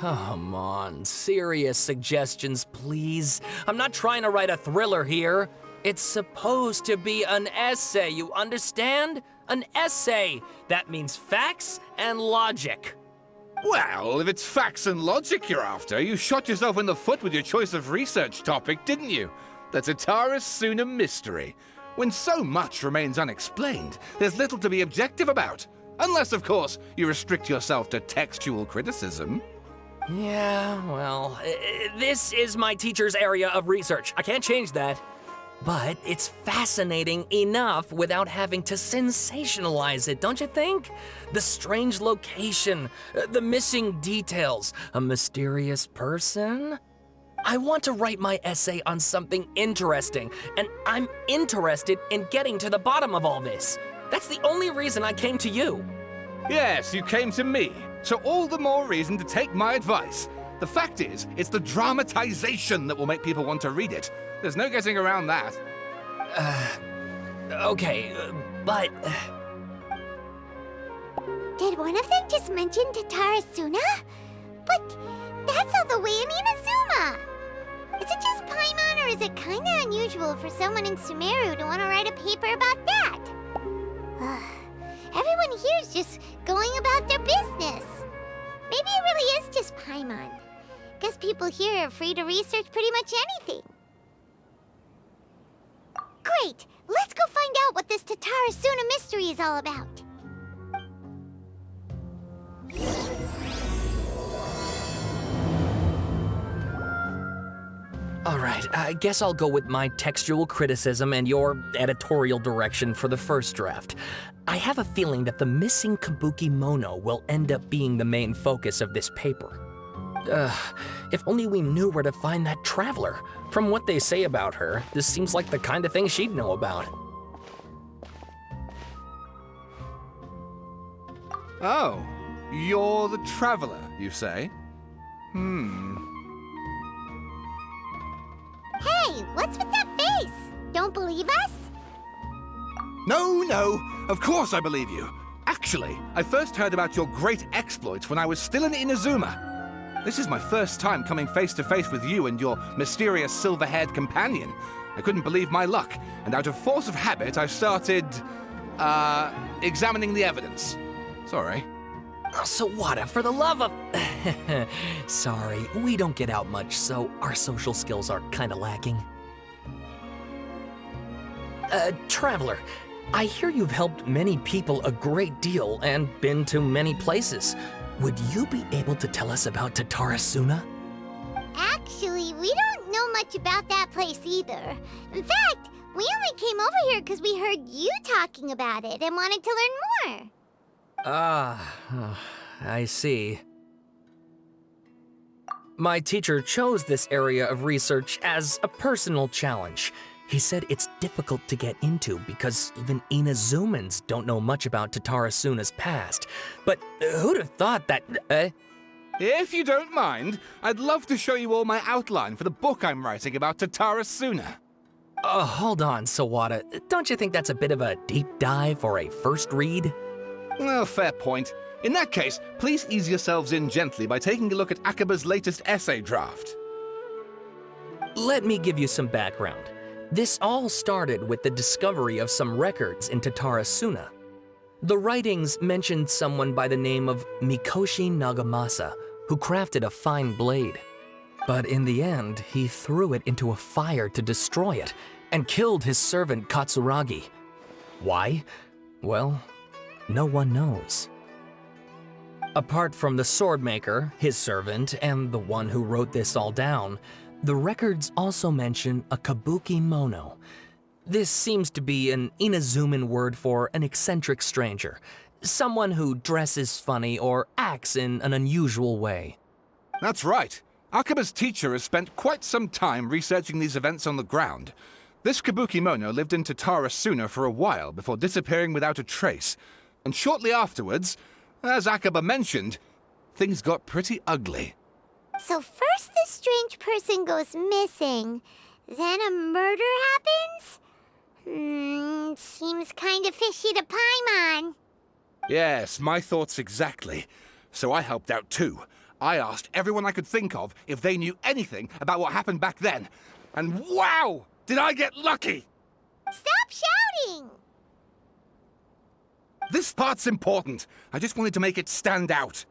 come on. Serious suggestions, please. I'm not trying to write a thriller here. It's supposed to be an essay, you understand? An essay. That means facts and logic. Well, if it's facts and logic you're after, you shot yourself in the foot with your choice of research topic, didn't you? The Tatarasuna mystery. When so much remains unexplained, there's little to be objective about. Unless, of course, you restrict yourself to textual criticism. Yeah, well, this is my teacher's area of research. I can't change that. But it's fascinating enough without having to sensationalize it, don't you think? The strange location, the missing details, a mysterious person. I want to write my essay on something interesting, and I'm interested in getting to the bottom of all this. That's the only reason I came to you. Yes, you came to me, so all the more reason to take my advice. The fact is, it's the dramatization that will make people want to read it. There's no getting around that. Okay, but... Did one of them just mention Tatarasuna? But that's all the way in Inazuma! Is it just Paimon, or is it kinda unusual for someone in Sumeru to want to write a paper about that? Everyone here's just going about their business. Maybe it really is just Paimon. Guess people here are free to research pretty much anything. Great! Let's go find out what this Tatarasuna mystery is all about. Alright, I guess I'll go with my textual criticism and your editorial direction for the first draft. I have a feeling that the missing Kabukimono will end up being the main focus of this paper. If only we knew where to find that traveler. From what they say about her, this seems like the kind of thing she'd know about. Oh, you're the traveler, you say? Hey, what's with that face? Don't believe us? No, of course I believe you. Actually, I first heard about your great exploits when I was still in Inazuma. This is my first time coming face to face with you and your mysterious silver-haired companion. I couldn't believe my luck, and out of force of habit, I started, examining the evidence. Sorry. Oh, Sawada, for the love of... Sorry, we don't get out much, so our social skills are kinda lacking. Traveler, I hear you've helped many people a great deal and been to many places. Would you be able to tell us about Tatarasuna? Actually, we don't know much about that place either. In fact, we only came over here because we heard you talking about it and wanted to learn more. I see. My teacher chose this area of research as a personal challenge. He said it's difficult to get into because even Inazumans don't know much about Tatarasuna's past. But who'd have thought that... If you don't mind, I'd love to show you all my outline for the book I'm writing about Tatarasuna. Hold on, Sawada. Don't you think that's a bit of a deep dive or a first read? Well, fair point. In that case, please ease yourselves in gently by taking a look at Akaba's latest essay draft. Let me give you some background. This all started with the discovery of some records in Tatarasuna. The writings mentioned someone by the name of Mikoshi Nagamasa, who crafted a fine blade. But in the end, he threw it into a fire to destroy it, and killed his servant Katsuragi. Why? Well, no one knows. Apart from the swordmaker, his servant, and the one who wrote this all down, the records also mention a Kabukimono. This seems to be an Inazuman word for an eccentric stranger, someone who dresses funny or acts in an unusual way. That's right. Akaba's teacher has spent quite some time researching these events on the ground. This Kabukimono lived in Tatarasuna for a while before disappearing without a trace. And shortly afterwards, as Akaba mentioned, things got pretty ugly. So first this strange person goes missing, then a murder happens? Seems kinda fishy to Paimon. Yes, my thoughts exactly. So I helped out too. I asked everyone I could think of if they knew anything about what happened back then. And wow! Did I get lucky! Stop shouting! This part's important. I just wanted to make it stand out.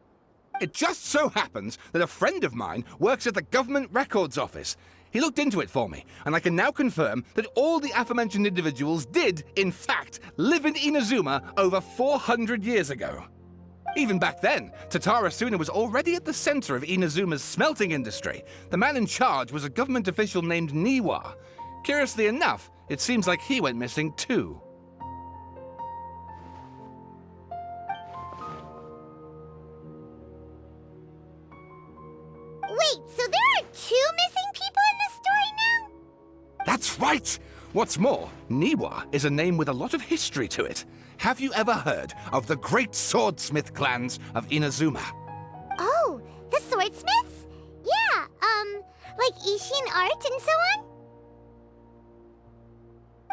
It just so happens that a friend of mine works at the Government Records Office. He looked into it for me, and I can now confirm that all the aforementioned individuals did, in fact, live in Inazuma over 400 years ago. Even back then, Tatara Suna was already at the center of Inazuma's smelting industry. The man in charge was a government official named Niwa. Curiously enough, it seems like he went missing too. Wait, so there are 2 missing people in this story now? That's right! What's more, Niwa is a name with a lot of history to it. Have you ever heard of the great swordsmith clans of Inazuma? Oh, the swordsmiths? Yeah, like Ishin art and so on?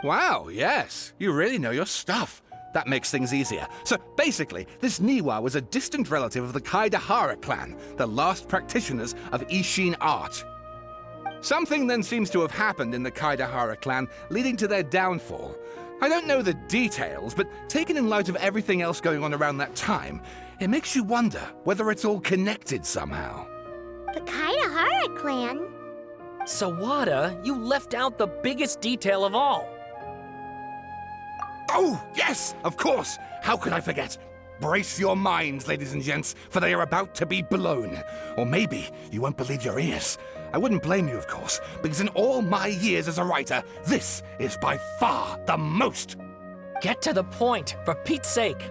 Wow, yes. You really know your stuff. That makes things easier. So basically, this Niwa was a distant relative of the Kaidahara clan, the last practitioners of Ishin art. Something then seems to have happened in the Kaidahara clan, leading to their downfall. I don't know the details, but taken in light of everything else going on around that time, it makes you wonder whether it's all connected somehow. The Kaidahara clan? Sawada, you left out the biggest detail of all. Oh, yes, of course. How could I forget? Brace your minds, ladies and gents, for they are about to be blown. Or maybe you won't believe your ears. I wouldn't blame you, of course, because in all my years as a writer, this is by far the most. Get to the point, for Pete's sake.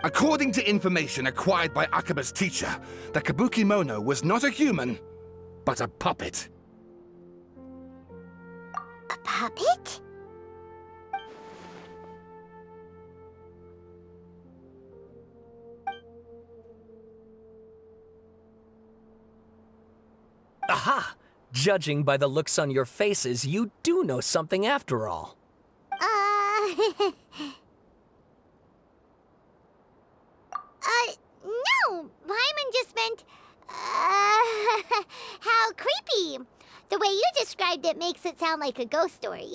According to information acquired by Akaba's teacher, the Kabukimono was not a human, but a puppet. A puppet? Aha! Judging by the looks on your faces, you do know something after all. No! Paimon just meant, how creepy. The way you described it makes it sound like a ghost story.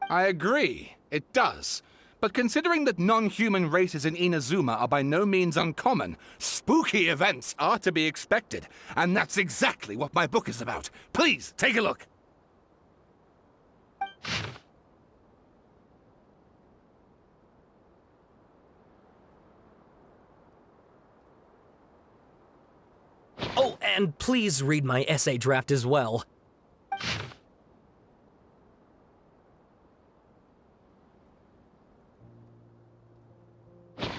I agree, it does. But considering that non-human races in Inazuma are by no means uncommon, spooky events are to be expected. And that's exactly what my book is about. Please, take a look. Oh, and please read my essay draft as well.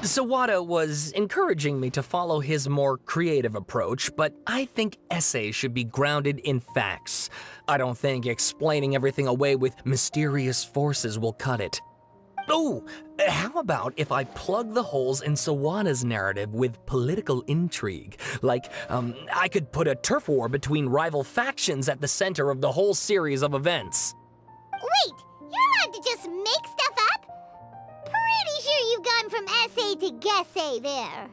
Sawada was encouraging me to follow his more creative approach, but I think essays should be grounded in facts. I don't think explaining everything away with mysterious forces will cut it. Oh, how about if I plug the holes in Sawada's narrative with political intrigue? Like, I could put a turf war between rival factions at the center of the whole series of events. Wait, you're allowed to just make stuff up? Pretty sure you've gone from essay to guessay there.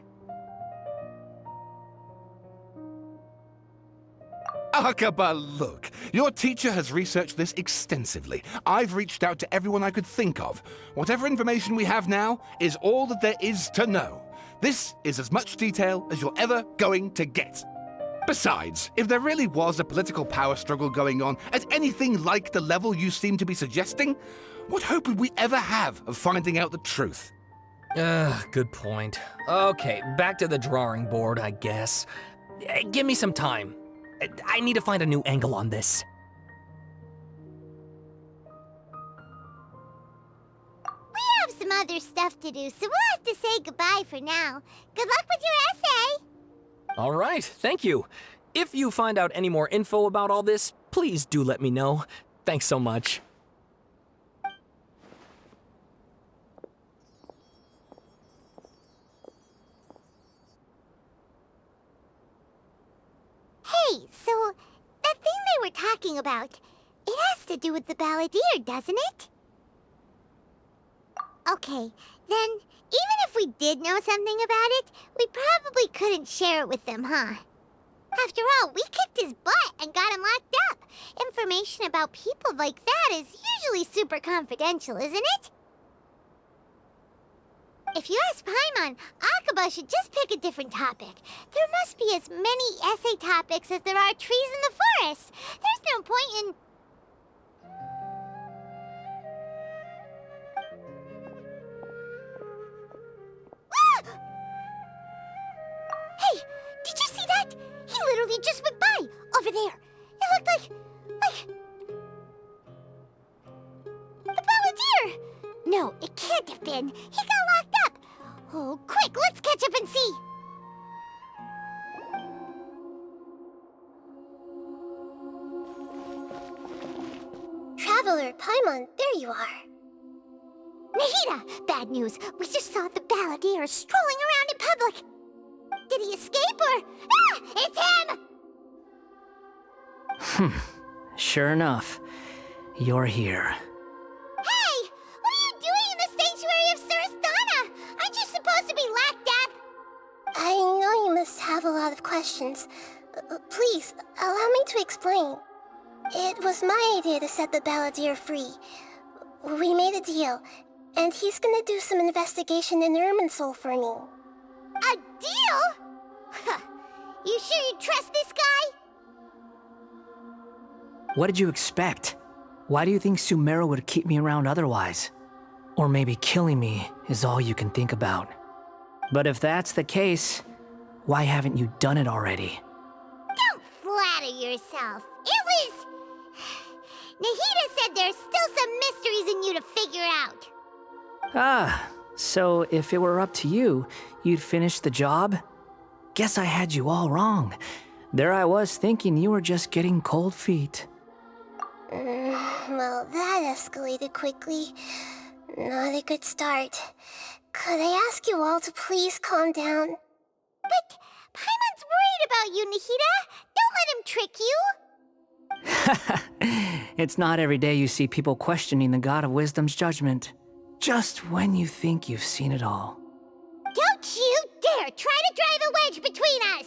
Akaba, look. Your teacher has researched this extensively. I've reached out to everyone I could think of. Whatever information we have now is all that there is to know. This is as much detail as you're ever going to get. Besides, if there really was a political power struggle going on at anything like the level you seem to be suggesting, what hope would we ever have of finding out the truth? Good point. Okay, back to the drawing board, I guess. Give me some time. I need to find a new angle on this. We have some other stuff to do, so we'll have to say goodbye for now. Good luck with your essay! All right, thank you. If you find out any more info about all this, please do let me know. Thanks so much. Hey, so that thing they were talking about, it has to do with the Balladeer, doesn't it? Okay, then even if we did know something about it, we probably couldn't share it with them, huh? After all, we kicked his butt and got him locked up. Information about people like that is usually super confidential, isn't it? If you ask Paimon, Akaba should just pick a different topic. There must be as many essay topics as there are trees in the forest. There's no point in... Hey, did you see that? He literally just went by, over there. It looked like... the Balladeer! No, it can't have been. He got locked up. Oh, quick, let's catch up and see. Traveler, Paimon, there you are. Nahida! Bad news. We just saw the Balladeer strolling around in public. Did he escape or... Ah! It's him! Sure enough, you're here. Hey! What are you doing in the sanctuary of Surasthana? Aren't you supposed to be locked up? I know you must have a lot of questions. Please, allow me to explain. It was my idea to set the Balladeer free. We made a deal, and he's gonna do some investigation in Irminsul for me. A deal? Huh. You sure you trust this guy? What did you expect? Why do you think Sumeru would keep me around otherwise? Or maybe killing me is all you can think about. But if that's the case, why haven't you done it already? Don't flatter yourself. It was... Nahida said there's still some mysteries in you to figure out. Ah, so if it were up to you, you'd finish the job? Guess I had you all wrong. There I was thinking you were just getting cold feet. Well, that escalated quickly. Not a good start. Could I ask you all to please calm down? But Paimon's worried about you, Nahida. Don't let him trick you. It's not every day you see people questioning the God of Wisdom's judgment. Just when you think you've seen it all. Don't you dare try to drive a wedge between us!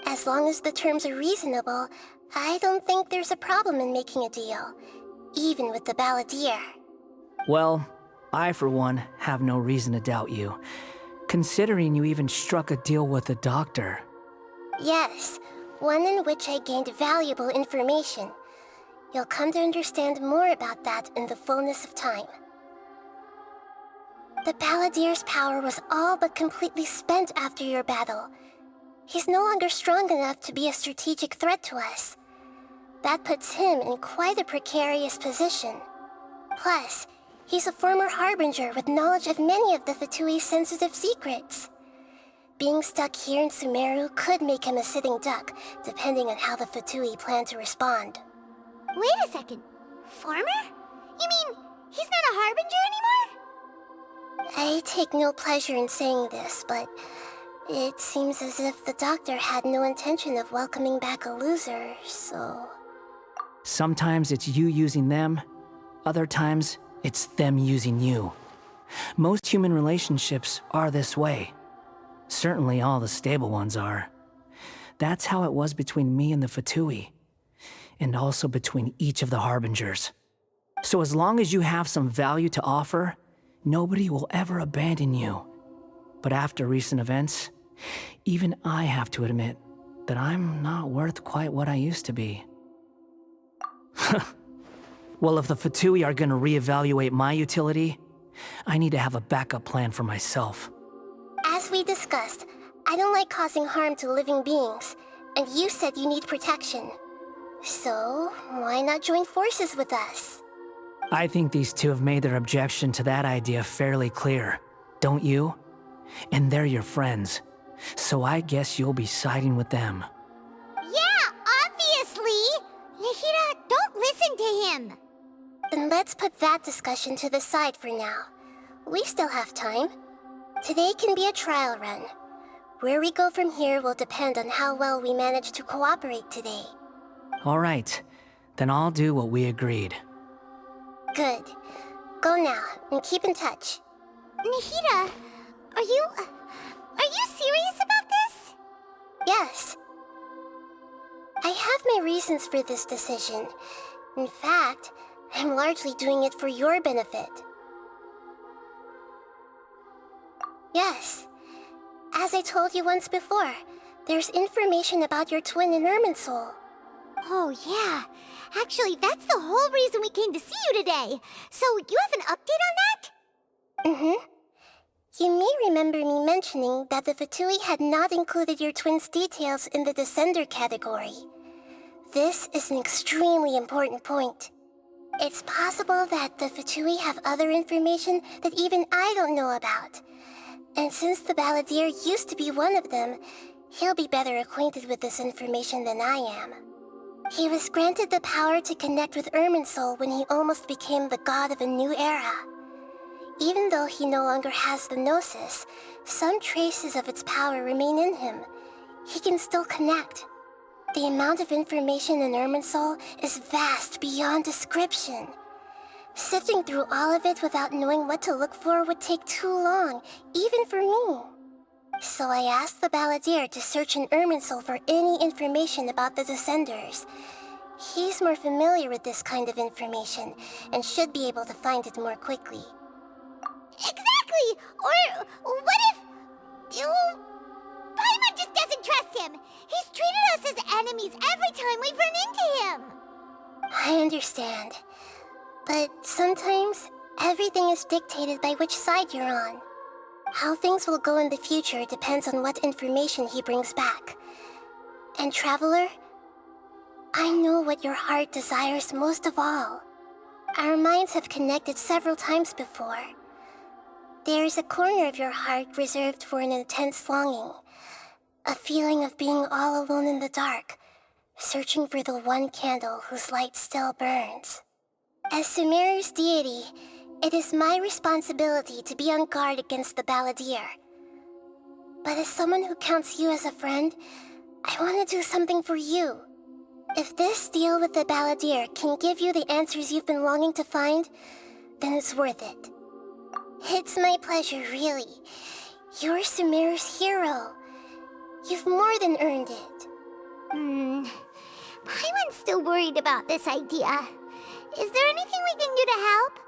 As long as the terms are reasonable, I don't think there's a problem in making a deal. Even with the Balladeer. Well, I for one have no reason to doubt you, considering you even struck a deal with the doctor. Yes, one in which I gained valuable information. You'll come to understand more about that in the fullness of time. The Balladeer's power was all but completely spent after your battle. He's no longer strong enough to be a strategic threat to us. That puts him in quite a precarious position. Plus, he's a former Harbinger with knowledge of many of the Fatui's sensitive secrets. Being stuck here in Sumeru could make him a sitting duck, depending on how the Fatui plan to respond. Wait a second. Former? You mean he's not a Harbinger anymore? I take no pleasure in saying this, but it seems as if the doctor had no intention of welcoming back a loser, so... Sometimes it's you using them, other times it's them using you. Most human relationships are this way. Certainly all the stable ones are. That's how it was between me and the Fatui, and also between each of the Harbingers. So as long as you have some value to offer, nobody will ever abandon you. But after recent events, even I have to admit that I'm not worth quite what I used to be. Well, if the Fatui are gonna reevaluate my utility, I need to have a backup plan for myself. As we discussed, I don't like causing harm to living beings, and you said you need protection. So, why not join forces with us? I think these two have made their objection to that idea fairly clear, don't you? And they're your friends, so I guess you'll be siding with them. Yeah, obviously! Nahida, don't listen to him! Then let's put that discussion to the side for now. We still have time. Today can be a trial run. Where we go from here will depend on how well we manage to cooperate today. All right, then I'll do what we agreed. Good. Go now, and keep in touch. Nahida, are you serious about this? Yes. have my reasons for this decision. In fact, I'm largely doing it for your benefit. Yes. As I told you once before, there's information about your twin in Irminsul. Oh, yeah. Actually, that's the whole reason we came to see you today. So, you have an update on that? Mm-hmm. You may remember me mentioning that the Fatui had not included your twin's details in the Descender category. This is an extremely important point. It's possible that the Fatui have other information that even I don't know about. And since the Balladeer used to be one of them, he'll be better acquainted with this information than I am. He was granted the power to connect with Irminsul when he almost became the god of a new era. Even though he no longer has the Gnosis, some traces of its power remain in him. He can still connect. The amount of information in Irminsul is vast beyond description. Sifting through all of it without knowing what to look for would take too long, even for me. So I asked the Balladeer to search in Irminsul for any information about the Descenders. He's more familiar with this kind of information, and should be able to find it more quickly. Exactly! Or what if... Paimon just doesn't trust him! He's treated us as enemies every time we've run into him! I understand. But sometimes, everything is dictated by which side you're on. How things will go in the future depends on what information he brings back. And Traveler, I know what your heart desires most of all. Our minds have connected several times before. There is a corner of your heart reserved for an intense longing. A feeling of being all alone in the dark, searching for the one candle whose light still burns. As Sumeru's deity, it is my responsibility to be on guard against the Balladeer. But as someone who counts you as a friend, I want to do something for you. If this deal with the Balladeer can give you the answers you've been longing to find, then it's worth it. It's my pleasure, really. You're Sumeru's hero. You've more than earned it. Paimon's still worried about this idea. Is there anything we can do to help?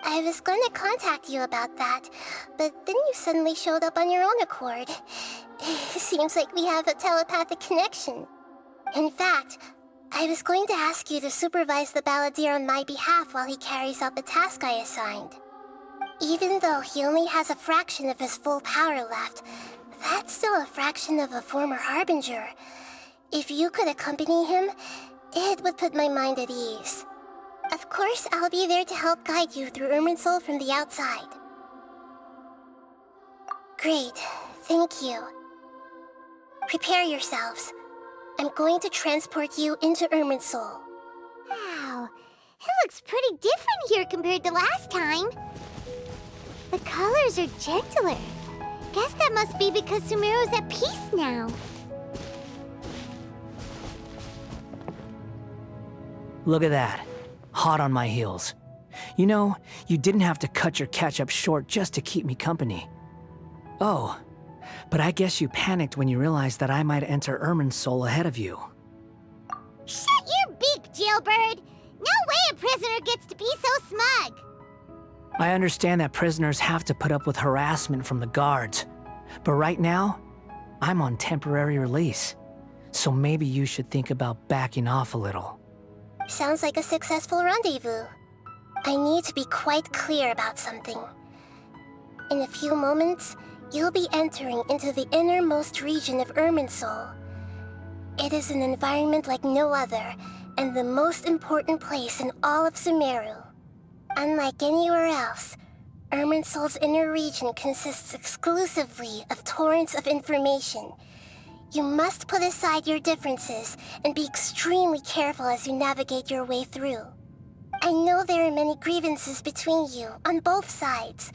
I was going to contact you about that, but then you suddenly showed up on your own accord. Seems like we have a telepathic connection. In fact, I was going to ask you to supervise the Balladeer on my behalf while he carries out the task I assigned. Even though he only has a fraction of his full power left, that's still a fraction of a former Harbinger. If you could accompany him, it would put my mind at ease. Of course, I'll be there to help guide you through Irminsul from the outside. Great, thank you. Prepare yourselves. I'm going to transport you into Irminsul. Wow, it looks pretty different here compared to last time. The colors are gentler. Guess that must be because Sumeru's at peace now. Look at that. Hot on my heels. You know, you didn't have to cut your catch-up short just to keep me company. Oh, but I guess you panicked when you realized that I might enter Irminsul ahead of you. Shut your beak, jailbird! No way a prisoner gets to be so smug! I understand that prisoners have to put up with harassment from the guards, but right now, I'm on temporary release, so maybe you should think about backing off a little. Sounds like a successful rendezvous. I need to be quite clear about something. In a few moments, you'll be entering into the innermost region of Irminsul. It is an environment like no other, and the most important place in all of Sumeru. Unlike anywhere else, Irminsul's inner region consists exclusively of torrents of information. You must put aside your differences and be extremely careful as you navigate your way through. I know there are many grievances between you on both sides,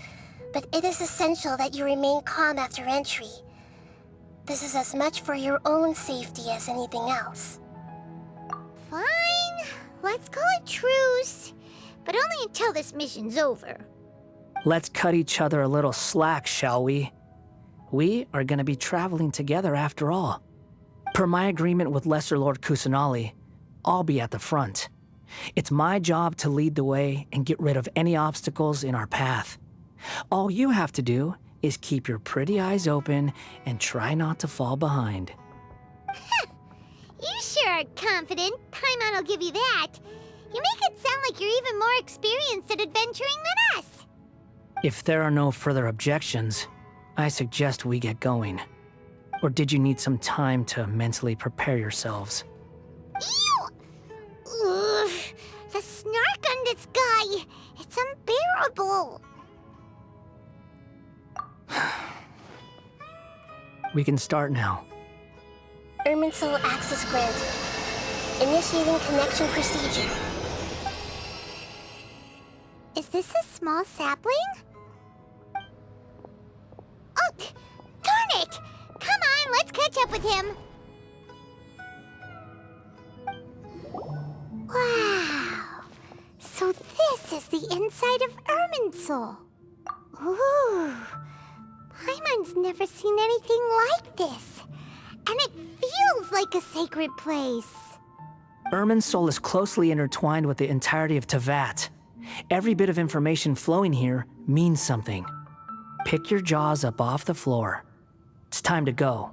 but it is essential that you remain calm after entry. This is as much for your own safety as anything else. Fine, let's call it truce, but only until this mission's over. Let's cut each other a little slack, shall we? We are gonna be traveling together after all. Per my agreement with Lesser Lord Kusanali, I'll be at the front. It's my job to lead the way and get rid of any obstacles in our path. All you have to do is keep your pretty eyes open and try not to fall behind. You sure are confident. Paimon will give you that. You make it sound like you're even more experienced at adventuring than us. If there are no further objections, I suggest we get going. Or did you need some time to mentally prepare yourselves? Ew! Ugh, the snark on this guy, it's unbearable. We can start now. Irminsul access granted. Initiating connection procedure. Is this a small sapling? Oh, darn it! Come on, let's catch up with him. Wow. So this is the inside of Irminsul. Ooh. Paimon's never seen anything like this. And it feels like a sacred place. Irminsul is closely intertwined with the entirety of Teyvat. Every bit of information flowing here means something. Pick your jaws up off the floor. It's time to go.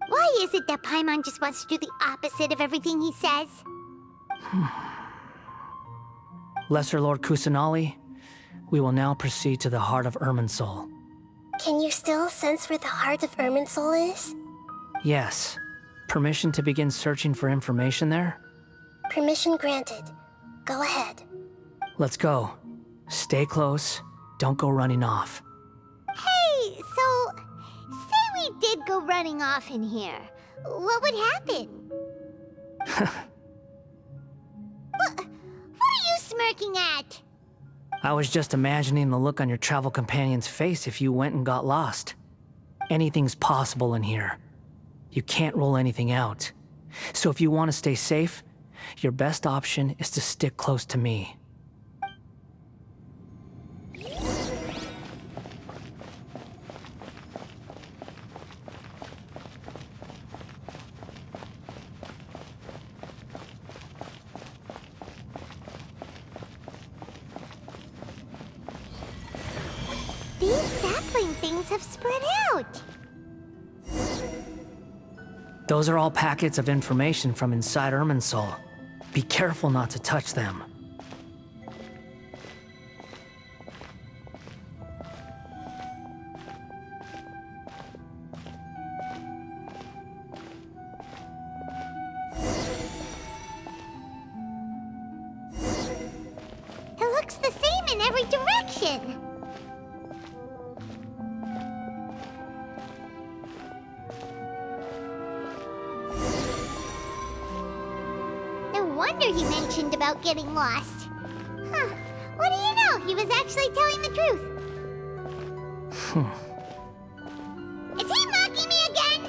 Why is it that Paimon just wants to do the opposite of everything he says? Lesser Lord Kusanali, we will now proceed to the heart of Irminsul. Can you still sense where the heart of Irminsul is? Yes. Permission to begin searching for information there? Permission granted. Go ahead. Let's go. Stay close. Don't go running off. Hey, so, say we did go running off in here. What would happen? What are you smirking at? I was just imagining the look on your travel companion's face if you went and got lost. Anything's possible in here. You can't rule anything out. So if you want to stay safe, your best option is to stick close to me. These sapling things have spread out. Those are all packets of information from inside Irminsul. Be careful not to touch them. It looks the same in every direction. No wonder he mentioned about getting lost. Huh. What do you know? He was actually telling the truth. Is he mocking me again?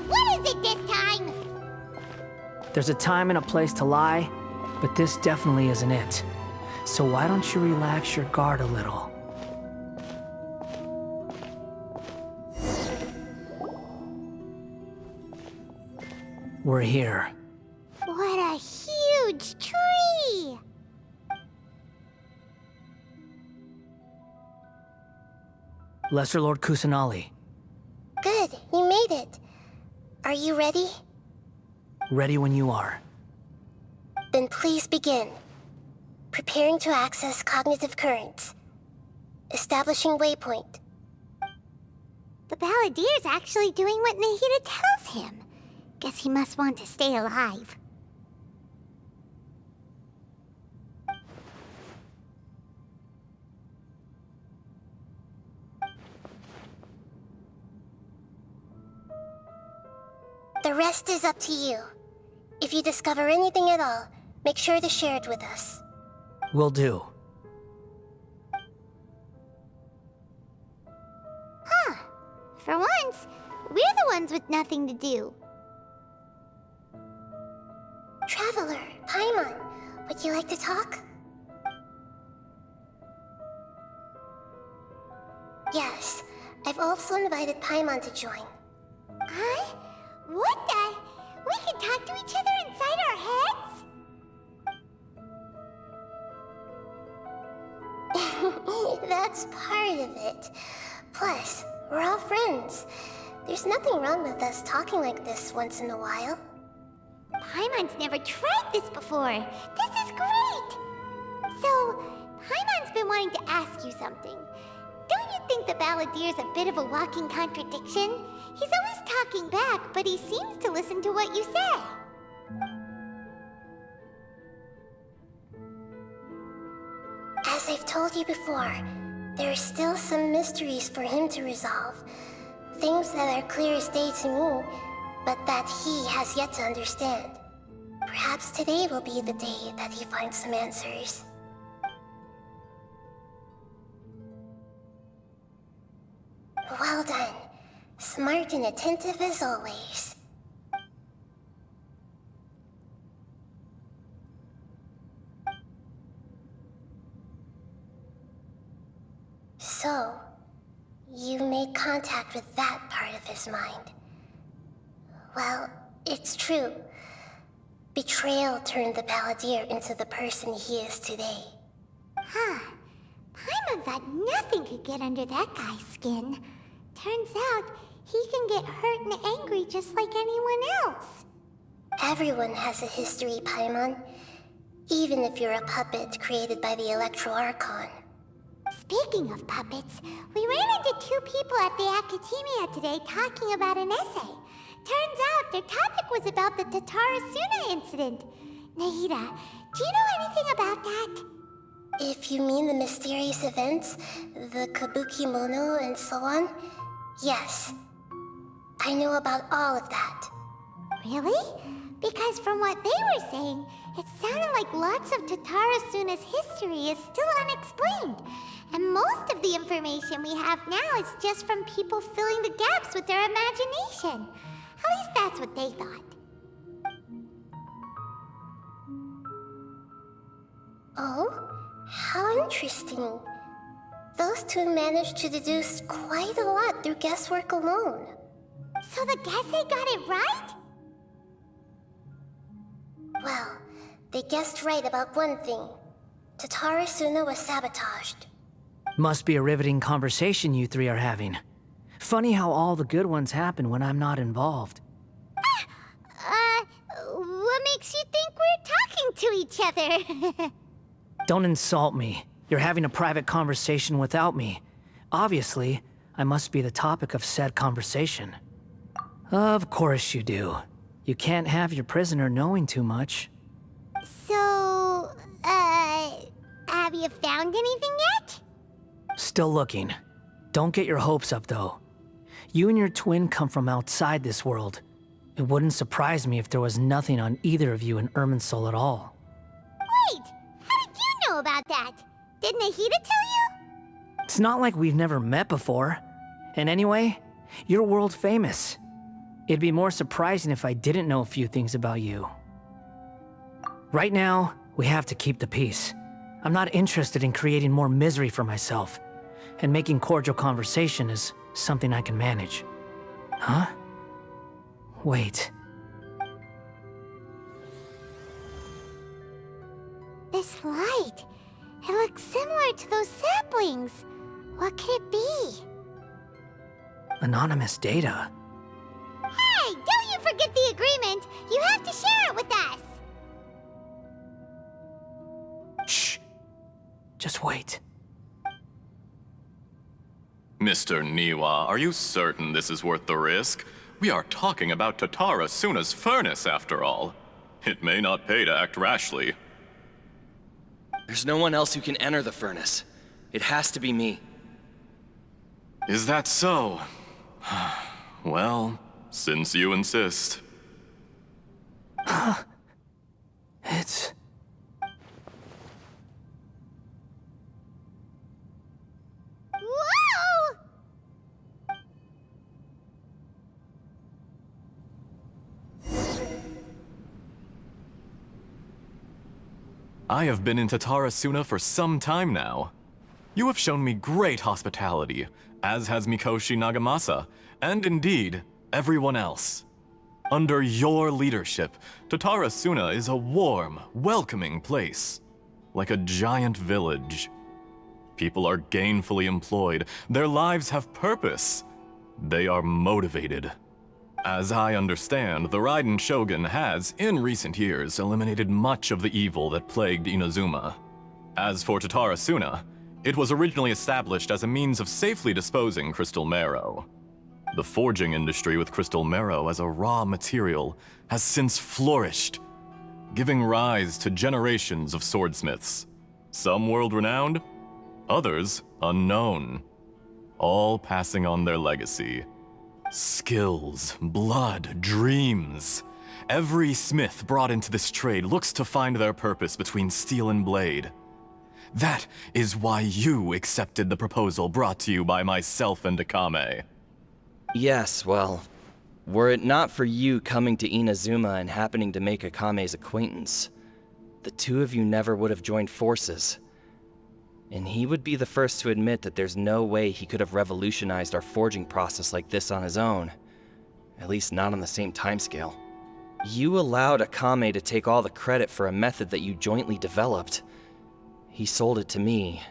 What is it this time? There's a time and a place to lie, but this definitely isn't it. So why don't you relax your guard a little? We're here. What a huge tree! Lesser Lord Kusanali, Good, you made it. Are you ready? ready when you are. Then please begin. Preparing to access cognitive currents. Establishing waypoint. The Balladeer's actually doing what Nahida tells him. Guess he must want to stay alive. The rest is up to you. If you discover anything at all, make sure to share it with us. Will do. Huh. For once, we're the ones with nothing to do. Traveler, Paimon, would you like to talk? Yes, I've also invited Paimon to join. Huh? What the? talk to each other inside our heads? That's part of it. Plus, we're all friends. There's nothing wrong with us talking like this once in a while. Paimon's never tried this before. This is great! So, Paimon's been wanting to ask you something. Don't you think the Balladeer's a bit of a walking contradiction? He's always talking back, but he seems to listen to what you say. As I've told you before, there are still some mysteries for him to resolve. Things that are clear as day to me, but that he has yet to understand. Perhaps today will be the day that he finds some answers. Well done. Smart and attentive as always. So, you made contact with that part of his mind. Well, it's true. Betrayal turned the Balladeer into the person he is today. Huh. Paimon thought nothing could get under that guy's skin. Turns out, he can get hurt and angry just like anyone else. Everyone has a history, Paimon. Even if you're a puppet created by the Archon. Speaking of puppets, we ran into two people at the Academia today talking about an essay. Turns out their topic was about the Tatarasuna incident. Nahida, do you know anything about that? If you mean the mysterious events, the Kabukimono and so on, yes. I know about all of that. Really? Because from what they were saying, it sounded like lots of Tatarasuna's history is still unexplained. And most of the information we have now is just from people filling the gaps with their imagination. At least that's what they thought. Oh? How interesting. Those two managed to deduce quite a lot through guesswork alone. So the Gesse got it right? Well, they guessed right about one thing. Tatarasuna was sabotaged. Must be a riveting conversation you three are having. Funny how all the good ones happen when I'm not involved. What makes you think we're talking to each other? Don't insult me. You're having a private conversation without me. Obviously, I must be the topic of said conversation. Of course you do. You can't have your prisoner knowing too much. So, have you found anything yet? Still looking. Don't get your hopes up, though. You and your twin come from outside this world. It wouldn't surprise me if there was nothing on either of you in Irminsul at all. Wait! How did you know about that? Did Nahida tell you? It's not like we've never met before. And anyway, you're world famous. It'd be more surprising if I didn't know a few things about you. Right now, we have to keep the peace. I'm not interested in creating more misery for myself. And making cordial conversation is something I can manage. Huh? Wait. This light. It looks similar to those saplings. What could it be? Anonymous data. Hey, don't you forget the agreement! You have to share it with us! Shh. Just wait. Mr. Niwa, are you certain this is worth the risk? We are talking about Tatarasuna's furnace, after all. It may not pay to act rashly. There's no one else who can enter the furnace. It has to be me. Is that so? Well, since you insist. It's... Whoa! I have been in Tatarasuna for some time now. You have shown me great hospitality, as has Mikoshi Nagamasa, and indeed, everyone else. Under your leadership, Tatara Suna is a warm, welcoming place. Like a giant village. People are gainfully employed. Their lives have purpose. They are motivated. As I understand, the Raiden Shogun has, in recent years, eliminated much of the evil that plagued Inazuma. As for Tatara Suna, it was originally established as a means of safely disposing crystal marrow. The forging industry with crystal marrow as a raw material has since flourished, giving rise to generations of swordsmiths. Some world-renowned, others unknown, all passing on their legacy. Skills, blood, dreams. Every smith brought into this trade looks to find their purpose between steel and blade. That is why you accepted the proposal brought to you by myself and Akame. Yes, well, were it not for you coming to Inazuma and happening to make Akame's acquaintance, the two of you never would have joined forces. And he would be the first to admit that there's no way he could have revolutionized our forging process like this on his own. At least not on the same timescale. You allowed Akame to take all the credit for a method that you jointly developed. He sold it to me,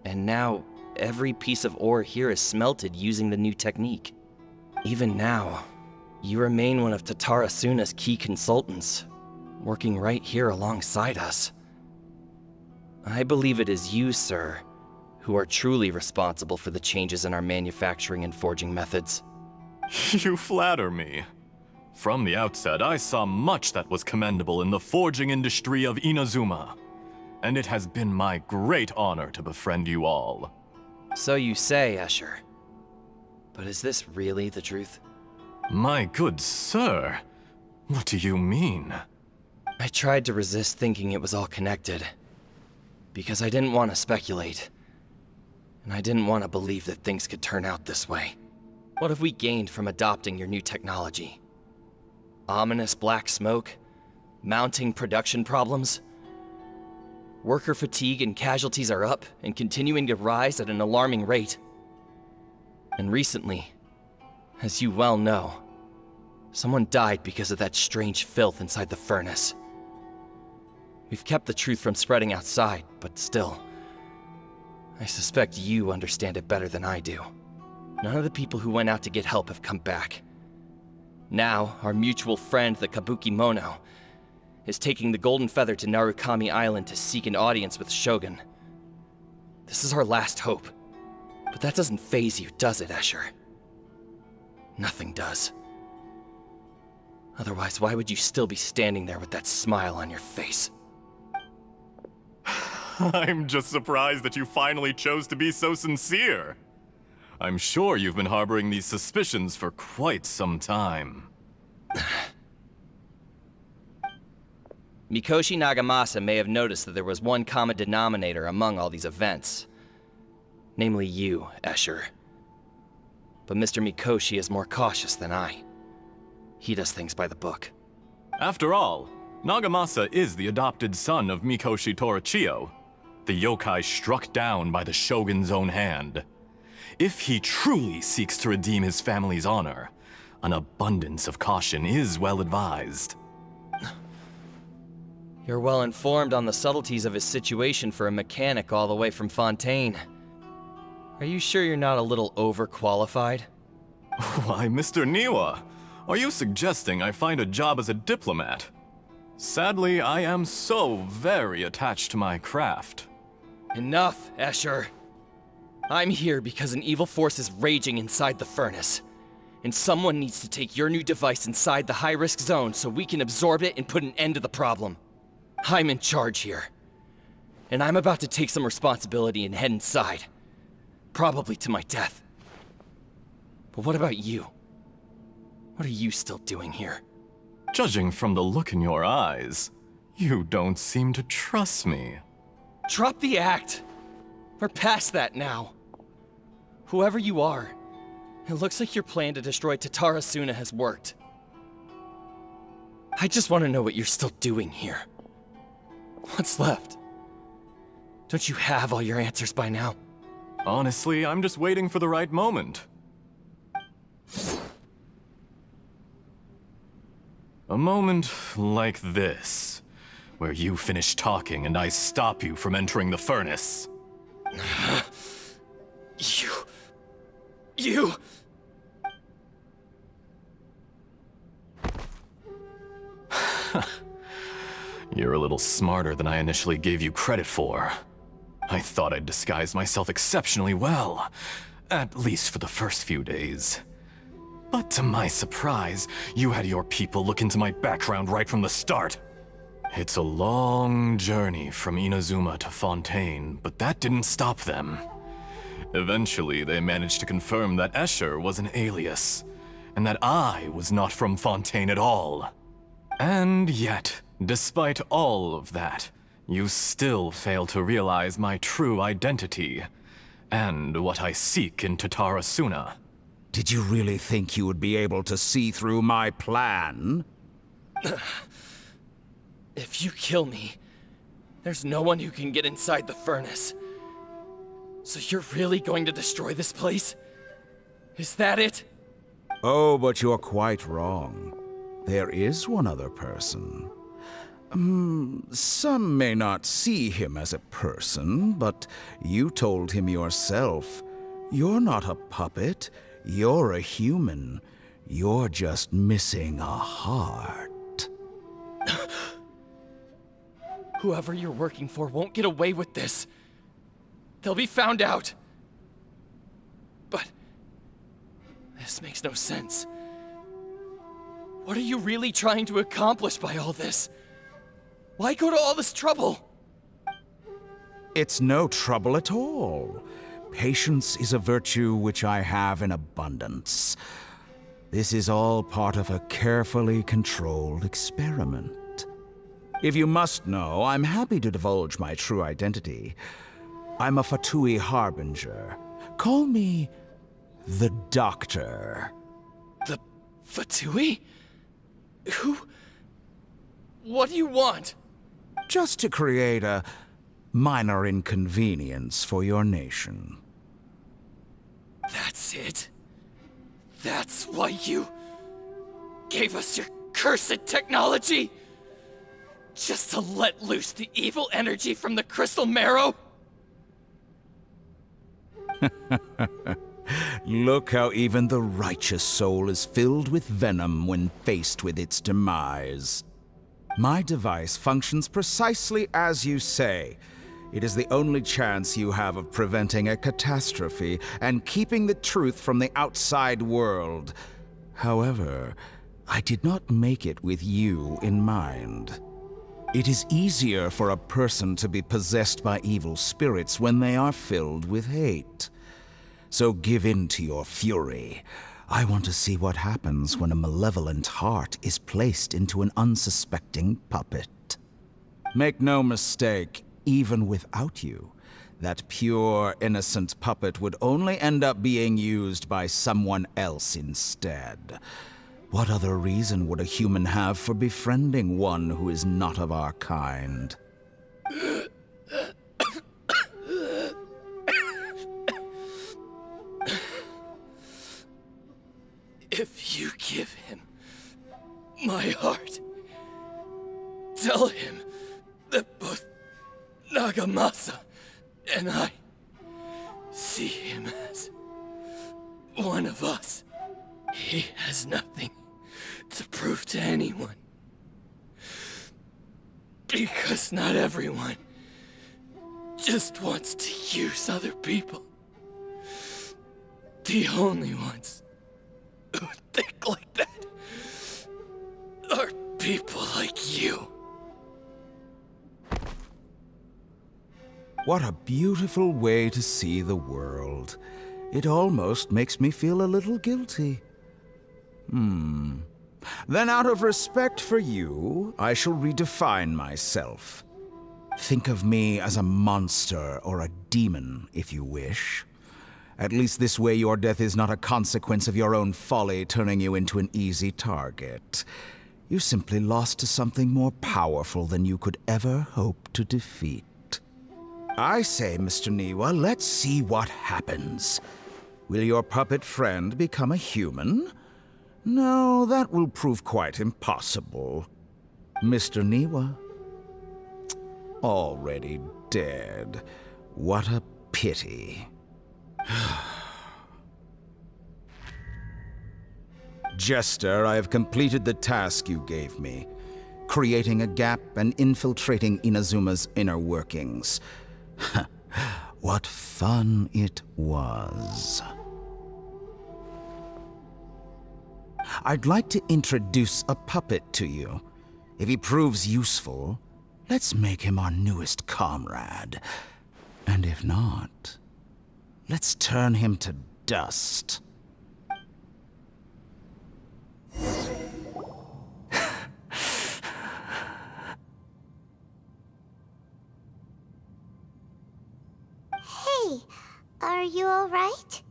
and now every piece of ore here is smelted using the new technique. Even now, you remain one of Tatara Suna's key consultants, working right here alongside us. I believe it is you, sir, who are truly responsible for the changes in our manufacturing and forging methods. You flatter me. From the outset, I saw much that was commendable in the forging industry of Inazuma, and it has been my great honor to befriend you all. So you say, Escher. But is this really the truth? My good sir, what do you mean? I tried to resist thinking it was all connected. Because I didn't want to speculate. And I didn't want to believe that things could turn out this way. What have we gained from adopting your new technology? Ominous black smoke? Mounting production problems? Worker fatigue and casualties are up and continuing to rise at an alarming rate. And recently, as you well know, someone died because of that strange filth inside the furnace. We've kept the truth from spreading outside, but still, I suspect you understand it better than I do. None of the people who went out to get help have come back. Now, our mutual friend, the Kabukimono, is taking the Golden Feather to Narukami Island to seek an audience with Shogun. This is our last hope. But that doesn't faze you, does it, Escher? Nothing does. Otherwise, why would you still be standing there with that smile on your face? I'm just surprised that you finally chose to be so sincere. I'm sure you've been harboring these suspicions for quite some time. Mikoshi Nagamasa may have noticed that there was one common denominator among all these events. Namely you, Escher. But Mr. Mikoshi is more cautious than I. He does things by the book. After all, Nagamasa is the adopted son of Mikoshi Torichio, the yokai struck down by the Shogun's own hand. If he truly seeks to redeem his family's honor, an abundance of caution is well advised. You're well informed on the subtleties of his situation for a mechanic all the way from Fontaine. Are you sure you're not a little overqualified? Why, Mr. Niwa, are you suggesting I find a job as a diplomat? Sadly, I am so very attached to my craft. Enough, Escher. I'm here because an evil force is raging inside the furnace. And someone needs to take your new device inside the high-risk zone so we can absorb it and put an end to the problem. I'm in charge here. And I'm about to take some responsibility and head inside. Probably to my death. But what about you? What are you still doing here? Judging from the look in your eyes, you don't seem to trust me. Drop the act! We're past that now. Whoever you are, it looks like your plan to destroy Tatara Suna has worked. I just want to know what you're still doing here. What's left? Don't you have all your answers by now? Honestly, I'm just waiting for the right moment. A moment like this, where you finish talking and I stop you from entering the furnace. You... You're a little smarter than I initially gave you credit for. I thought I'd disguised myself exceptionally well, at least for the first few days. But to my surprise, you had your people look into my background right from the start. It's a long journey from Inazuma to Fontaine, but that didn't stop them. Eventually, they managed to confirm that Escher was an alias, and that I was not from Fontaine at all. And yet, despite all of that, you still fail to realize my true identity, and what I seek in Tatarasuna. Did you really think you would be able to see through my plan? If you kill me, there's no one who can get inside the furnace. So you're really going to destroy this place? Is that it? Oh, but you're quite wrong. There is one other person. Some may not see him as a person, but you told him yourself. You're not a puppet. You're a human. You're just missing a heart. Whoever you're working for won't get away with this. They'll be found out. But this makes no sense. What are you really trying to accomplish by all this? Why go to all this trouble? It's no trouble at all. Patience is a virtue which I have in abundance. This is all part of a carefully controlled experiment. If you must know, I'm happy to divulge my true identity. I'm a Fatui Harbinger. Call me the Doctor. The Fatui? Who? What do you want? Just to create a minor inconvenience for your nation. That's it? That's why you gave us your cursed technology? Just to let loose the evil energy from the crystal marrow? Look how even the righteous soul is filled with venom when faced with its demise. My device functions precisely as you say. It is the only chance you have of preventing a catastrophe and keeping the truth from the outside world. However, I did not make it with you in mind. It is easier for a person to be possessed by evil spirits when they are filled with hate. So give in to your fury. I want to see what happens when a malevolent heart is placed into an unsuspecting puppet. Make no mistake, even without you, that pure, innocent puppet would only end up being used by someone else instead. What other reason would a human have for befriending one who is not of our kind? If you give him my heart, tell him that both Nagamasa and I see him as one of us. He has nothing to prove to anyone. Because not everyone just wants to use other people. The only ones who think like that are people like you. What a beautiful way to see the world. It almost makes me feel a little guilty. Then out of respect for you, I shall redefine myself. Think of me as a monster or a demon, if you wish. At least this way your death is not a consequence of your own folly turning you into an easy target. You simply lost to something more powerful than you could ever hope to defeat. I say, Mr. Niwa, let's see what happens. Will your puppet friend become a human? No, that will prove quite impossible. Mr. Niwa, already dead. What a pity. Jester, I have completed the task you gave me, creating a gap and infiltrating Inazuma's inner workings. What fun it was. I'd like to introduce a puppet to you. If he proves useful, let's make him our newest comrade. And if not, let's turn him to dust. Hey, are you alright?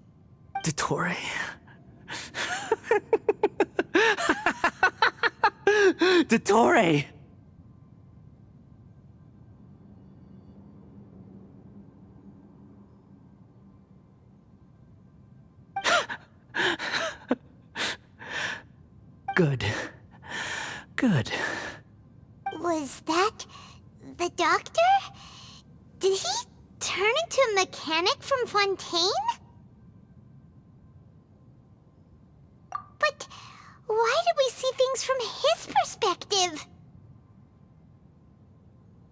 Dottore. Dottore! Good. Good. Was that the doctor? Did he turn into a mechanic from Fontaine? But why did we see things from his perspective?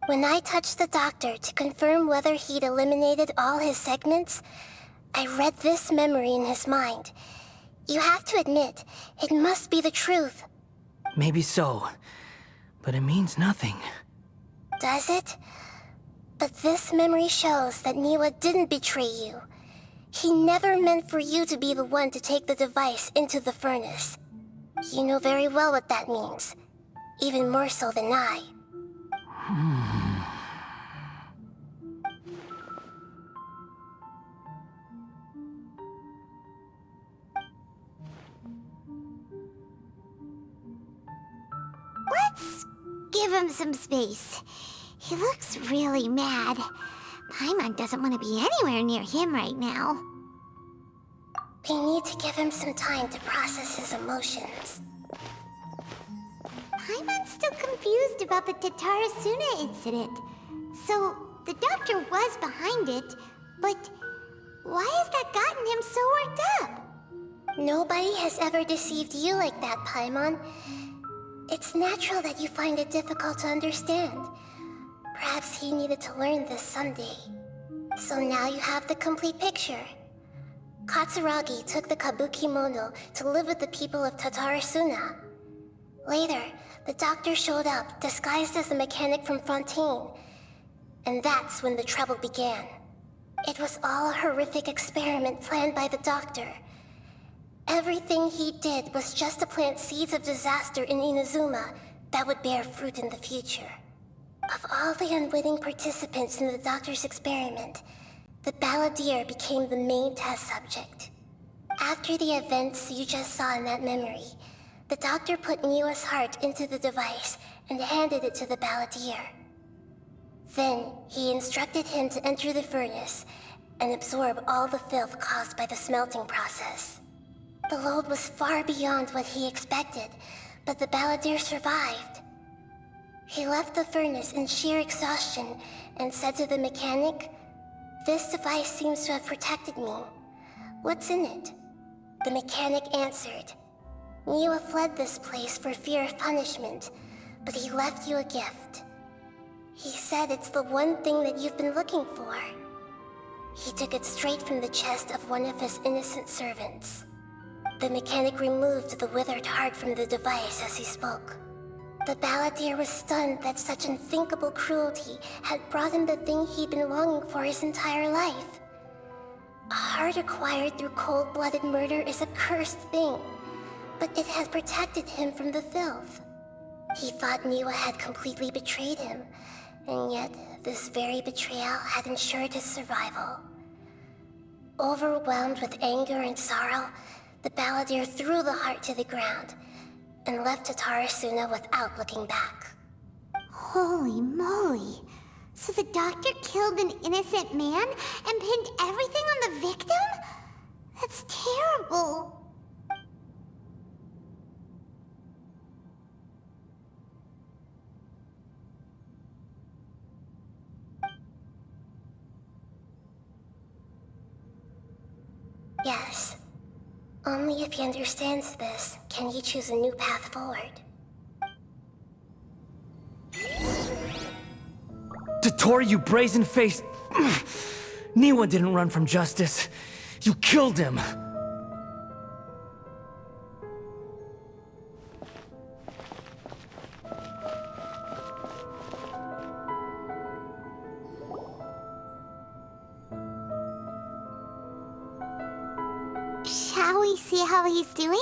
When I touched the doctor to confirm whether he'd eliminated all his segments, I read this memory in his mind. You have to admit, it must be the truth. Maybe so, but it means nothing. Does it? But this memory shows that Niwa didn't betray you. He never meant for you to be the one to take the device into the furnace. You know very well what that means. Even more so than I. Let's give him some space. He looks really mad. Paimon doesn't want to be anywhere near him right now. We need to give him some time to process his emotions. Paimon's still confused about the Tatarasuna incident. So, the doctor was behind it, but why has that gotten him so worked up? Nobody has ever deceived you like that, Paimon. It's natural that you find it difficult to understand. Perhaps he needed to learn this someday. So now you have the complete picture. Katsuragi took the Kabukimono to live with the people of Tatarasuna. Later, the doctor showed up, disguised as the mechanic from Fontaine. And that's when the trouble began. It was all a horrific experiment planned by the doctor. Everything he did was just to plant seeds of disaster in Inazuma that would bear fruit in the future. Of all the unwitting participants in the doctor's experiment, the Balladeer became the main test subject. After the events you just saw in that memory, the doctor put Niwa's heart into the device and handed it to the Balladeer. Then, he instructed him to enter the furnace and absorb all the filth caused by the smelting process. The load was far beyond what he expected, but the Balladeer survived. He left the furnace in sheer exhaustion and said to the mechanic, "This device seems to have protected me. What's in it?" The mechanic answered, "Niwa fled this place for fear of punishment, but he left you a gift. He said it's the one thing that you've been looking for." He took it straight from the chest of one of his innocent servants. The mechanic removed the withered heart from the device as he spoke. The Balladeer was stunned that such unthinkable cruelty had brought him the thing he'd been longing for his entire life. A heart acquired through cold-blooded murder is a cursed thing, but it had protected him from the filth. He thought Niwa had completely betrayed him, and yet this very betrayal had ensured his survival. Overwhelmed with anger and sorrow, the Balladeer threw the heart to the ground and left Tatarasuna without looking back. Holy moly. So the doctor killed an innocent man and pinned everything on the victim? That's terrible. Yes. Only if he understands this can he choose a new path forward. Dottore, you brazen-faced... Niwa didn't run from justice. You killed him. Shall we see how he's doing?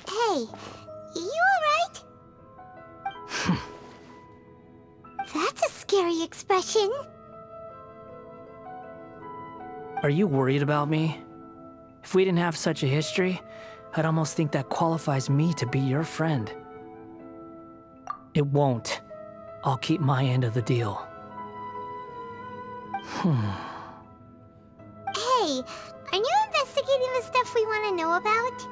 Hey, you alright? That's a scary expression. Are you worried about me? If we didn't have such a history, I'd almost think that qualifies me to be your friend. It won't. I'll keep my end of the deal. Hey, are you investigating the stuff we want to know about?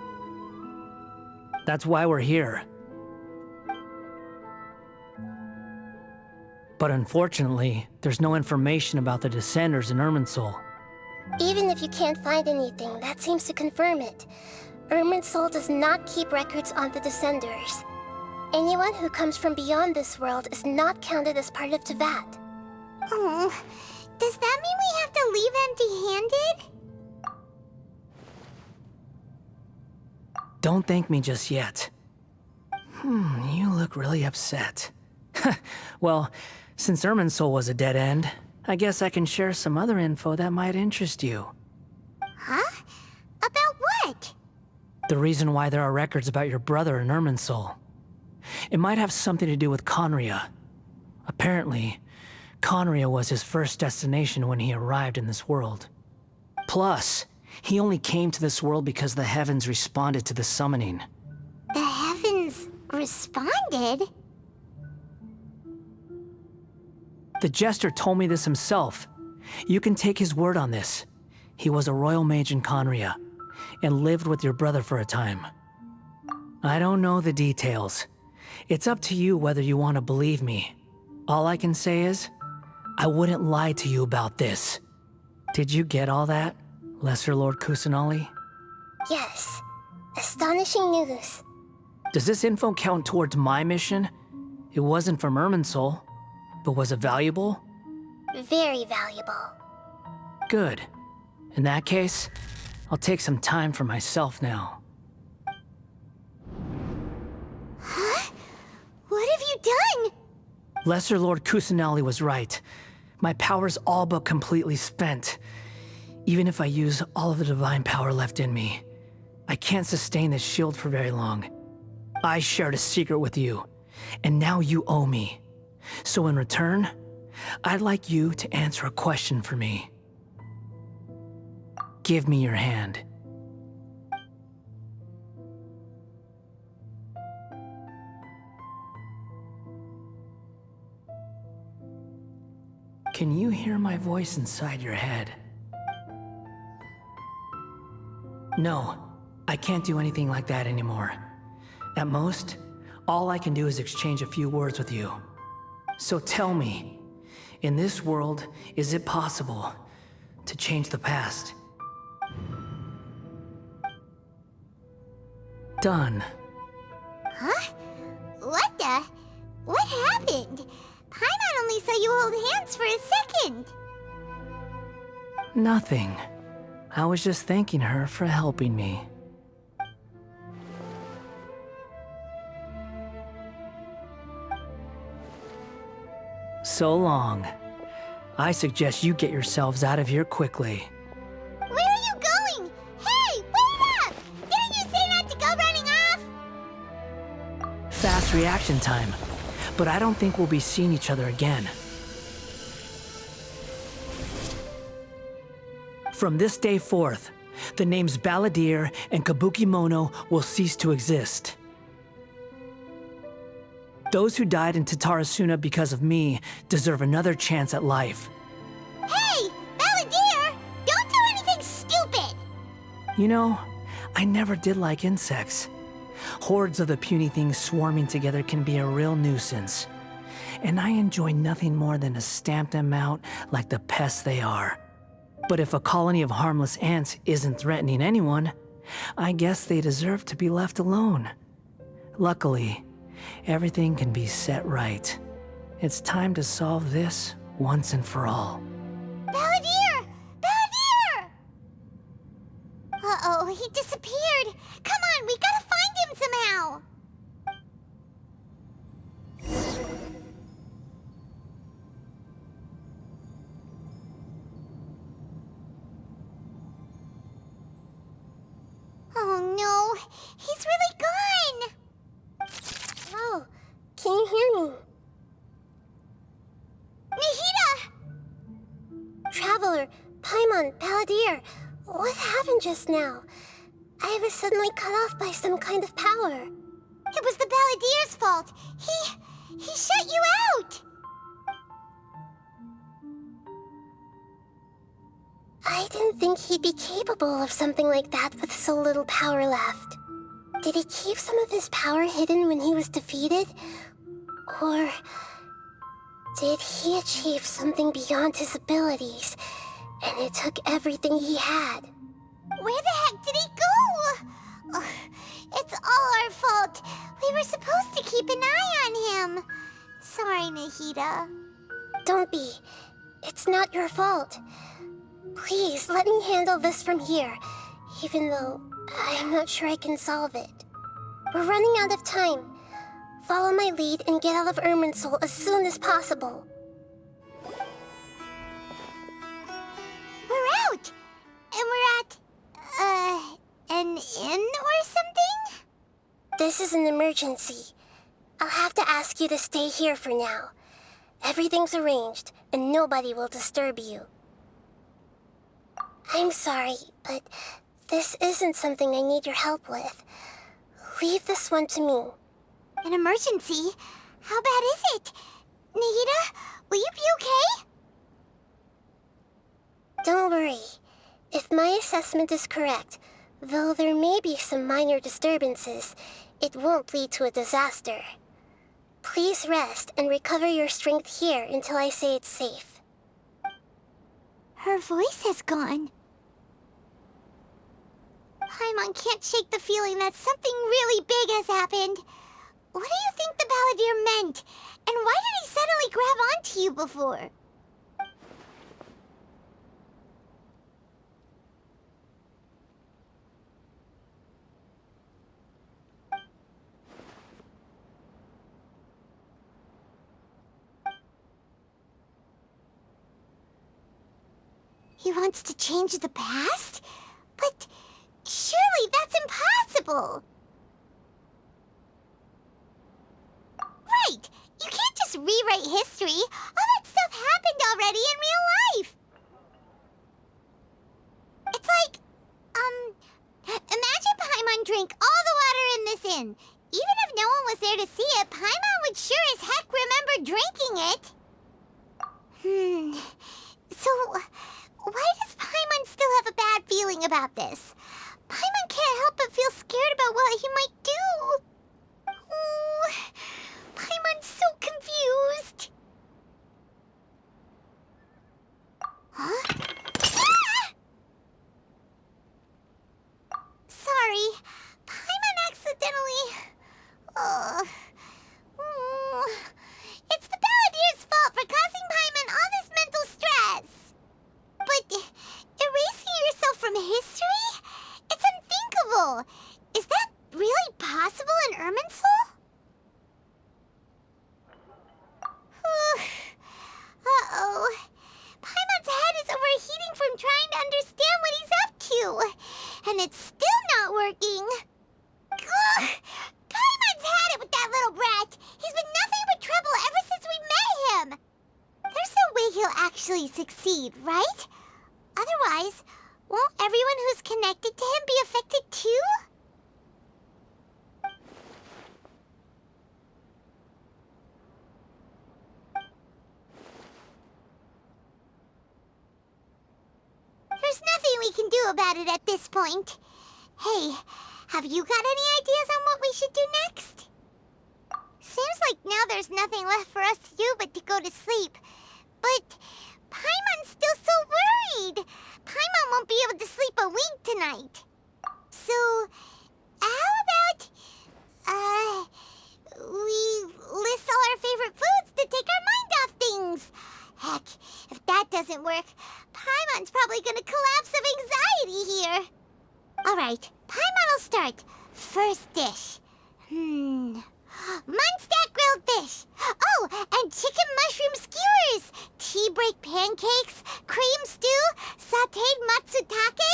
That's why we're here. But unfortunately, there's no information about the Descenders in Irminsul. Even if you can't find anything, that seems to confirm it. Irminsul does not keep records on the Descenders. Anyone who comes from beyond this world is not counted as part of Teyvat. Oh, does that mean we have to leave empty-handed? Don't thank me just yet. You look really upset. Well, since Irminsul was a dead end, I guess I can share some other info that might interest you. Huh? About what? The reason why there are records about your brother in Irminsul. It might have something to do with Conria. Apparently, Conria was his first destination when he arrived in this world. Plus, he only came to this world because the heavens responded to the summoning. The heavens responded? The Jester told me this himself. You can take his word on this. He was a royal mage in Conria, and lived with your brother for a time. I don't know the details. It's up to you whether you want to believe me. All I can say is, I wouldn't lie to you about this. Did you get all that, Lesser Lord Kusanali? Yes. Astonishing news. Does this info count towards my mission? It wasn't from Irminsul, but was it valuable? Very valuable. Good. In that case, I'll take some time for myself now. Huh? What have you done? Lesser Lord Kusanali was right. My power's all but completely spent. Even if I use all of the divine power left in me, I can't sustain this shield for very long. I shared a secret with you, and now you owe me. So in return, I'd like you to answer a question for me. Give me your hand. Can you hear my voice inside your head? No, I can't do anything like that anymore. At most, all I can do is exchange a few words with you. So tell me, in this world, is it possible to change the past? Done. Huh? What the? What happened? Paimon only saw you hold hands for a second. Nothing. I was just thanking her for helping me. So long. I suggest you get yourselves out of here quickly. Where are you going? Hey, wait up! Didn't you say not to go running off? Fast reaction time. But I don't think we'll be seeing each other again. From this day forth, the names Balladeer and Kabukimono will cease to exist. Those who died in Tatarasuna because of me deserve another chance at life. Hey, Balladeer! Don't do anything stupid! You know, I never did like insects. Hordes of the puny things swarming together can be a real nuisance. and I enjoy nothing more than to stamp them out like the pests they are. But if a colony of harmless ants isn't threatening anyone, I guess they deserve to be left alone. Luckily, everything can be set right. It's time to solve this once and for all. Balladeer! Balladeer! Uh-oh, he disappeared. Come on, we gotta find him somehow. Oh no, he's really gone! Oh, can you hear me? Nahida! Traveler, Paimon, Balladeer, what happened just now? I was suddenly cut off by some kind of power. It was the Balladeer's fault. He shut you out! I didn't think he'd be capable of something like that with so little power left. Did he keep some of his power hidden when he was defeated? Or did he achieve something beyond his abilities, and it took everything he had? Where the heck did he go? Ugh, it's all our fault. We were supposed to keep an eye on him. Sorry, Nahida. Don't be. It's not your fault. Please, let me handle this from here, even though I'm not sure I can solve it. We're running out of time. Follow my lead and get out of Irminsul as soon as possible. We're out! And we're at, an inn or something? This is an emergency. I'll have to ask you to stay here for now. Everything's arranged, and nobody will disturb you. I'm sorry, but this isn't something I need your help with. Leave this one to me. An emergency? How bad is it? Nahida, will you be okay? Don't worry. If my assessment is correct, though there may be some minor disturbances, it won't lead to a disaster. Please rest and recover your strength here until I say it's safe. Her voice has gone. Paimon can't shake the feeling that something really big has happened. What do you think the Balladeer meant? And why did he suddenly grab onto you before? He wants to change the past? But surely that's impossible! Right! You can't just rewrite history! All that stuff happened already in real life! It's like, imagine Paimon drank all the water in this inn. Even if no one was there to see it, Paimon would sure as heck remember drinking it. So, why does Paimon still have a bad feeling about this? Paimon can't help but feel scared about what he might do. Oh, Paimon's so confused. Huh? Ah! Sorry, Paimon accidentally... It's the Balladeer's fault for causing Paimon all this mental stress. But erasing yourself from history? It's unthinkable. Is that really possible in Irminsul? Uh-oh. Paimon's head is overheating from trying to understand what he's up to. And it's still not working. Ugh. Paimon's had it with that little brat. He's been nothing but trouble ever since we met him. There's no way he'll actually succeed, right? Otherwise, won't everyone who's connected to him be affected too? There's nothing we can do about it at this point. Hey, have you got any ideas on what we should do next? Seems like now there's nothing left for us to do but to go to sleep. But Paimon's still so worried. Paimon won't be able to sleep a wink tonight. So, how about, we list all our favorite foods to take our mind off things? Heck, if that doesn't work, Paimon's probably gonna collapse of anxiety here. Alright, Paimon will start. First dish. Munstack grilled fish. Oh, and chicken mushroom skewers. Tea break pancakes, cream stew, sauteed matsutake,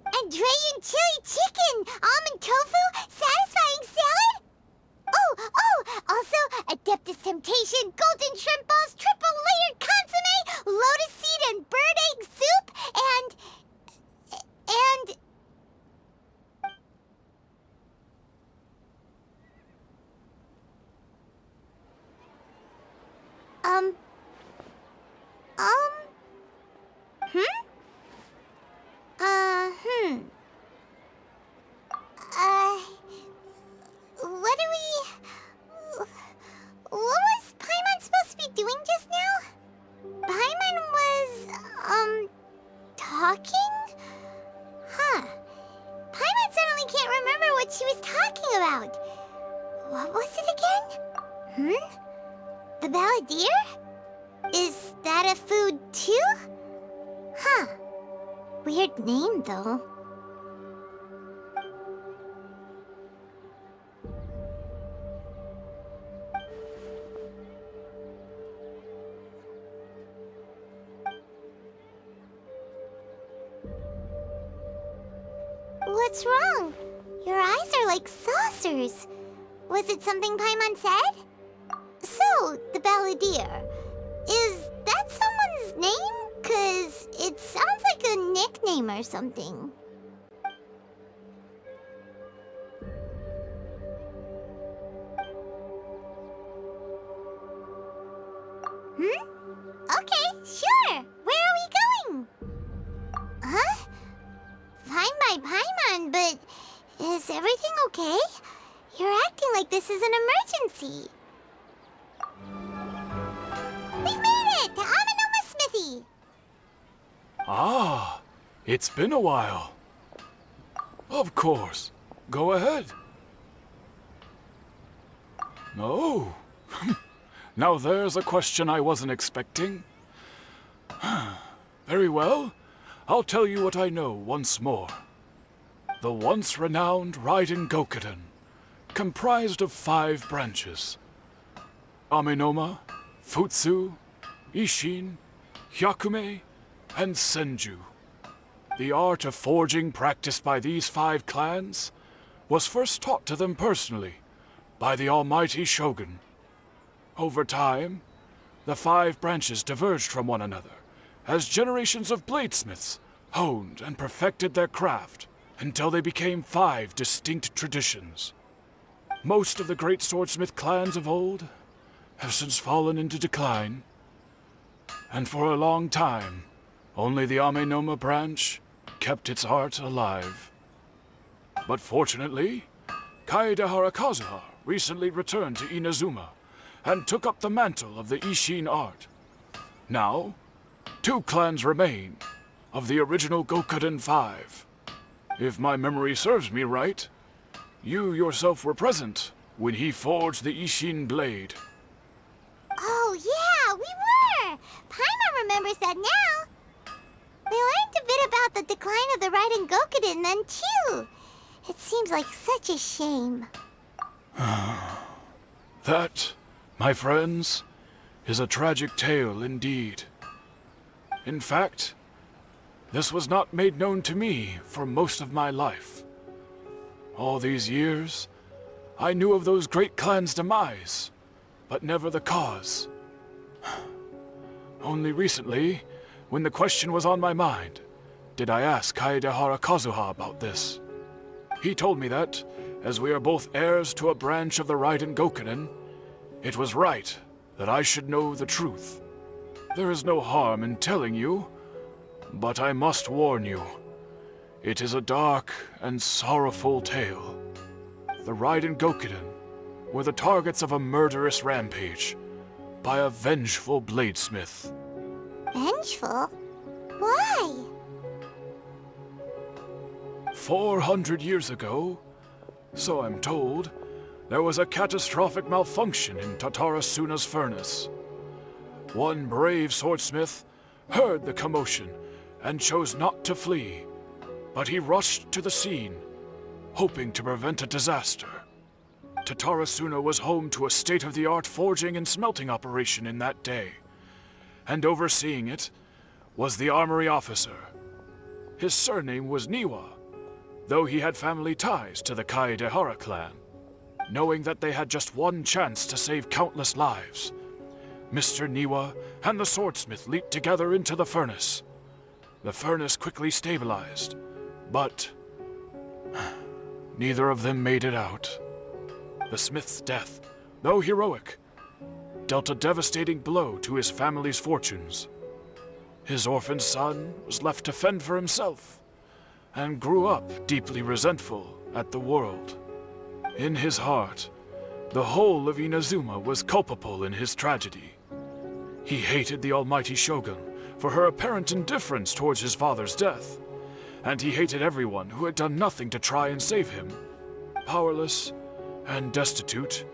and Dragon chili chicken, almond tofu, satisfying salad. Oh, also Adeptus Temptation, golden shrimp balls, triple layered consomme, lotus seed and bird egg soup, and what was Paimon supposed to be doing just now? Paimon was, talking? Huh. Paimon suddenly can't remember what she was talking about. What was it again? The Balladeer? Is that a food too? Huh. Weird name, though. What's wrong? Your eyes are like saucers. Was it something Paimon said? So, the Balladeer. Is that someone's name? 'Cause it sounds like a nickname or something. Okay, sure. Where are we going? Huh? Fine by Paimon, but is everything okay? You're acting like this is an emergency. We've made it to Amenoma Smithy. Ah, it's been a while. Of course. Go ahead. Oh. Now there's a question I wasn't expecting. Very well. I'll tell you what I know once more. The once renowned Raiden Gokuden, comprised of 5 branches. Amenoma, Futsu, Ishin, Hyakume, and Senju. The art of forging practiced by these 5 clans was first taught to them personally by the almighty Shogun. Over time, the 5 branches diverged from one another as generations of bladesmiths honed and perfected their craft until they became 5 distinct traditions. Most of the great swordsmith clans of old have since fallen into decline, and for a long time, only the Amenoma branch kept its art alive. But fortunately, Kaedehara Kazuha recently returned to Inazuma and took up the mantle of the Ishin art. Now, 2 clans remain of the original Gokuden 5. If my memory serves me right, you yourself were present when he forged the Ishin blade. Oh yeah, we were! Paimon remembers that now. We learned a bit about the decline of the Raiden Gokuden then too. It seems like such a shame. That, my friends, is a tragic tale indeed. In fact, this was not made known to me for most of my life. All these years, I knew of those great clans' demise, but never the cause. Only recently, when the question was on my mind, did I ask Kaedehara Kazuha about this. He told me that, as we are both heirs to a branch of the Raiden Gokuden, it was right that I should know the truth. There is no harm in telling you, but I must warn you. It is a dark and sorrowful tale. The Raiden Gokuden, were the targets of a murderous rampage by a vengeful bladesmith. Vengeful? Why? 400 years ago, so I'm told, there was a catastrophic malfunction in Tatarasuna's furnace. One brave swordsmith heard the commotion and chose not to flee, but he rushed to the scene, hoping to prevent a disaster. Tatarasuna was home to a state-of-the-art forging and smelting operation in that day, and overseeing it was the armory officer. His surname was Niwa, though he had family ties to the Kaedehara clan. Knowing that they had just one chance to save countless lives, Mr. Niwa and the swordsmith leaped together into the furnace. The furnace quickly stabilized, but neither of them made it out. The smith's death, though heroic, dealt a devastating blow to his family's fortunes. His orphaned son was left to fend for himself, and grew up deeply resentful at the world. In his heart, the whole of Inazuma was culpable in his tragedy. He hated the almighty shogun for her apparent indifference towards his father's death, and he hated everyone who had done nothing to try and save him. Powerless and destitute,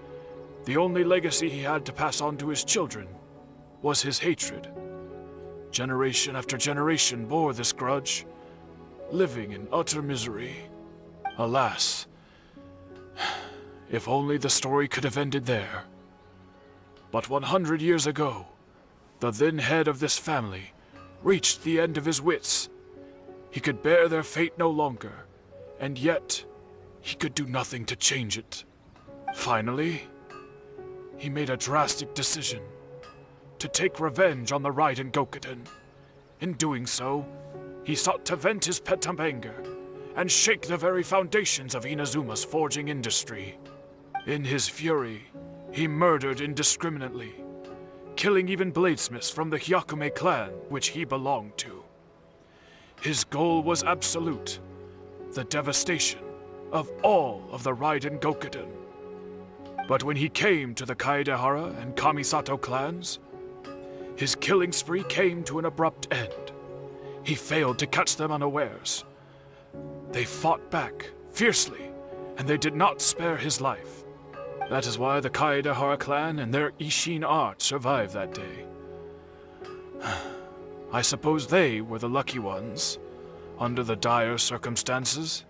the only legacy he had to pass on to his children was his hatred. Generation after generation bore this grudge, living in utter misery. Alas, if only the story could have ended there. But 100 years ago, the then head of this family reached the end of his wits. He could bear their fate no longer, and yet he could do nothing to change it. Finally, he made a drastic decision to take revenge on the Raiden Gokuden. In doing so, he sought to vent his pent-up anger and shake the very foundations of Inazuma's forging industry. In his fury, he murdered indiscriminately, killing even bladesmiths from the Hyakume clan which he belonged to. His goal was absolute, the devastation of all of the Raiden Gokuden. But when he came to the Kaedehara and Kamisato clans, his killing spree came to an abrupt end. He failed to catch them unawares. They fought back fiercely, and they did not spare his life. That is why the Kaedehara clan and their Ishin art survived that day. I suppose they were the lucky ones, under the dire circumstances.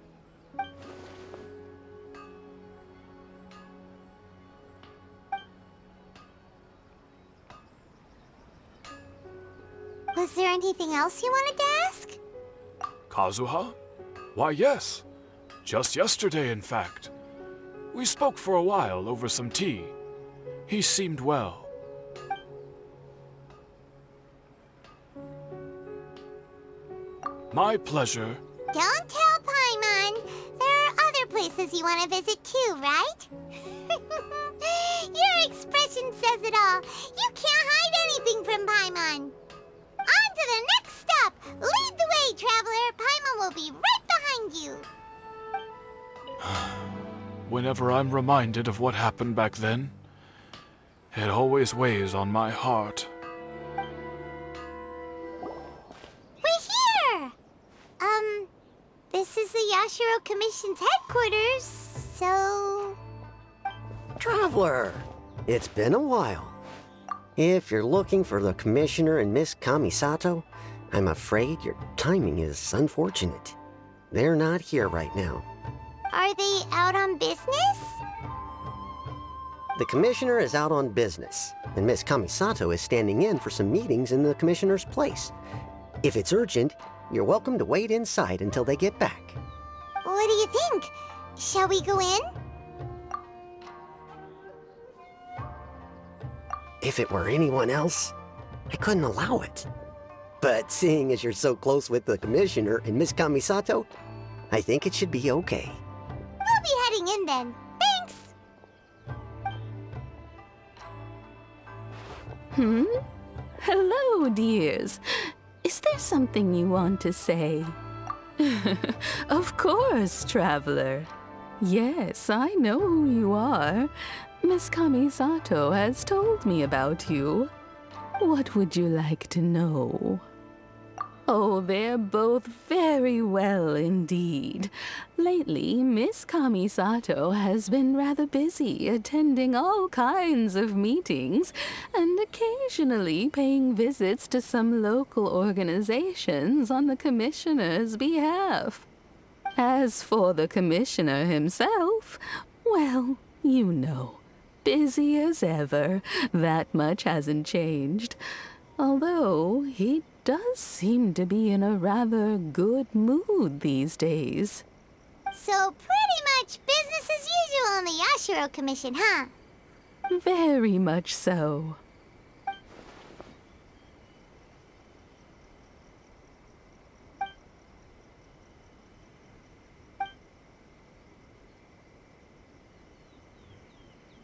Was there anything else you wanted to ask? Kazuha? Why, yes. Just yesterday, in fact. We spoke for a while over some tea. He seemed well. My pleasure. Don't tell Paimon. There are other places you want to visit too, right? Your expression says it all. You can't hide anything from Paimon. On to the next stop! Lead the way, traveler! Paimon will be right behind you! Whenever I'm reminded of what happened back then, it always weighs on my heart. We're here! This is the Yashiro Commission's headquarters, so... Traveler! It's been a while. If you're looking for the Commissioner and Miss Kamisato, I'm afraid your timing is unfortunate. They're not here right now. Are they out on business? The Commissioner is out on business, and Miss Kamisato is standing in for some meetings in the Commissioner's place. If it's urgent, you're welcome to wait inside until they get back. What do you think? Shall we go in? If it were anyone else, I couldn't allow it. But seeing as you're so close with the Commissioner and Miss Kamisato, I think it should be okay. We'll be heading in then. Thanks! Hello, dears. Is there something you want to say? Of course, traveler. Yes, I know who you are. Miss Kamisato has told me about you. What would you like to know? Oh, they're both very well indeed. Lately, Miss Kamisato has been rather busy attending all kinds of meetings and occasionally paying visits to some local organizations on the commissioner's behalf. As for the commissioner himself, well, you know, busy as ever. That much hasn't changed. Although he does seem to be in a rather good mood these days. So pretty much business as usual on the Yashiro Commission, huh? Very much so.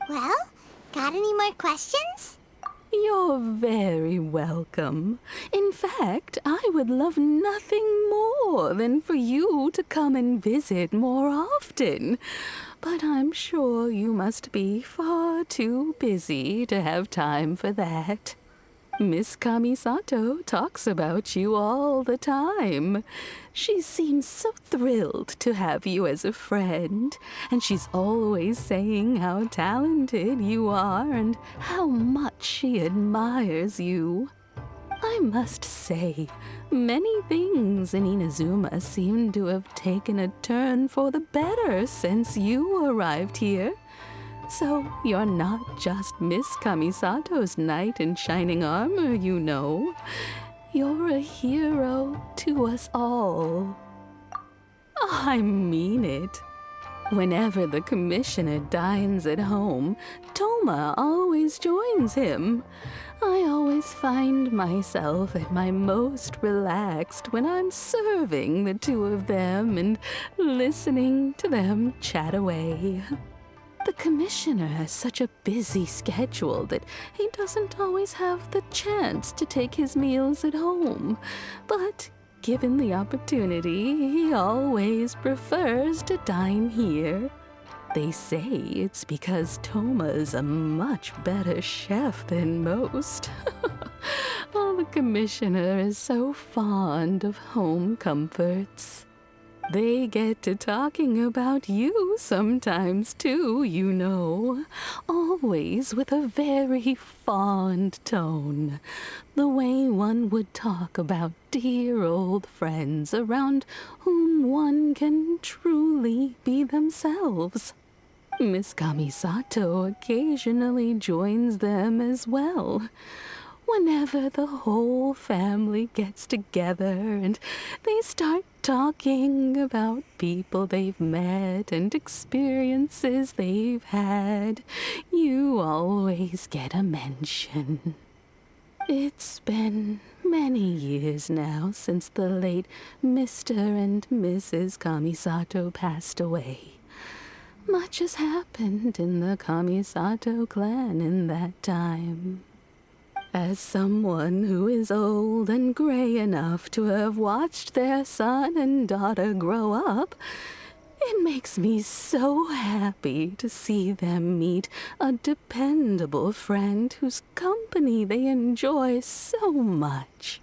Well, got any more questions? You're very welcome. In fact, I would love nothing more than for you to come and visit more often. But I'm sure you must be far too busy to have time for that. Miss Kamisato talks about you all the time. She seems so thrilled to have you as a friend, and she's always saying how talented you are and how much she admires you. I must say, many things in Inazuma seem to have taken a turn for the better since you arrived here. So you're not just Miss Kamisato's knight in shining armor, you know. You're a hero to us all. I mean it. Whenever the commissioner dines at home, Toma always joins him. I always find myself at my most relaxed when I'm serving the two of them and listening to them chat away. The commissioner has such a busy schedule that he doesn't always have the chance to take his meals at home. But given the opportunity, he always prefers to dine here. They say it's because Toma's a much better chef than most. Oh, the commissioner is so fond of home comforts. They get to talking about you sometimes, too, you know. Always with a very fond tone. The way one would talk about dear old friends around whom one can truly be themselves. Miss Kamisato occasionally joins them as well. Whenever the whole family gets together and they start talking about people they've met and experiences they've had, you always get a mention. It's been many years now since the late Mr. and Mrs. Kamisato passed away. Much has happened in the Kamisato clan in that time. As someone who is old and gray enough to have watched their son and daughter grow up, it makes me so happy to see them meet a dependable friend whose company they enjoy so much.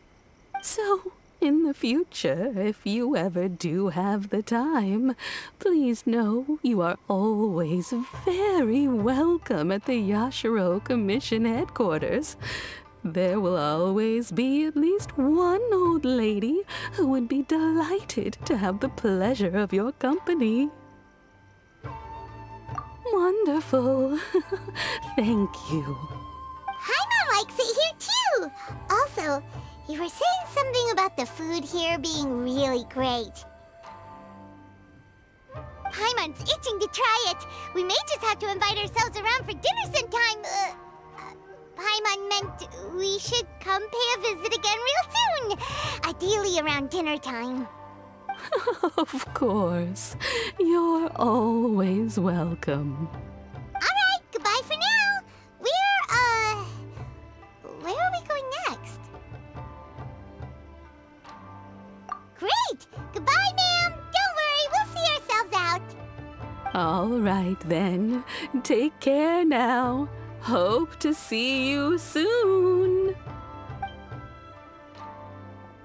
So, in the future, if you ever do have the time, please know you are always very welcome at the Yashiro Commission headquarters. There will always be at least one old lady who would be delighted to have the pleasure of your company. Wonderful. Thank you. Paimon likes it here too. Also, you were saying something about the food here being really great. Paimon's itching to try it. We may just have to invite ourselves around for dinner sometime. Paimon meant we should come pay a visit again real soon. Ideally around dinner time. Of course. You're always welcome. Alright, goodbye for now. Where are we going next? Great! Goodbye, ma'am! Don't worry, we'll see ourselves out. All All right then. Take care now. Hope to see you soon.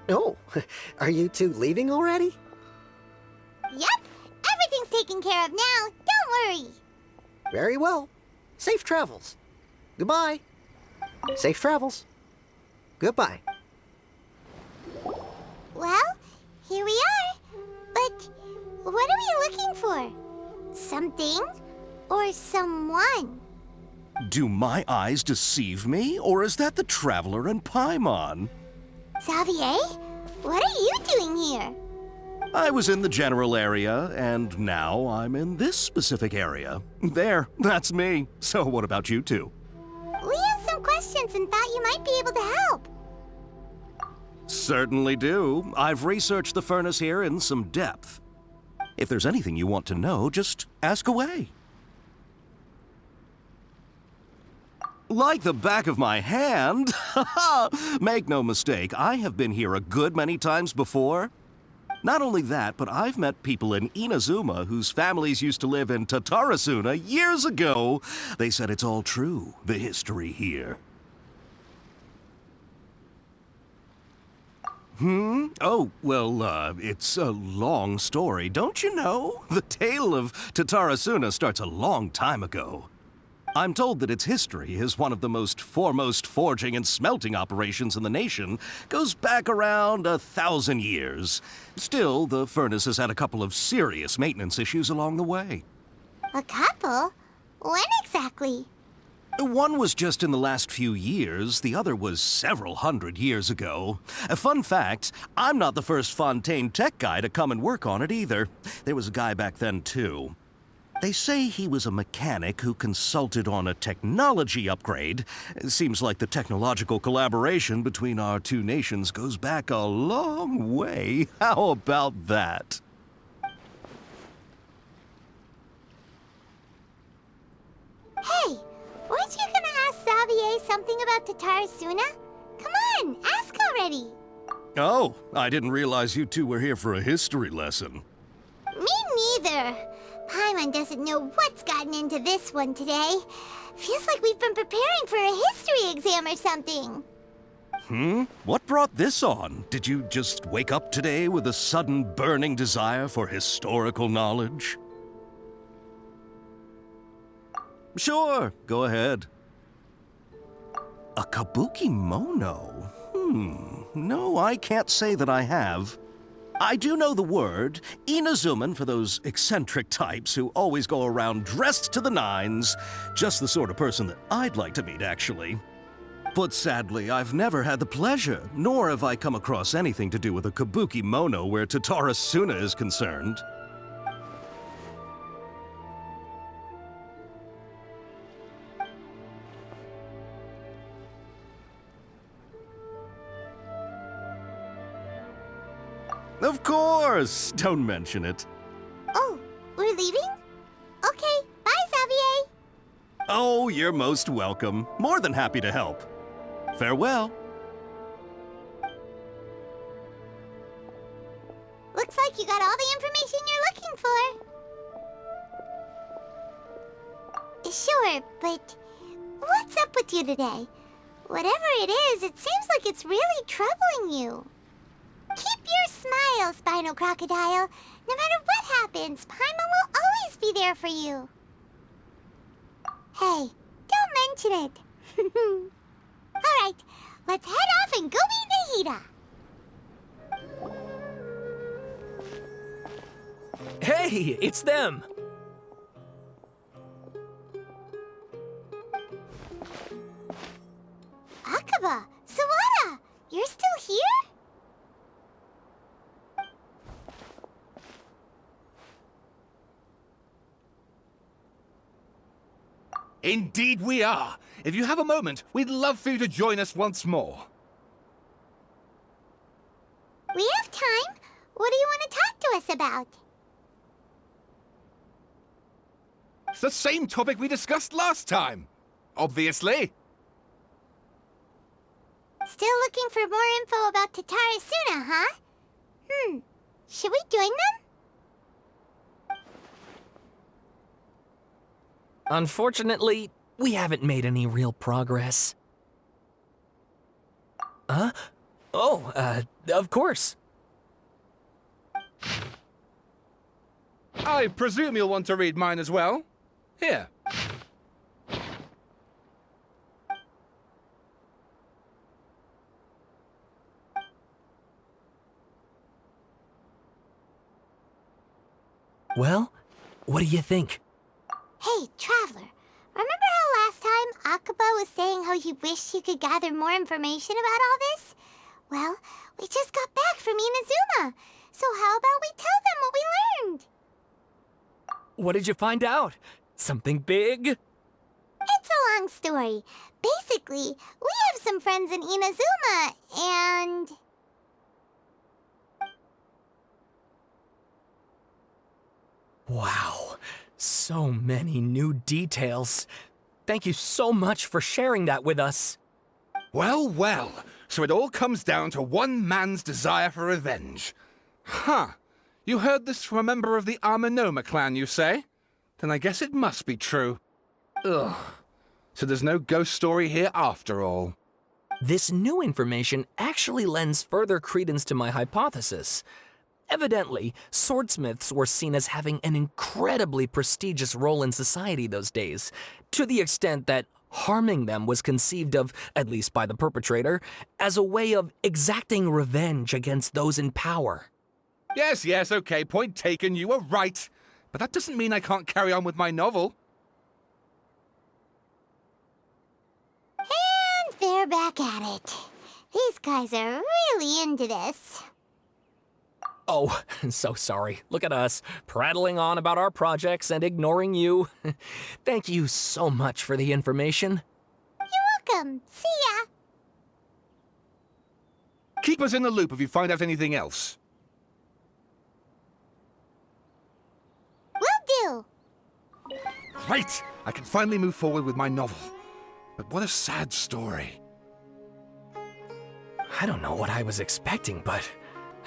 Oh, are you two leaving already? Yep, everything's taken care of now. Don't worry. Very well. Safe travels. Goodbye. Safe travels. Goodbye. Well, here we are. But what are we looking for? Something or someone? Do my eyes deceive me, or is that the Traveler and Paimon? Xavier, what are you doing here? I was in the general area, and now I'm in this specific area. There, that's me. So what about you two? We have some questions and thought you might be able to help. Certainly do. I've researched the furnace here in some depth. If there's anything you want to know, just ask away. Like the back of my hand. Make no mistake, I have been here a good many times before. Not only that, but I've met people in Inazuma whose families used to live in Tatarasuna years ago. They said it's all true, the history here. Oh, well, it's a long story, don't you know? The tale of Tatarasuna starts a long time ago. I'm told that its history is one of the most foremost forging and smelting operations in the nation, goes back around 1,000 years. Still, the furnace has had a couple of serious maintenance issues along the way. A couple? When exactly? One was just in the last few years, the other was several hundred years ago. A fun fact, I'm not the first Fontaine tech guy to come and work on it either. There was a guy back then too. They say he was a mechanic who consulted on a technology upgrade. It seems like the technological collaboration between our two nations goes back a long way. How about that? Hey, weren't you gonna ask Xavier something about Tatarasuna? Come on, ask already. Oh, I didn't realize you two were here for a history lesson. Me neither. Paimon doesn't know what's gotten into this one today. Feels like we've been preparing for a history exam or something. What brought this on? Did you just wake up today with a sudden burning desire for historical knowledge? Sure, go ahead. A Kabukimono? No, I can't say that I have. I do know the word, Inazuman for those eccentric types who always go around dressed to the nines. Just the sort of person that I'd like to meet, actually. But sadly, I've never had the pleasure, nor have I come across anything to do with a Kabukimono where Tatarasuna is concerned. Of course! Don't mention it. Oh, we're leaving? Okay, bye, Xavier. Oh, you're most welcome. More than happy to help. Farewell. Looks like you got all the information you're looking for. Sure, but what's up with you today? Whatever it is, it seems like it's really troubling you. Keep your smile, Spinal Crocodile. No matter what happens, Paimon will always be there for you. Hey, don't mention it. Alright, let's head off and go meet Nahida. Hey, it's them! Akaba, Sawada, you're still here? Indeed we are. If you have a moment, we'd love for you to join us once more. We have time. What do you want to talk to us about? It's the same topic we discussed last time. Obviously. Still looking for more info about Tatarasuna, huh? Should we join them? Unfortunately, we haven't made any real progress. Huh? Oh, of course. I presume you'll want to read mine as well. Here. Well, what do you think? Hey, Traveler. Remember how last time Akaba was saying how he wished he could gather more information about all this? Well, we just got back from Inazuma. So how about we tell them what we learned? What did you find out? Something big? It's a long story. Basically, we have some friends in Inazuma, and... Wow, so many new details. Thank you so much for sharing that with us. Well, well. So it all comes down to one man's desire for revenge. Huh. You heard this from a member of the Armanoma clan, you say? Then I guess it must be true. Ugh. So there's no ghost story here after all. This new information actually lends further credence to my hypothesis. Evidently, swordsmiths were seen as having an incredibly prestigious role in society those days, to the extent that harming them was conceived of, at least by the perpetrator, as a way of exacting revenge against those in power. Yes, okay, point taken, you were right. But that doesn't mean I can't carry on with my novel. And they're back at it. These guys are really into this. Oh, so sorry. Look at us, prattling on about our projects and ignoring you. Thank you so much for the information. You're welcome. See ya. Keep us in the loop if you find out anything else. Will do. Great! I can finally move forward with my novel. But what a sad story. I don't know what I was expecting, but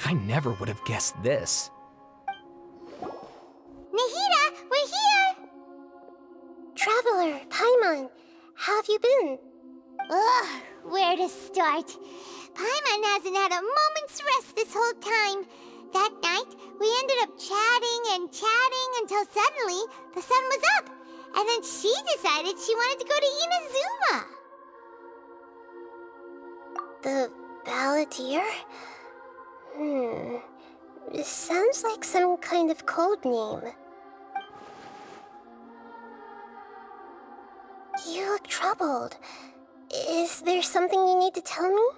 I never would have guessed this. Nahida, we're here! Traveler, Paimon, how have you been? Ugh, where to start? Paimon hasn't had a moment's rest this whole time. That night, we ended up chatting and chatting until suddenly the sun was up. And then she decided she wanted to go to Inazuma. The Balladeer? It sounds like some kind of code name. You look troubled. Is there something you need to tell me?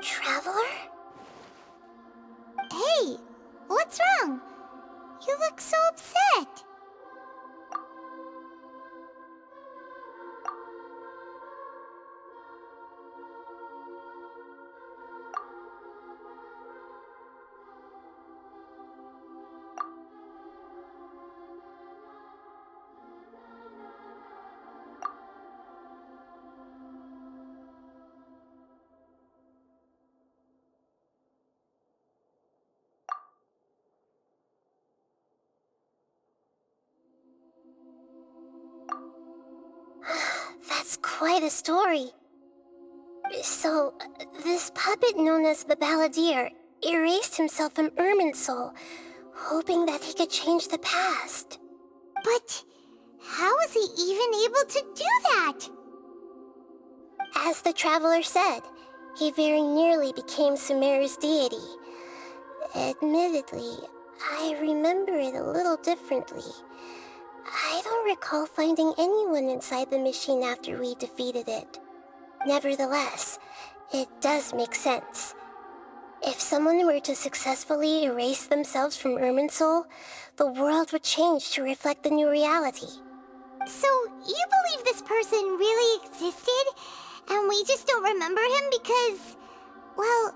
Traveler? Hey, what's wrong? You look so upset. That's quite a story. So, this puppet known as the Balladeer erased himself from Irminsul, hoping that he could change the past. But how was he even able to do that? As the Traveler said, he very nearly became Sumeru's deity. Admittedly, I remember it a little differently. I don't recall finding anyone inside the machine after we defeated it. Nevertheless, it does make sense. If someone were to successfully erase themselves from Irminsul, the world would change to reflect the new reality. So, you believe this person really existed, and we just don't remember him because... well,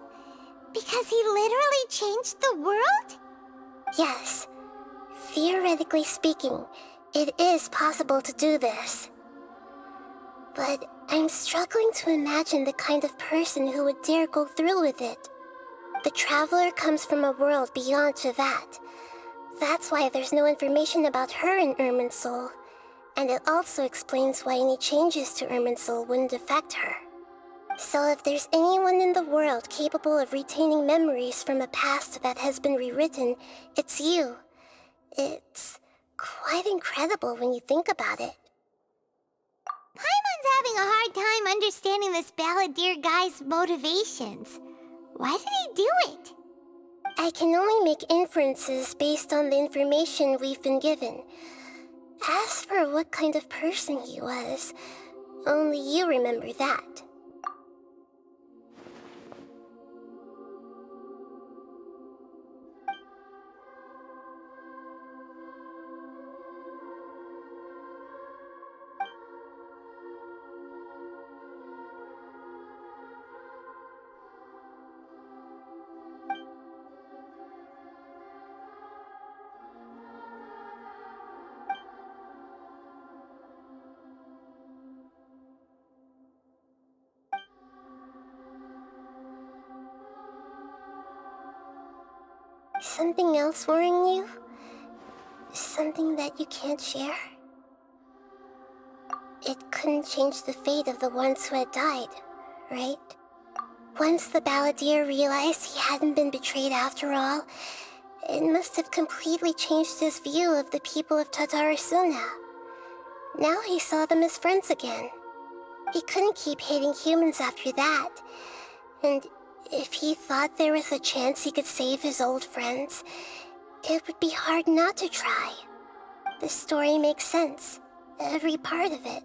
because he literally changed the world? Yes. Theoretically speaking, It is possible to do this. But I'm struggling to imagine the kind of person who would dare go through with it. The Traveler comes from a world beyond Javat. That's why there's no information about her in Irminsul. And it also explains why any changes to Irminsul wouldn't affect her. So if there's anyone in the world capable of retaining memories from a past that has been rewritten, it's you. It's quite incredible when you think about it. Paimon's having a hard time understanding this Balladeer guy's motivations. Why did he do it? I can only make inferences based on the information we've been given. As for what kind of person he was, only you remember that. Something else worrying you? Something that you can't share? It couldn't change the fate of the ones who had died, right? Once the Balladeer realized he hadn't been betrayed after all, it must have completely changed his view of the people of Tatarasuna. Now he saw them as friends again. He couldn't keep hating humans after that, and if he thought there was a chance he could save his old friends, it would be hard not to try. The story makes sense, every part of it.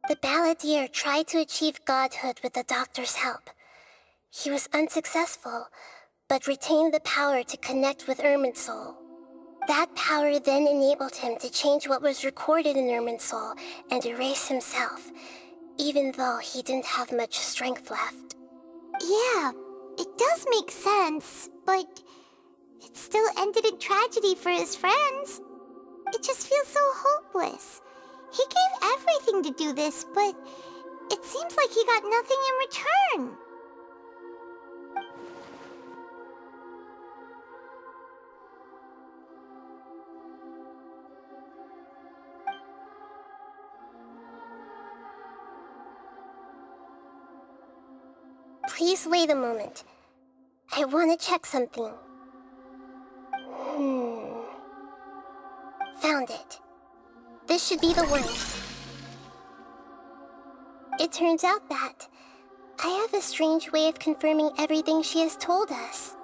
The Balladeer tried to achieve godhood with the doctor's help. He was unsuccessful, but retained the power to connect with Irminsul. That power then enabled him to change what was recorded in Irminsul and erase himself, even though he didn't have much strength left. Yeah, it does make sense, but it still ended in tragedy for his friends. It just feels so hopeless. He gave everything to do this, but it seems like he got nothing in return. Please wait a moment. I want to check something. Found it. This should be the one. It turns out that I have a strange way of confirming everything she has told us.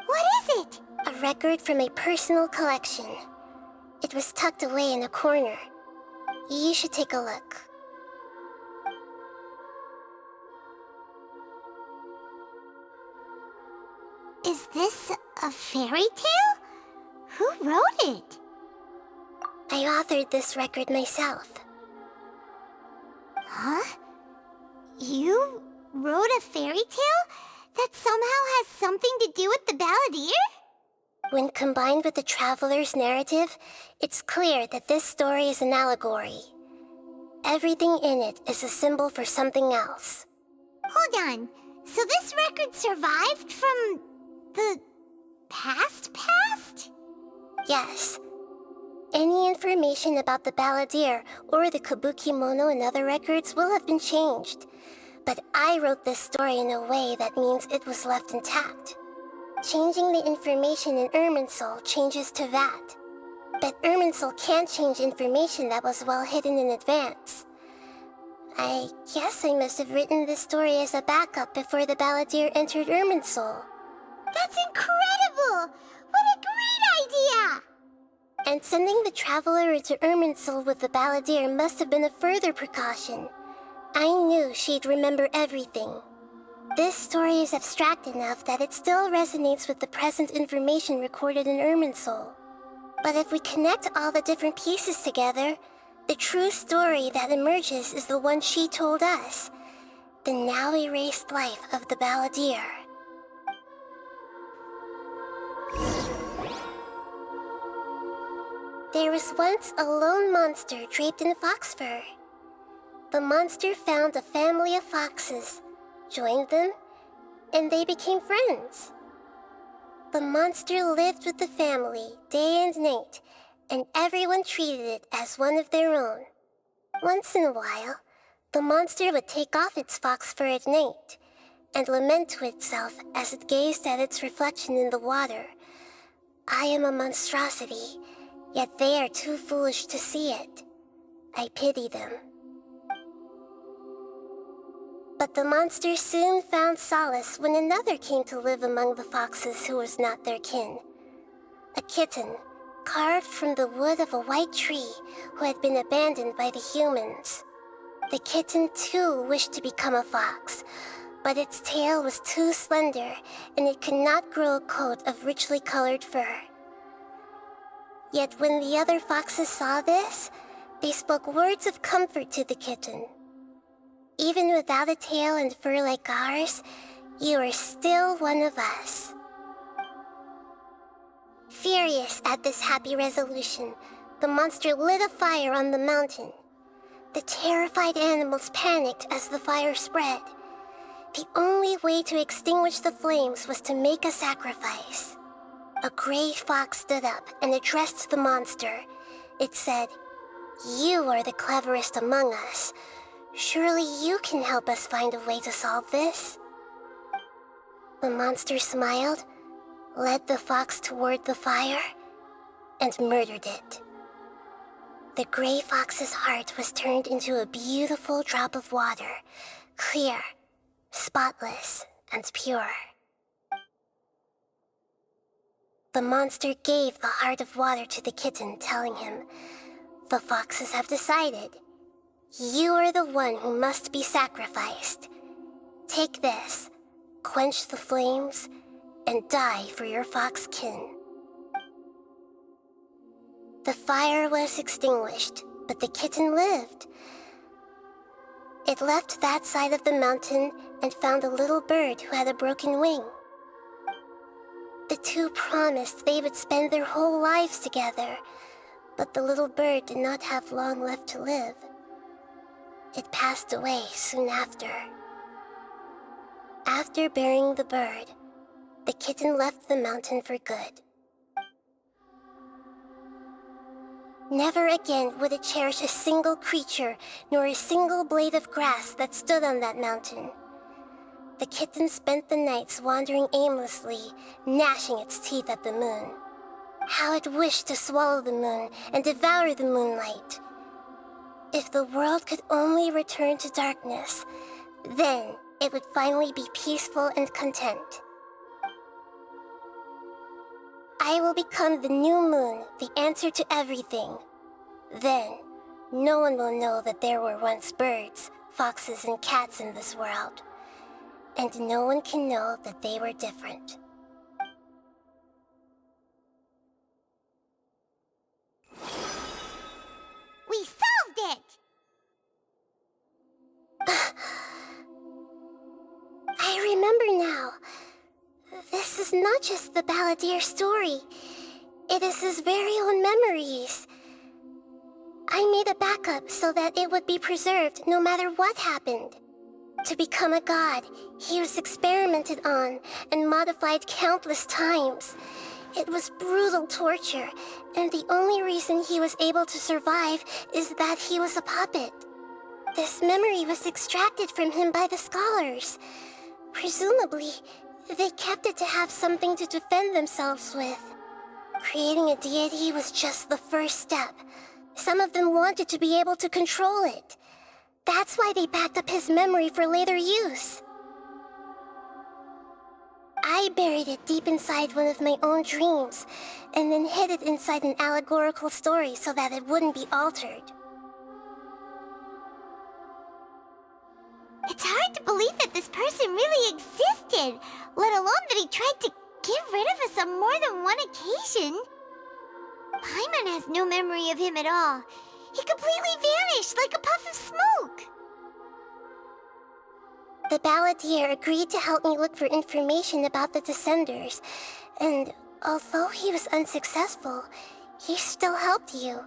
What is it? A record from a personal collection. It was tucked away in a corner. You should take a look. Is this a fairy tale? Who wrote it? I authored this record myself. Huh? You wrote a fairy tale that somehow has something to do with the Balladeer? When combined with the Traveler's narrative, it's clear that this story is an allegory. Everything in it is a symbol for something else. Hold on. So this record survived from the past? Yes. Any information about the Balladeer or the Kabukimono and other records will have been changed. But I wrote this story in a way that means it was left intact. Changing the information in Irminsul changes to that. But Irminsul can't change information that was well hidden in advance. I guess I must have written this story as a backup before the Balladeer entered Irminsul. That's incredible! What a great idea! And sending the Traveler into Irminsul with the Balladeer must have been a further precaution. I knew she'd remember everything. This story is abstract enough that it still resonates with the present information recorded in Irminsul. But if we connect all the different pieces together, the true story that emerges is the one she told us. The now erased life of the Balladeer. There was once a lone monster draped in fox fur. The monster found a family of foxes, joined them, and they became friends. The monster lived with the family day and night, and everyone treated it as one of their own. Once in a while, the monster would take off its fox fur at night and lament to itself as it gazed at its reflection in the water. I am a monstrosity, yet they are too foolish to see it. I pity them. But the monster soon found solace when another came to live among the foxes who was not their kin. A kitten, carved from the wood of a white tree who had been abandoned by the humans. The kitten too wished to become a fox, but its tail was too slender and it could not grow a coat of richly colored fur. Yet when the other foxes saw this, they spoke words of comfort to the kitten. Even without a tail and fur like ours, you are still one of us. Furious at this happy resolution, the monster lit a fire on the mountain. The terrified animals panicked as the fire spread. The only way to extinguish the flames was to make a sacrifice. A gray fox stood up and addressed the monster. It said, "You are the cleverest among us. Surely you can help us find a way to solve this." The monster smiled, led the fox toward the fire, and murdered it. The gray fox's heart was turned into a beautiful drop of water, clear, spotless, and pure. The monster gave the heart of water to the kitten, telling him, "The foxes have decided. You are the one who must be sacrificed. Take this, quench the flames, and die for your fox kin." The fire was extinguished, but the kitten lived. It left that side of the mountain and found a little bird who had a broken wing. The two promised they would spend their whole lives together, but the little bird did not have long left to live. It passed away soon after. After burying the bird, the kitten left the mountain for good. Never again would it cherish a single creature, nor a single blade of grass that stood on that mountain. The kitten spent the nights wandering aimlessly, gnashing its teeth at the moon. How it wished to swallow the moon and devour the moonlight. If the world could only return to darkness, then it would finally be peaceful and content. I will become the new moon, the answer to everything. Then, no one will know that there were once birds, foxes, and cats in this world. And no one can know that they were different. We solved it! I remember now. This is not just the Balladeer story. It is his very own memories. I made a backup so that it would be preserved no matter what happened. To become a god, he was experimented on and modified countless times. It was brutal torture, and the only reason he was able to survive is that he was a puppet. This memory was extracted from him by the scholars. Presumably, they kept it to have something to defend themselves with. Creating a deity was just the first step. Some of them wanted to be able to control it. That's why they backed up his memory for later use. I buried it deep inside one of my own dreams, and then hid it inside an allegorical story so that it wouldn't be altered. It's hard to believe that this person really existed, let alone that he tried to get rid of us on more than one occasion. Paimon has no memory of him at all. He completely vanished like a puff of smoke. The Balladeer agreed to help me look for information about the Descenders, and although he was unsuccessful, he still helped you.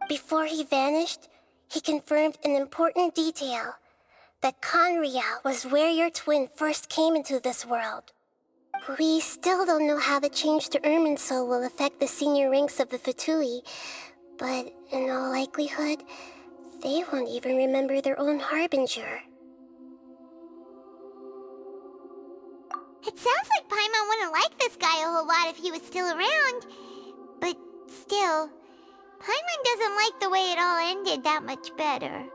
Before he vanished, he confirmed an important detail, that Conria was where your twin first came into this world. We still don't know how the change to Irminsul will affect the senior ranks of the Fatui, but in all likelihood, they won't even remember their own Harbinger. It sounds like Paimon wouldn't like this guy a whole lot if he was still around. But still, Paimon doesn't like the way it all ended that much better.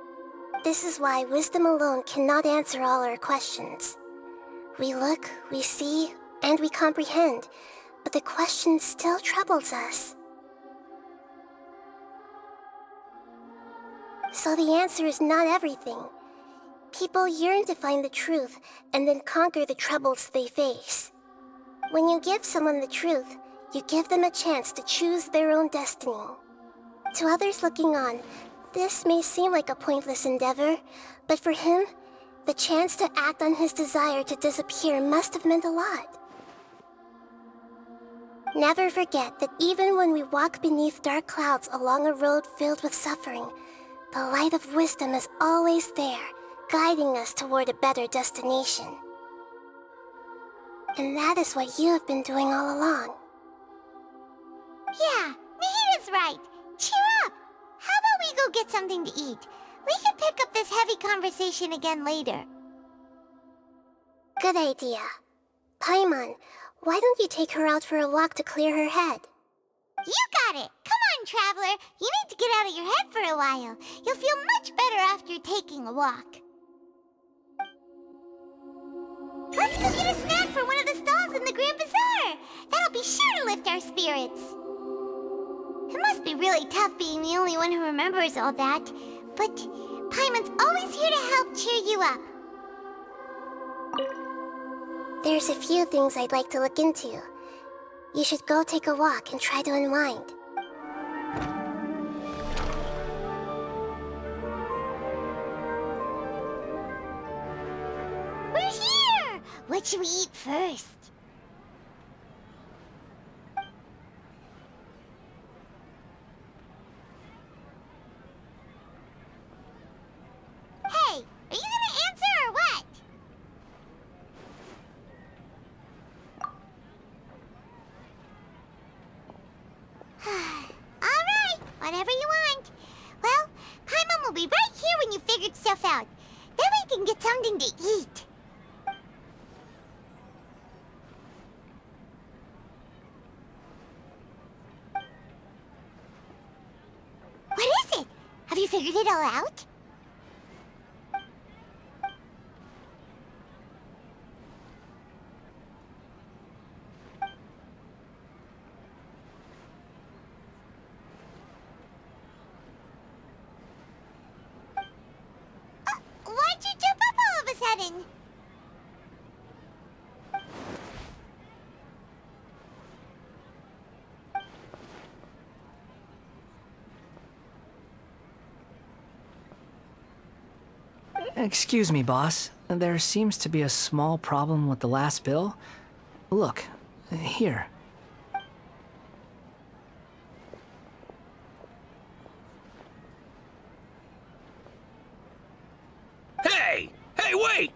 This is why wisdom alone cannot answer all our questions. We look, we see, and we comprehend, but the question still troubles us. So the answer is not everything. People yearn to find the truth and then conquer the troubles they face. When you give someone the truth, you give them a chance to choose their own destiny. To others looking on, this may seem like a pointless endeavor, but for him, the chance to act on his desire to disappear must have meant a lot. Never forget that even when we walk beneath dark clouds along a road filled with suffering, the light of wisdom is always there, guiding us toward a better destination. And that is what you have been doing all along. Yeah, Nahita's right. Cheer up! How about we go get something to eat? We can pick up this heavy conversation again later. Good idea. Paimon, why don't you take her out for a walk to clear her head? You got it! Come on, Traveler! You need to get out of your head for a while. You'll feel much better after taking a walk. Let's go get a snack from one of the stalls in the Grand Bazaar! That'll be sure to lift our spirits. It must be really tough being the only one who remembers all that, but Paimon's always here to help cheer you up. There's a few things I'd like to look into. You should go take a walk and try to unwind. We're here! What should we eat first? Hey, are you gonna answer or what? Alright, whatever you want. Well, Paimon will be right here when you figured stuff out. Then we can get something to eat. What is it? Have you figured it all out? Why'd you jump up all of a sudden? Excuse me, boss. There seems to be a small problem with the last bill. Look, here. Hey! Hey, wait!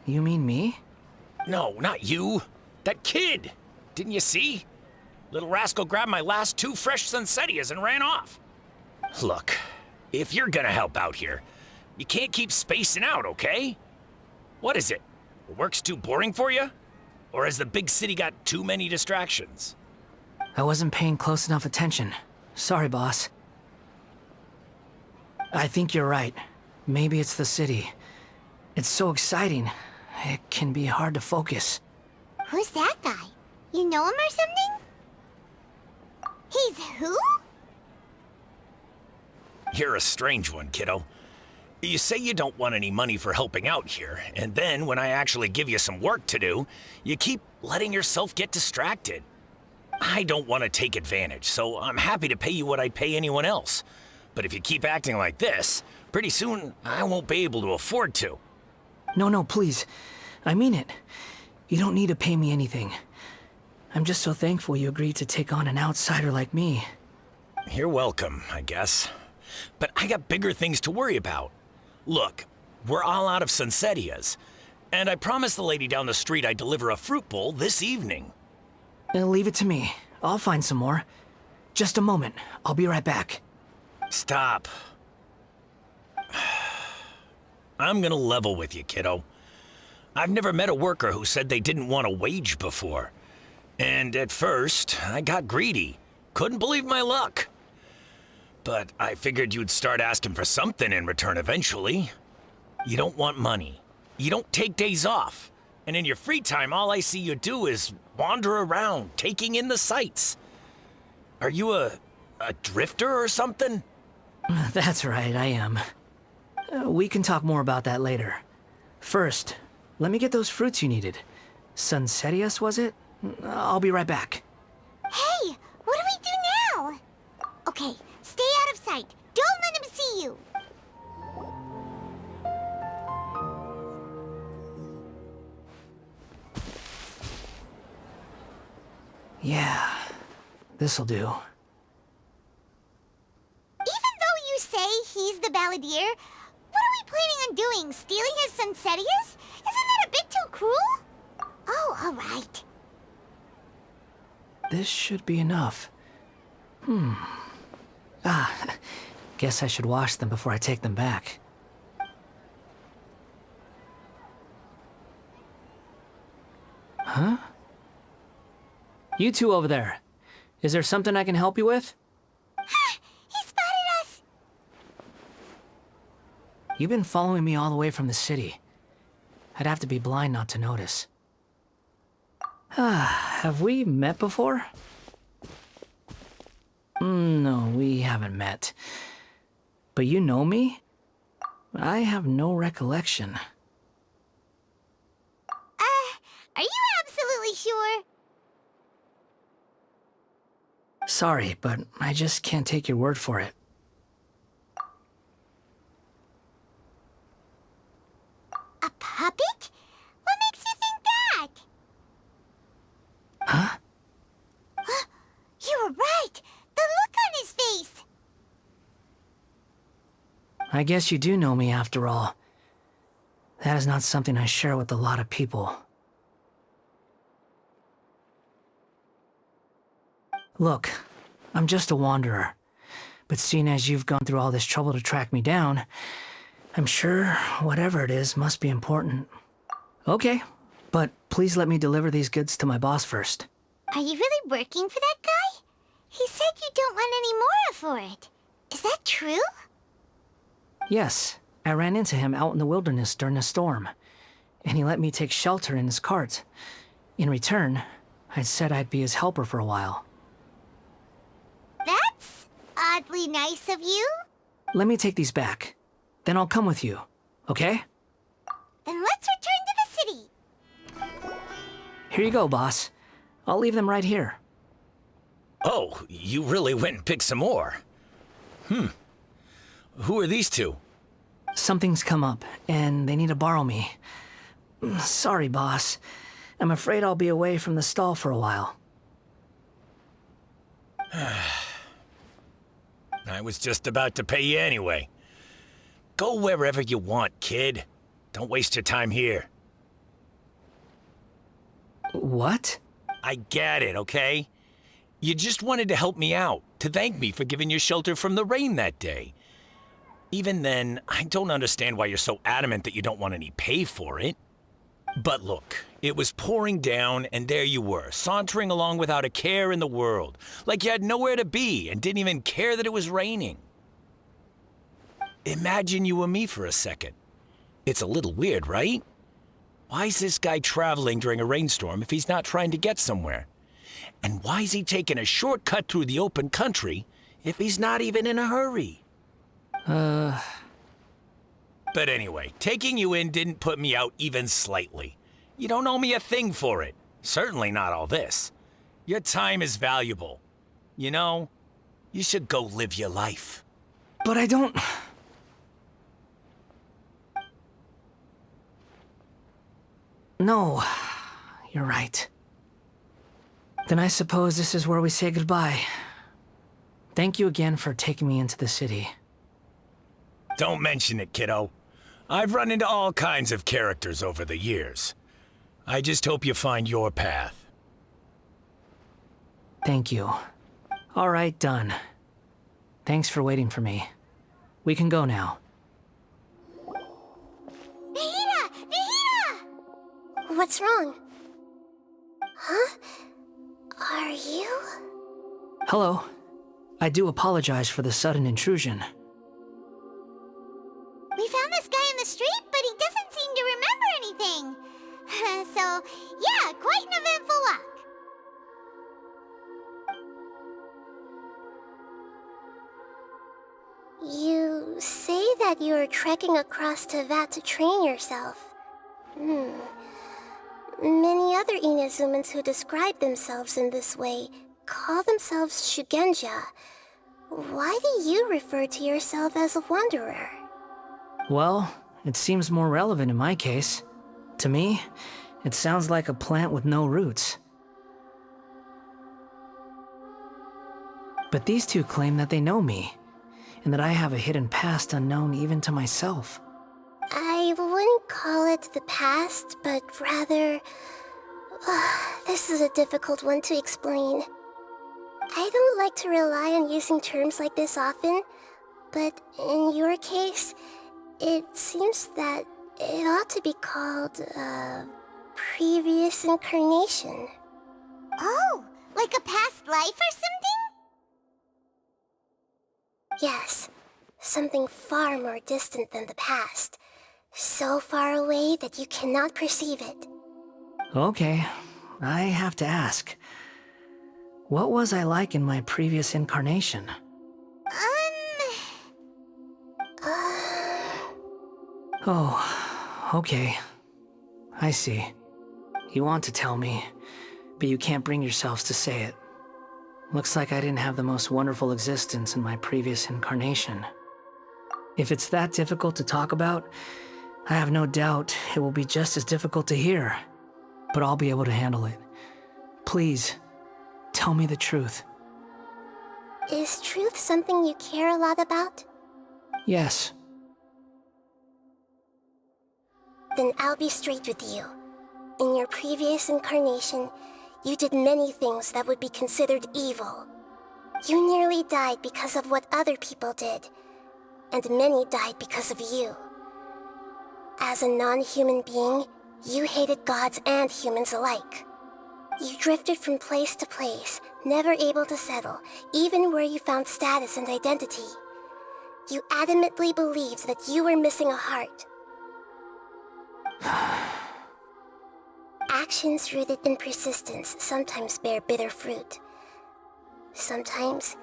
You mean me? No, not you. That kid! Didn't you see? Little rascal grabbed my last 2 fresh Sunsettias and ran off. Look, if you're gonna help out here, you can't keep spacing out, okay? What is it? The work's too boring for you? Or has the big city got too many distractions? I wasn't paying close enough attention. Sorry, boss. I think you're right. Maybe it's the city. It's so exciting. It can be hard to focus. Who's that guy? You know him or something? He's who? You're a strange one, kiddo. You say you don't want any money for helping out here, and then when I actually give you some work to do, you keep letting yourself get distracted. I don't want to take advantage, so I'm happy to pay you what I'd pay anyone else. But if you keep acting like this, pretty soon I won't be able to afford to. No, please. I mean it. You don't need to pay me anything. I'm just so thankful you agreed to take on an outsider like me. You're welcome, I guess. But I got bigger things to worry about. Look, we're all out of Sunsetias, and I promised the lady down the street I'd deliver a fruit bowl this evening. Leave it to me. I'll find some more. Just a moment. I'll be right back. Stop. I'm gonna level with you, kiddo. I've never met a worker who said they didn't want a wage before. And at first, I got greedy. Couldn't believe my luck. But I figured you'd start asking for something in return eventually. You don't want money. You don't take days off. And in your free time, all I see you do is wander around, taking in the sights. Are you a drifter or something? That's right, I am. We can talk more about that later. First, let me get those fruits you needed. Sunsetias, was it? I'll be right back. Hey, what do we do now? Okay, stay out of sight. Don't let him see you. Yeah, this'll do. Even though you say he's the Balladeer, what are we planning on doing? Stealing his Sunsetias? Isn't that a bit too cruel? Oh, all right. This should be enough. Guess I should wash them before I take them back. Huh? You two over there. Is there something I can help you with? He spotted us! You've been following me all the way from the city. I'd have to be blind not to notice. Have we met before? No, we haven't met. But you know me? I have no recollection. Are you absolutely sure? Sorry, but I just can't take your word for it. A puppet? What makes you think that? Huh? You were right! The look on his face! I guess you do know me after all. That is not something I share with a lot of people. Look, I'm just a wanderer. But seeing as you've gone through all this trouble to track me down, I'm sure whatever it is must be important. Okay, but please let me deliver these goods to my boss first. Are you really working for that guy? He said you don't want any more for it. Is that true? Yes, I ran into him out in the wilderness during a storm, and he let me take shelter in his cart. In return, I said I'd be his helper for a while. That's oddly nice of you. Let me take these back. Then I'll come with you, okay? Then let's return to the city. Here you go, boss. I'll leave them right here. Oh, you really went and picked some more. Who are these two? Something's come up, and they need to borrow me. Sorry, boss. I'm afraid I'll be away from the stall for a while. I was just about to pay you anyway. Go wherever you want, kid. Don't waste your time here. What? I get it, okay? You just wanted to help me out, to thank me for giving you shelter from the rain that day. Even then, I don't understand why you're so adamant that you don't want any pay for it. But look, it was pouring down, and there you were, sauntering along without a care in the world, like you had nowhere to be and didn't even care that it was raining. Imagine you and me for a second. It's a little weird, right? Why is this guy traveling during a rainstorm if he's not trying to get somewhere? And why is he taking a shortcut through the open country if he's not even in a hurry? But anyway, taking you in didn't put me out even slightly. You don't owe me a thing for it. Certainly not all this. Your time is valuable. You know, you should go live your life. But I don't... No, you're right. Then I suppose this is where we say goodbye. Thank you again for taking me into the city. Don't mention it, kiddo. I've run into all kinds of characters over the years. I just hope you find your path. Thank you. All right, done. Thanks for waiting for me. We can go now. Nahida! Nahida! What's wrong? Huh? Are you? Hello. I do apologize for the sudden intrusion. We found this guy in the street, but he doesn't seem to remember anything. So, yeah, quite an eventful walk. You say that you are trekking across Teyvat to train yourself. Many other Inazumans who describe themselves in this way call themselves Shugenja. Why do you refer to yourself as a wanderer? Well, it seems more relevant in my case. To me, it sounds like a plant with no roots. But these two claim that they know me, and that I have a hidden past unknown even to myself. I wouldn't call it the past, but rather... this is a difficult one to explain. I don't like to rely on using terms like this often, but in your case, it seems that it ought to be called, previous incarnation. Oh, like a past life or something? Yes, something far more distant than the past. So far away that you cannot perceive it. Okay, I have to ask. What was I like in my previous incarnation? Oh, okay. I see. You want to tell me, but you can't bring yourselves to say it. Looks like I didn't have the most wonderful existence in my previous incarnation. If it's that difficult to talk about, I have no doubt it will be just as difficult to hear. But I'll be able to handle it. Please, tell me the truth. Is truth something you care a lot about? Yes. Then I'll be straight with you. In your previous incarnation, you did many things that would be considered evil. You nearly died because of what other people did, and many died because of you. As a non-human being, you hated gods and humans alike. You drifted from place to place, never able to settle, even where you found status and identity. You adamantly believed that you were missing a heart. Actions rooted in persistence sometimes bear bitter fruit. Sometimes,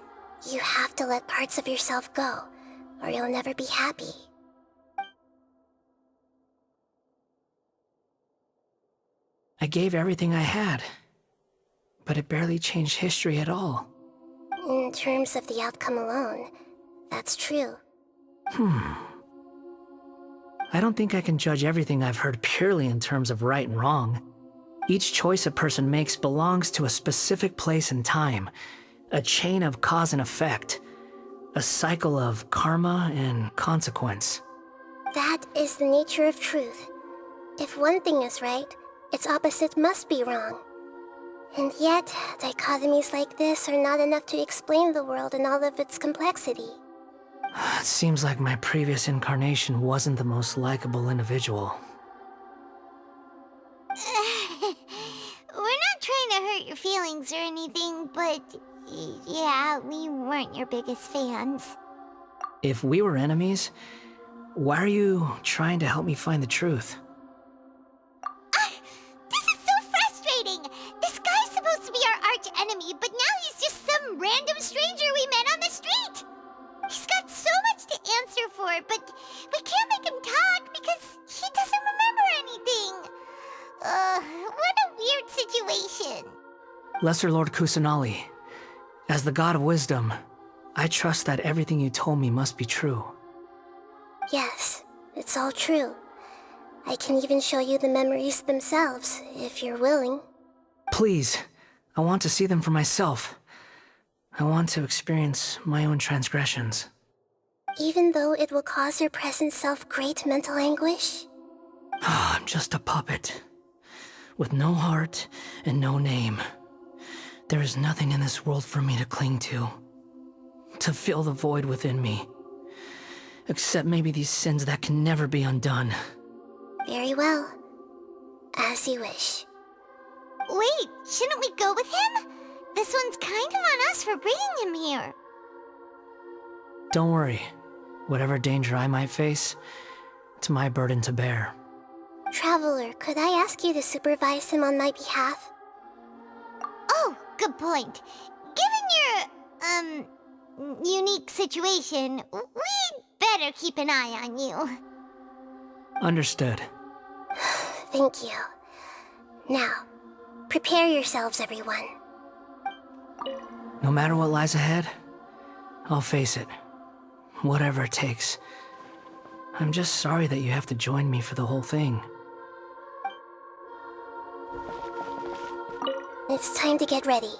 you have to let parts of yourself go, or you'll never be happy. I gave everything I had, but it barely changed history at all. In terms of the outcome alone, that's true. I don't think I can judge everything I've heard purely in terms of right and wrong. Each choice a person makes belongs to a specific place and time, a chain of cause and effect, a cycle of karma and consequence. That is the nature of truth. If one thing is right, its opposite must be wrong. And yet, dichotomies like this are not enough to explain the world in all of its complexity. It seems like my previous incarnation wasn't the most likable individual. We're not trying to hurt your feelings or anything, but yeah, we weren't your biggest fans. If we were enemies, why are you trying to help me find the truth? This is so frustrating! This guy's supposed to be our arch enemy, but now he's just some random stranger we met on the street! He's got so much to answer for, but we can't make him talk because he doesn't remember anything. What a weird situation. Lesser Lord Kusanali, as the God of wisdom, I trust that everything you told me must be true. Yes, it's all true. I can even show you the memories themselves, if you're willing. Please, I want to see them for myself. I want to experience my own transgressions. Even though it will cause your present self great mental anguish? I'm just a puppet, with no heart and no name. There is nothing in this world for me to cling to fill the void within me. Except maybe these sins that can never be undone. Very well. As you wish. Wait, shouldn't we go with him? This one's kind of on us for bringing him here. Don't worry. Whatever danger I might face, it's my burden to bear. Traveler, could I ask you to supervise him on my behalf? Oh, good point. Given your, unique situation, we'd better keep an eye on you. Understood. Thank you. Now, prepare yourselves, everyone. No matter what lies ahead, I'll face it. Whatever it takes. I'm just sorry that you have to join me for the whole thing. It's time to get ready.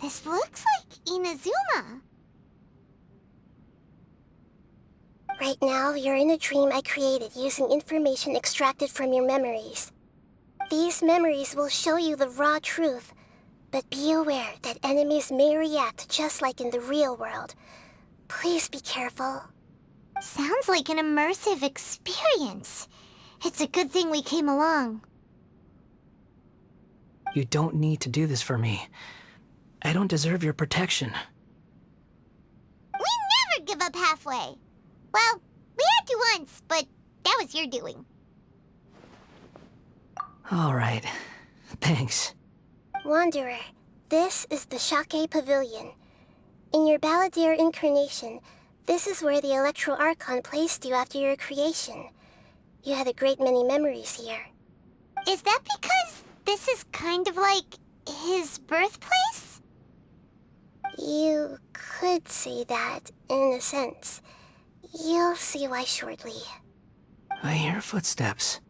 This looks like Inazuma. Right now, you're in a dream I created using information extracted from your memories. These memories will show you the raw truth, but be aware that enemies may react just like in the real world. Please be careful. Sounds like an immersive experience. It's a good thing we came along. You don't need to do this for me. I don't deserve your protection. We never give up halfway. Well, we had to once, but that was your doing. All right. Thanks. Wanderer, this is the Shake Pavilion. In your Balladeer incarnation, this is where the Electro Archon placed you after your creation. You had a great many memories here. Is that because this is kind of like his birthplace? You could say that, in a sense. You'll see why shortly. I hear footsteps.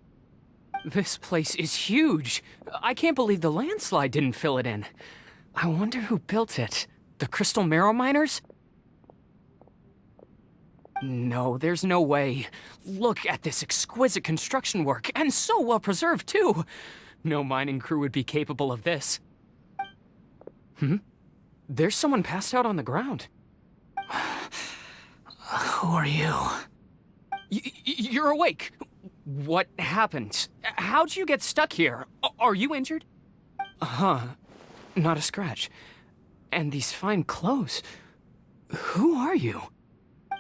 This place is huge. I can't believe the landslide didn't fill it in. I wonder who built it. The Crystal Marrow Miners? No, there's no way. Look at this exquisite construction work, and so well preserved, too. No mining crew would be capable of this. There's someone passed out on the ground. Who are you? You're awake. What happened? How'd you get stuck here? Are you injured? Not a scratch. And these fine clothes. Who are you?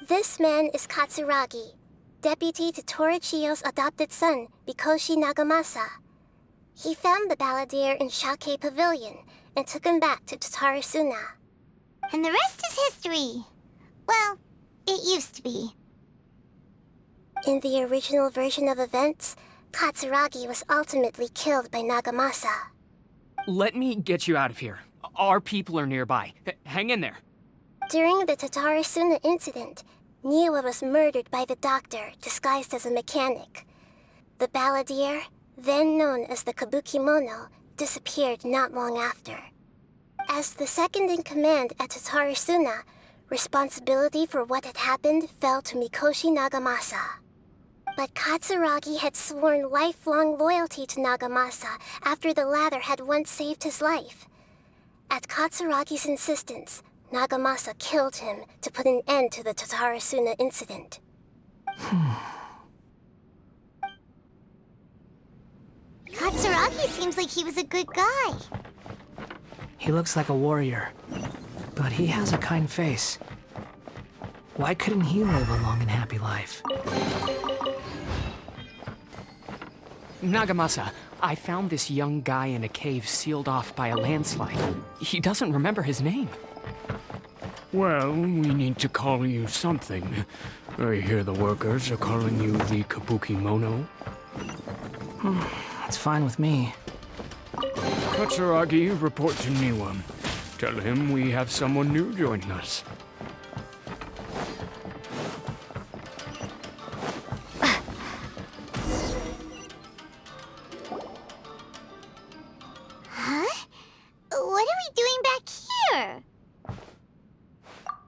This man is Katsuragi, deputy to Torichiyo's adopted son, Mikoshi Nagamasa. He found the Balladeer in Shake Pavilion and took him back to Tatarasuna. And the rest is history. Well, it used to be. In the original version of events, Katsuragi was ultimately killed by Nagamasa. Let me get you out of here. Our people are nearby. Hang in there. During the Tatarasuna incident, Niwa was murdered by the doctor disguised as a mechanic. The Balladeer, then known as the Kabukimono, disappeared not long after. As the second in command at Tatarasuna, responsibility for what had happened fell to Mikoshi Nagamasa. But Katsuragi had sworn lifelong loyalty to Nagamasa after the latter had once saved his life. At Katsuragi's insistence, Nagamasa killed him to put an end to the Tatarasuna incident. Katsuragi seems like he was a good guy. He looks like a warrior, but he has a kind face. Why couldn't he live a long and happy life? Nagamasa, I found this young guy in a cave sealed off by a landslide. He doesn't remember his name. Well, we need to call you something. I hear the workers are calling you the Kabukimono. That's fine with me. Katsuragi, report to Niwa. Tell him we have someone new joining us. Huh? What are we doing back here?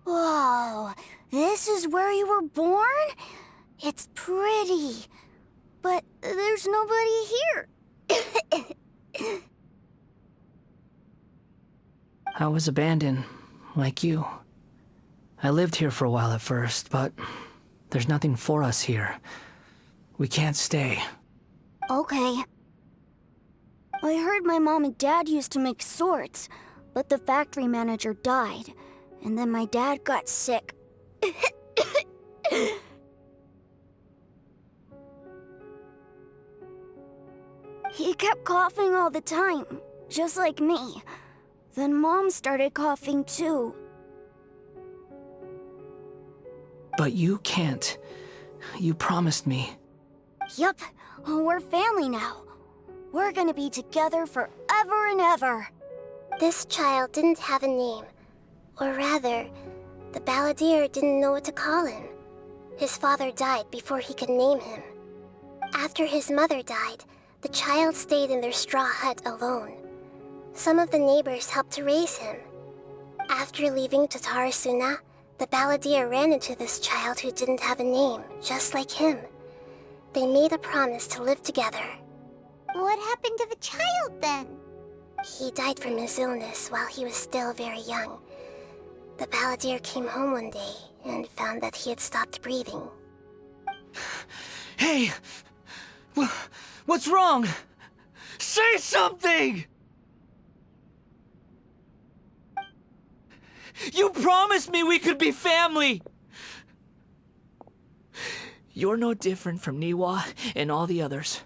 Whoa, this is where you were born? It's pretty, but there's nobody here. I was abandoned, like you. I lived here for a while at first, but there's nothing for us here. We can't stay. Okay. I heard my mom and dad used to make swords, but the factory manager died, and then my dad got sick. He kept coughing all the time, just like me. Then Mom started coughing too. But you can't. You promised me. Yup, we're family now. We're gonna be together forever and ever. This child didn't have a name. Or rather, the Balladeer didn't know what to call him. His father died before he could name him. After his mother died, the child stayed in their straw hut alone. Some of the neighbors helped to raise him. After leaving Tatarasuna, the Balladeer ran into this child who didn't have a name, just like him. They made a promise to live together. What happened to the child then? He died from his illness while he was still very young. The Balladeer came home one day and found that he had stopped breathing. Hey! What's wrong? Say something! You promised me we could be family! You're no different from Niwa and all the others.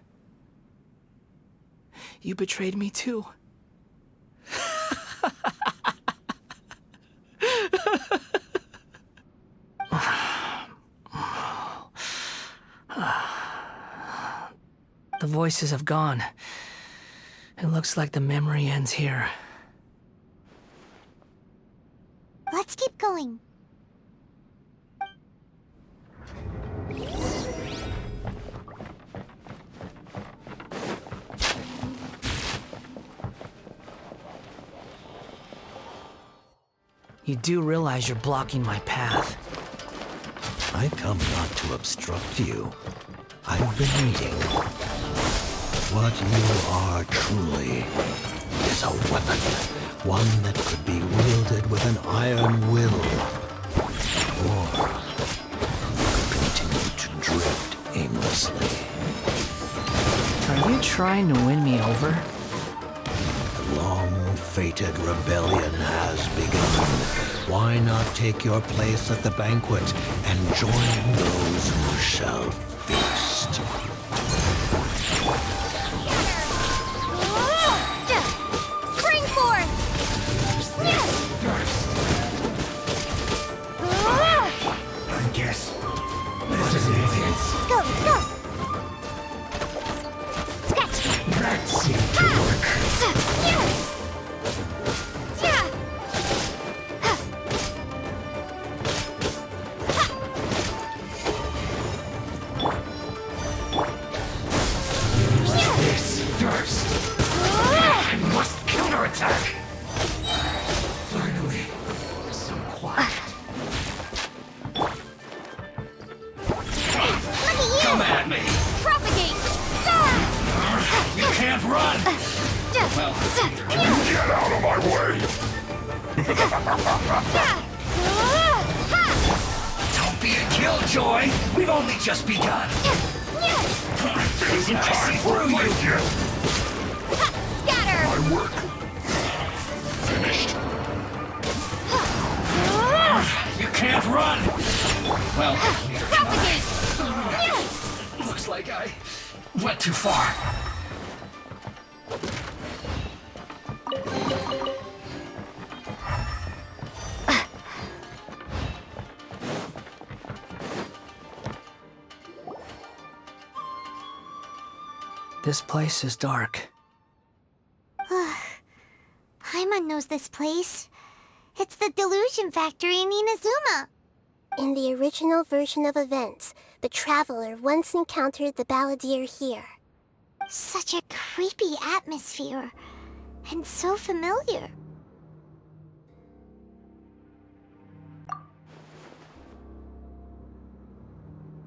You betrayed me too. The voices have gone. It looks like the memory ends here. Let's keep going. You do realize you're blocking my path. I come not to obstruct you. I've been waiting. What you are truly is a weapon. One that could be wielded with an iron will. Or continue to drift aimlessly. Are you trying to win me over? The long-fated rebellion has begun. Why not take your place at the banquet and join those who shall feast? Spring forth! I guess this is it. Let's go, let's go! Scratch! That seemed to work. Just begun. Isn't time for you. Scatter. My work finished. You can't run. Well, propagate. Looks like I went too far. This place is dark. Paimon knows this place. It's the delusion factory in Inazuma. In the original version of events, the Traveler once encountered the Balladeer here. Such a creepy atmosphere. And so familiar.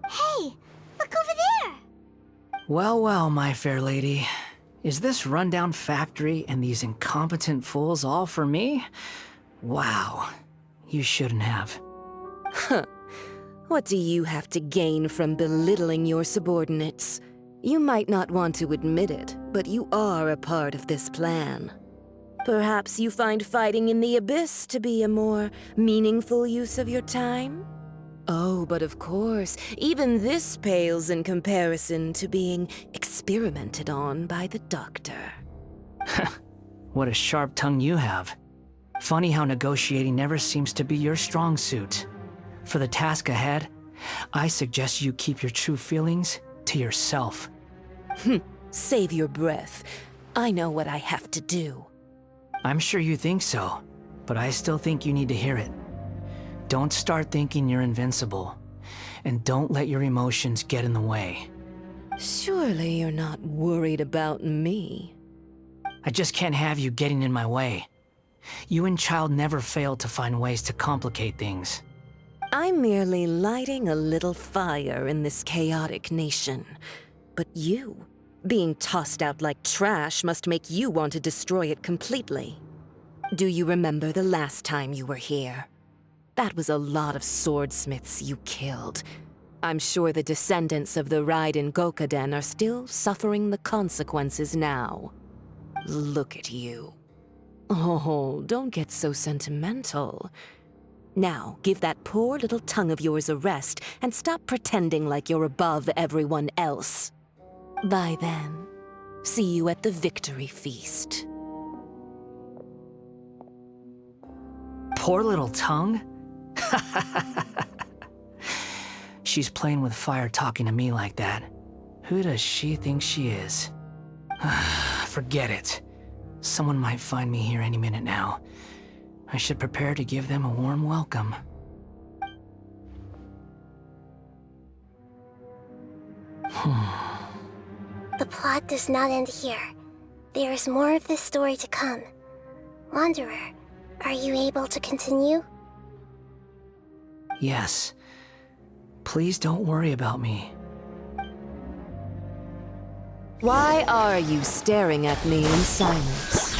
Hey, look over there! Well, well, my fair lady. Is this rundown factory and these incompetent fools all for me? Wow. You shouldn't have. Huh. What do you have to gain from belittling your subordinates? You might not want to admit it, but you are a part of this plan. Perhaps you find fighting in the Abyss to be a more meaningful use of your time? Oh, but of course, even this pales in comparison to being experimented on by the Doctor. What a sharp tongue you have. Funny how negotiating never seems to be your strong suit. For the task ahead, I suggest you keep your true feelings to yourself. Save your breath. I know what I have to do. I'm sure you think so, but I still think you need to hear it. Don't start thinking you're invincible, and don't let your emotions get in the way. Surely you're not worried about me. I just can't have you getting in my way. You and Child never fail to find ways to complicate things. I'm merely lighting a little fire in this chaotic nation. But you, being tossed out like trash, must make you want to destroy it completely. Do you remember the last time you were here? That was a lot of swordsmiths you killed. I'm sure the descendants of the Raiden Gokuden are still suffering the consequences now. Look at you. Oh, don't get so sentimental. Now, give that poor little tongue of yours a rest and stop pretending like you're above everyone else. Bye then. See you at the victory feast. Poor little tongue? She's playing with fire talking to me like that. Who does she think she is? Forget it. Someone might find me here any minute now. I should prepare to give them a warm welcome. The plot does not end here. There is more of this story to come. Wanderer, are you able to continue? Yes. Please don't worry about me. Why are you staring at me in silence?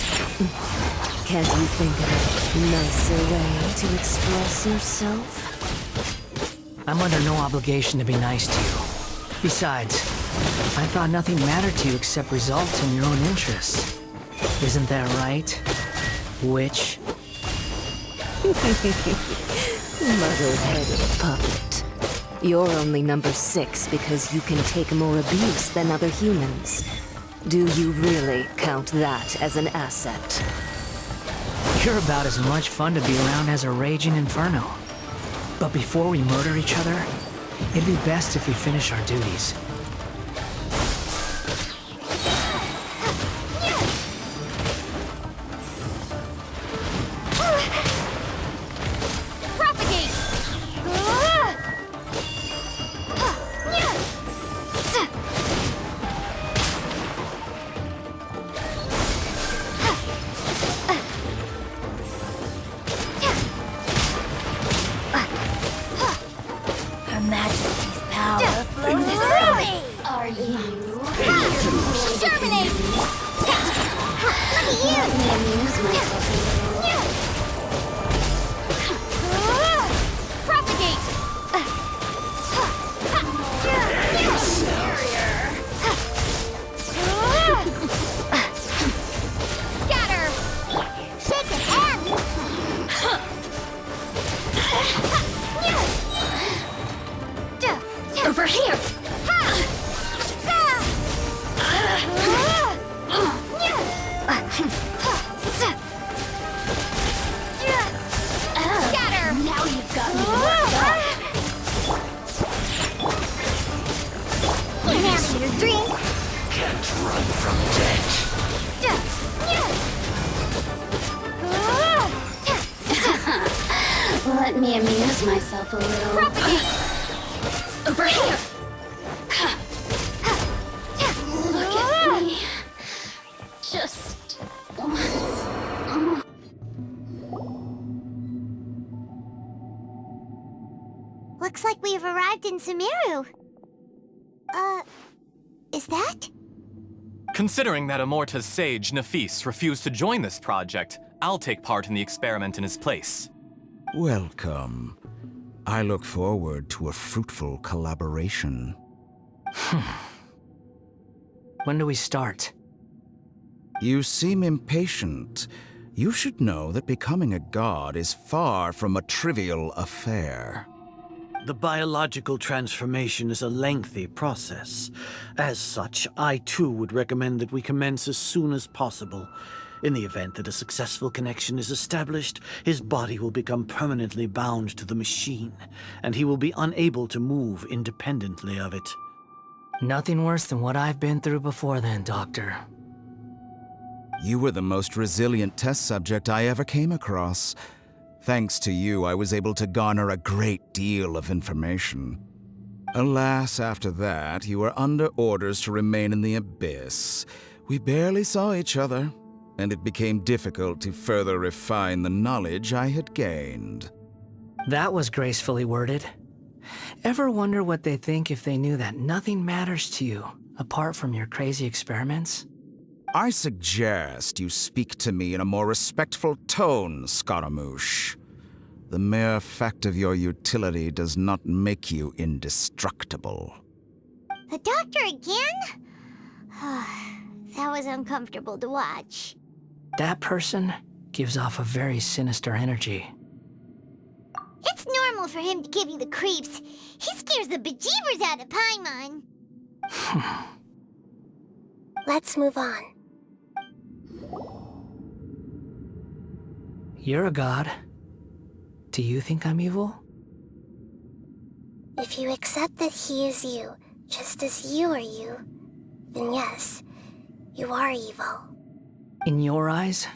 Can't you think of a nicer way to express yourself? I'm under no obligation to be nice to you. Besides, I thought nothing mattered to you except results in your own interests. Isn't that right, witch? Muddle-headed puppet. You're only number 6 because you can take more abuse than other humans. Do you really count that as an asset? You're about as much fun to be around as a raging inferno. But before we murder each other, it'd be best if we finish our duties. Let me amuse myself a little. Over here! Look at me. Just once. Looks like we've arrived in Sumeru. Is that? Considering that Amorta's sage, Nafis, refused to join this project, I'll take part in the experiment in his place. Welcome. I look forward to a fruitful collaboration. When do we start? You seem impatient. You should know that becoming a god is far from a trivial affair. The biological transformation is a lengthy process. As such, I too would recommend that we commence as soon as possible. In the event that a successful connection is established, his body will become permanently bound to the machine, and he will be unable to move independently of it. Nothing worse than what I've been through before then, Doctor. You were the most resilient test subject I ever came across. Thanks to you, I was able to garner a great deal of information. Alas, after that, you were under orders to remain in the Abyss. We barely saw each other, and it became difficult to further refine the knowledge I had gained. That was gracefully worded. Ever wonder what they think if they knew that nothing matters to you, apart from your crazy experiments? I suggest you speak to me in a more respectful tone, Scaramouche. The mere fact of your utility does not make you indestructible. The doctor again? That was uncomfortable to watch. That person gives off a very sinister energy. It's normal for him to give you the creeps. He scares the bejeebers out of Paimon. Let's move on. You're a god. Do you think I'm evil? If you accept that he is you, just as you are you, then yes, you are evil. In your eyes,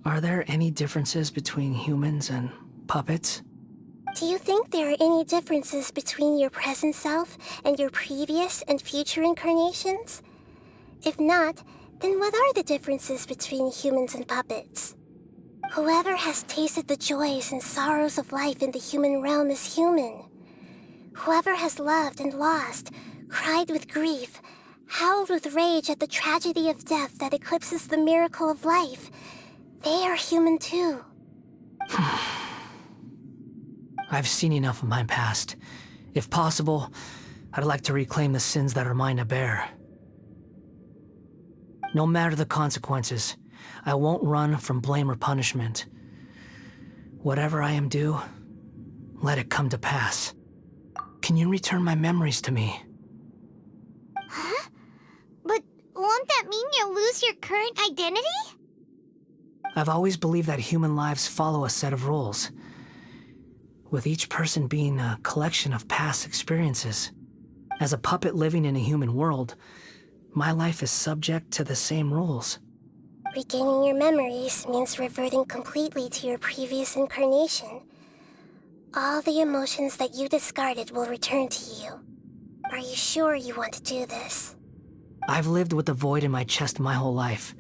are there any differences between humans and puppets? Do you think there are any differences between your present self and your previous and future incarnations? If not, then what are the differences between humans and puppets? Whoever has tasted the joys and sorrows of life in the human realm is human. Whoever has loved and lost, cried with grief, howled with rage at the tragedy of death that eclipses the miracle of life, they are human too. I've seen enough of my past. If possible, I'd like to reclaim the sins that are mine to bear. No matter the consequences, I won't run from blame or punishment. Whatever I am due, let it come to pass. Can you return my memories to me? Huh? But won't that mean you'll lose your current identity? I've always believed that human lives follow a set of rules, with each person being a collection of past experiences. As a puppet living in a human world, my life is subject to the same rules. Regaining your memories means reverting completely to your previous incarnation. All the emotions that you discarded will return to you. Are you sure you want to do this? I've lived with the void in my chest my whole life.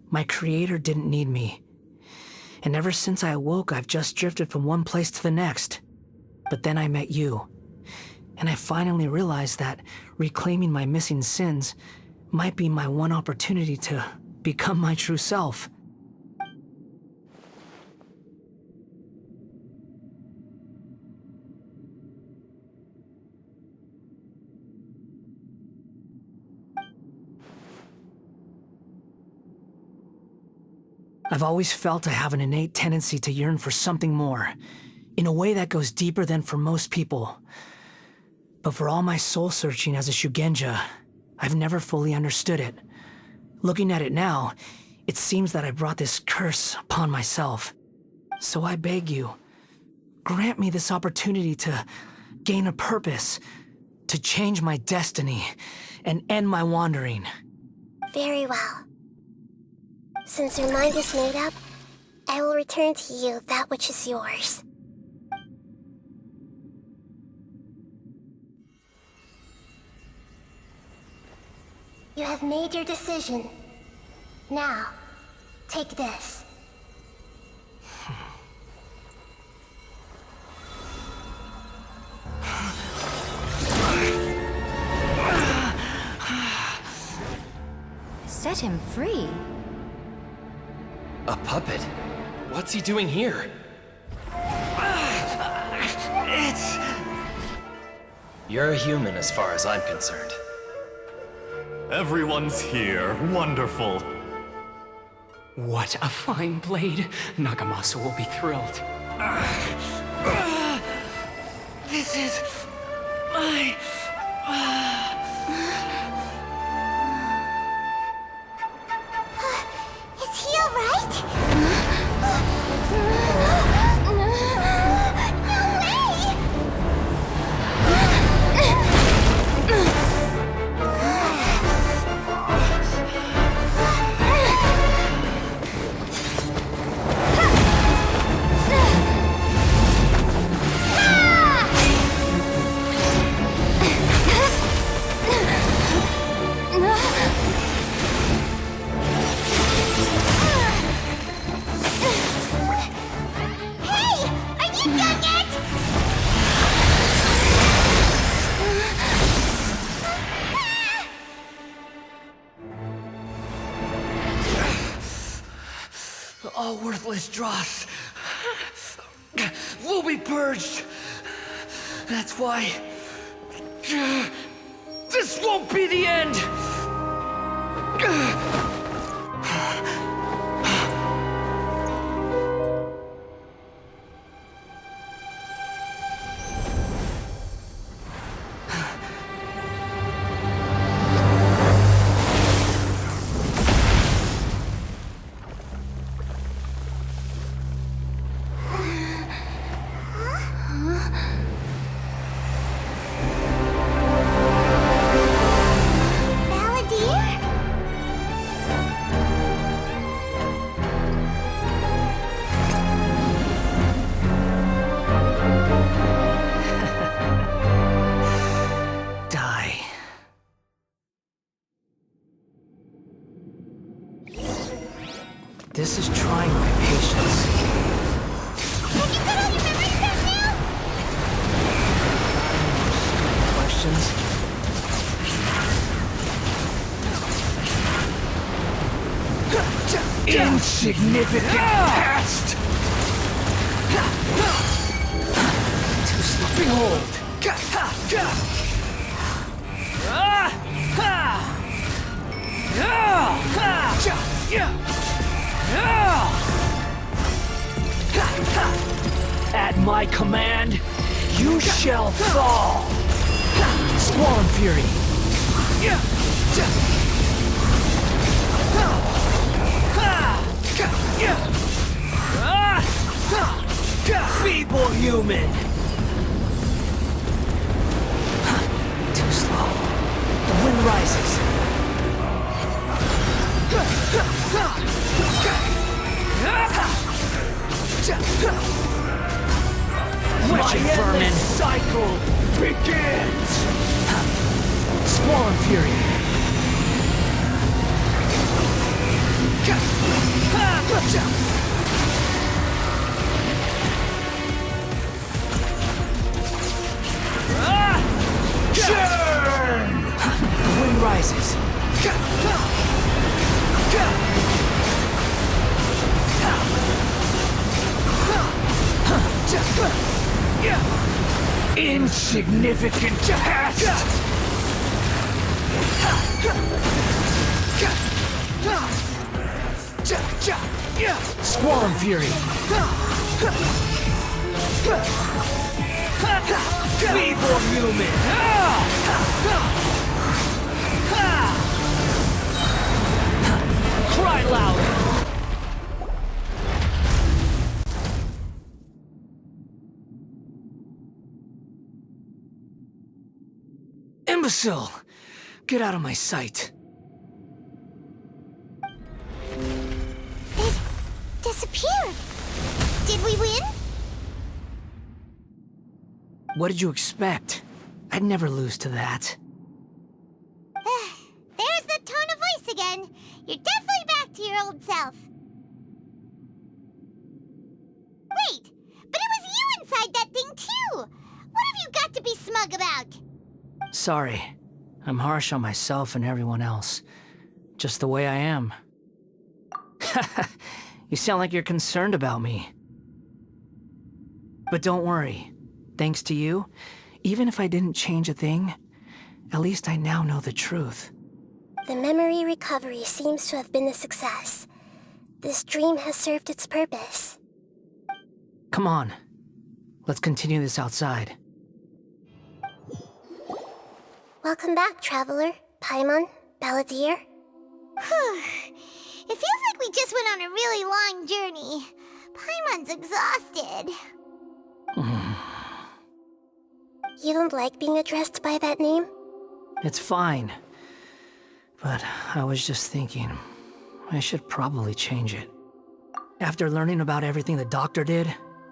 My creator didn't need me. And ever since I awoke, I've just drifted from one place to the next. But then I met you. And I finally realized that reclaiming my missing sins might be my one opportunity to become my true self. I've always felt I have an innate tendency to yearn for something more, in a way that goes deeper than for most people. But for all my soul-searching as a Shugenja, I've never fully understood it. Looking at it now, it seems that I brought this curse upon myself. So I beg you, grant me this opportunity to gain a purpose, to change my destiny, and end my wandering. Very well. Since your mind is made up, I will return to you that which is yours. You have made your decision. Now, take this. Set him free? A puppet? What's he doing here? You're a human as far as I'm concerned. Everyone's here. Wonderful. What a fine blade. Nagamasu will be thrilled. This is my... Is he alright? All worthless dross will be purged. That's why this won't be the end. This is trying my patience. Have you got all your memories back now? Questions? Insignificant past! Too slow. Behold! At my command, you shall fall! Squall Fury! Feeble human! Too slow. The wind rises. Witching vermin cycle begins! Squall Fury! Churn! The wind rises. Insignificant past! Squall Fury! Feeble human! Cry louder! Imbecile! Get out of my sight. It disappeared. Did we win? What did you expect? I'd never lose to that. There's the again. You're definitely back to your old self. Wait, but it was you inside that thing too! What have you got to be smug about? Sorry. I'm harsh on myself and everyone else. Just the way I am. You sound like you're concerned about me. But don't worry. Thanks to you, even if I didn't change a thing, at least I now know the truth. The memory recovery seems to have been a success. This dream has served its purpose. Come on. Let's continue this outside. Welcome back, Traveler, Paimon, Balladeer. It feels like we just went on a really long journey. Paimon's exhausted. You don't like being addressed by that name? It's fine. But I was just thinking, I should probably change it. After learning about everything the doctor did,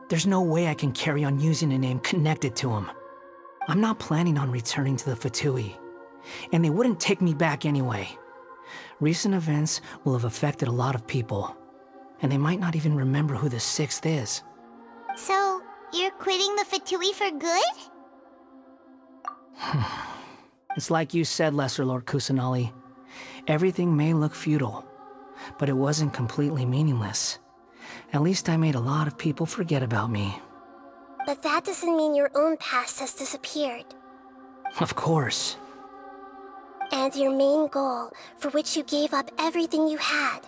there's no way I can carry on using a name connected to him. I'm not planning on returning to the Fatui, and they wouldn't take me back anyway. Recent events will have affected a lot of people, and they might not even remember who the 6th is. So, you're quitting the Fatui for good? It's like you said, Lesser Lord Kusanali. Everything may look futile, but it wasn't completely meaningless. At least I made a lot of people forget about me. But that doesn't mean your own past has disappeared. Of course. And your main goal, for which you gave up everything you had,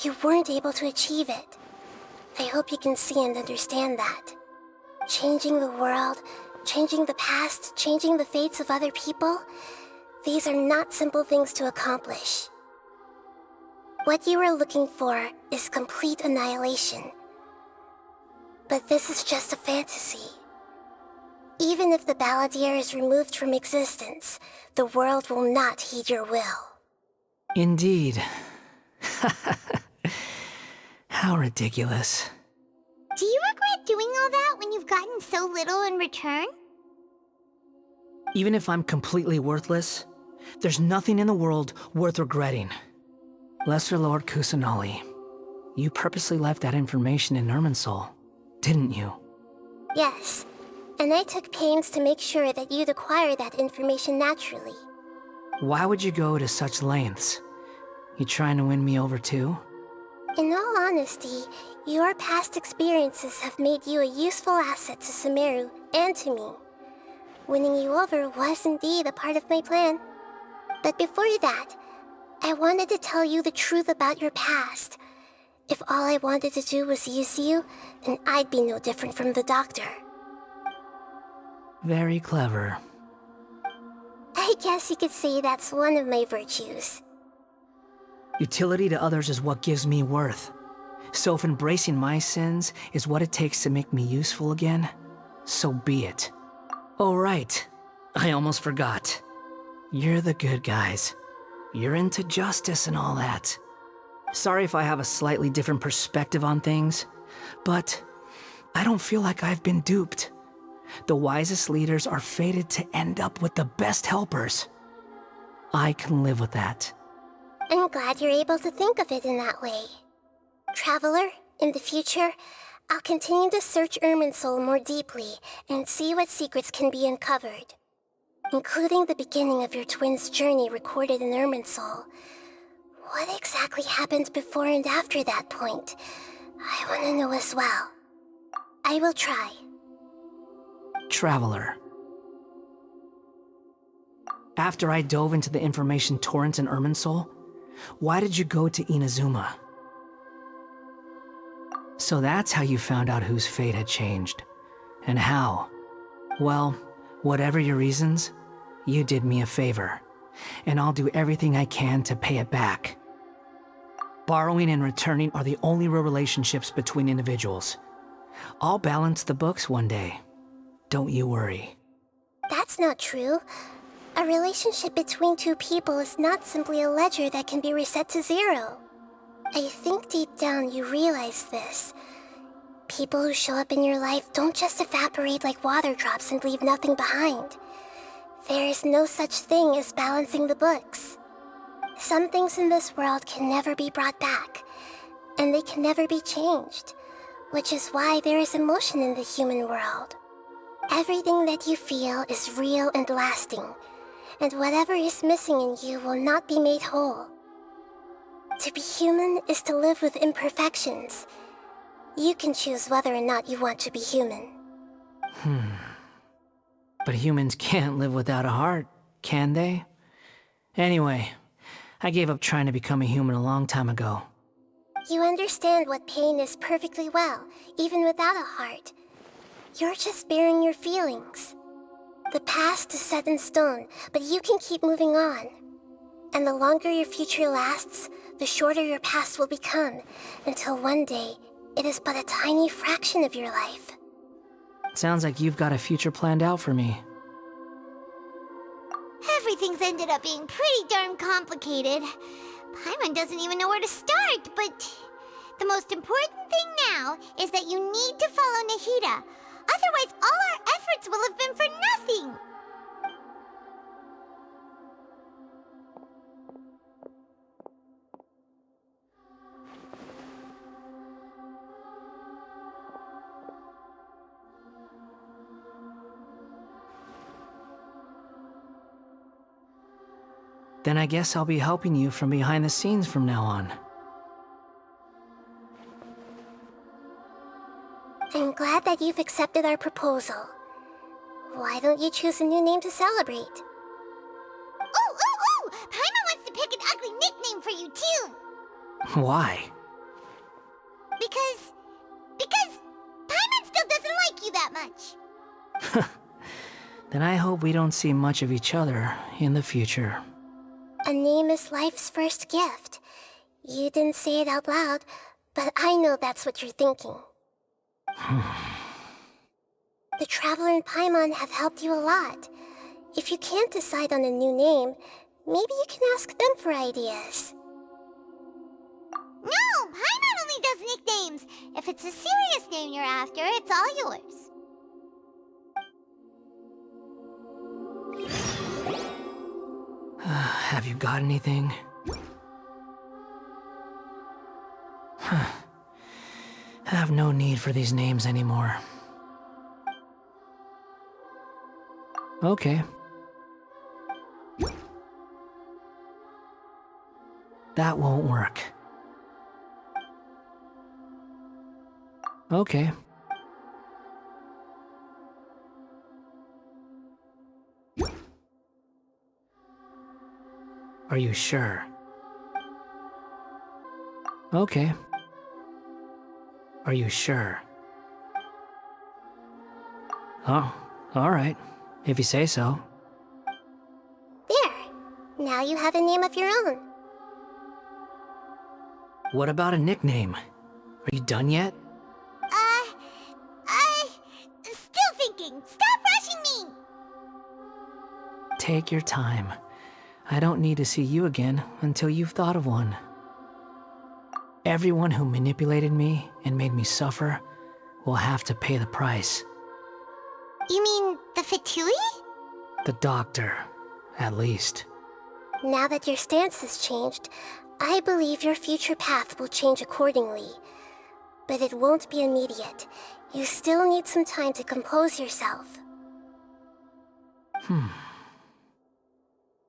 you weren't able to achieve it. I hope you can see and understand that. Changing the world, changing the past, changing the fates of other people, these are not simple things to accomplish. What you were looking for is complete annihilation. But this is just a fantasy. Even if the Balladeer is removed from existence, the world will not heed your will. Indeed. How ridiculous. Do you regret doing all that when you've gotten so little in return? Even if I'm completely worthless, there's nothing in the world worth regretting. Lesser Lord Kusanali, you purposely left that information in Irminsul, didn't you? Yes, and I took pains to make sure that you'd acquire that information naturally. Why would you go to such lengths? You trying to win me over too? In all honesty, your past experiences have made you a useful asset to Sumeru and to me. Winning you over was indeed a part of my plan. But before that, I wanted to tell you the truth about your past. If all I wanted to do was use you, then I'd be no different from the doctor. Very clever. I guess you could say that's one of my virtues. Utility to others is what gives me worth. So if embracing my sins is what it takes to make me useful again, so be it. Oh right, I almost forgot. You're the good guys. You're into justice and all that. Sorry if I have a slightly different perspective on things, but I don't feel like I've been duped. The wisest leaders are fated to end up with the best helpers. I can live with that. I'm glad you're able to think of it in that way. Traveler, in the future, I'll continue to search Irminsul more deeply and see what secrets can be uncovered, including the beginning of your twins' journey recorded in Irminsul. What exactly happened before and after that point? I want to know as well. I will try. Traveler. After I dove into the information torrents in Irminsul, why did you go to Inazuma? So that's how you found out whose fate had changed. And how? Well, whatever your reasons, you did me a favor. And I'll do everything I can to pay it back. Borrowing and returning are the only real relationships between individuals. I'll balance the books one day. Don't you worry. That's not true. A relationship between two people is not simply a ledger that can be reset to zero. I think deep down you realize this. People who show up in your life don't just evaporate like water drops and leave nothing behind. There is no such thing as balancing the books. Some things in this world can never be brought back, and they can never be changed, which is why there is emotion in the human world. Everything that you feel is real and lasting, and whatever is missing in you will not be made whole. To be human is to live with imperfections. You can choose whether or not you want to be human. But humans can't live without a heart, can they? Anyway, I gave up trying to become a human a long time ago. You understand what pain is perfectly well, even without a heart. You're just bearing your feelings. The past is set in stone, but you can keep moving on. And the longer your future lasts, the shorter your past will become, until one day, it is but a tiny fraction of your life. Sounds like you've got a future planned out for me. Everything's ended up being pretty darn complicated. Paimon doesn't even know where to start, but the most important thing now is that you need to follow Nahida. Otherwise, all our efforts will have been for nothing. Then I guess I'll be helping you from behind the scenes from now on. I'm glad that you've accepted our proposal. Why don't you choose a new name to celebrate? Ooh! Paimon wants to pick an ugly nickname for you, too! Why? Because Paimon still doesn't like you that much. Then I hope we don't see much of each other in the future. A name is life's first gift. You didn't say it out loud, but I know that's what you're thinking. The Traveler and Paimon have helped you a lot. If you can't decide on a new name, maybe you can ask them for ideas. No! Paimon only does nicknames! If it's a serious name you're after, it's all yours. Have you got anything? I have no need for these names anymore. Okay. That won't work. Okay. Are you sure? Okay. Are you sure? Oh, alright. If you say so. There. Now you have a name of your own. What about a nickname? Are you done yet? Still thinking. Stop rushing me! Take your time. I don't need to see you again until you've thought of one. Everyone who manipulated me and made me suffer will have to pay the price. You mean the Fatui? The doctor, at least. Now that your stance has changed, I believe your future path will change accordingly. But it won't be immediate. You still need some time to compose yourself.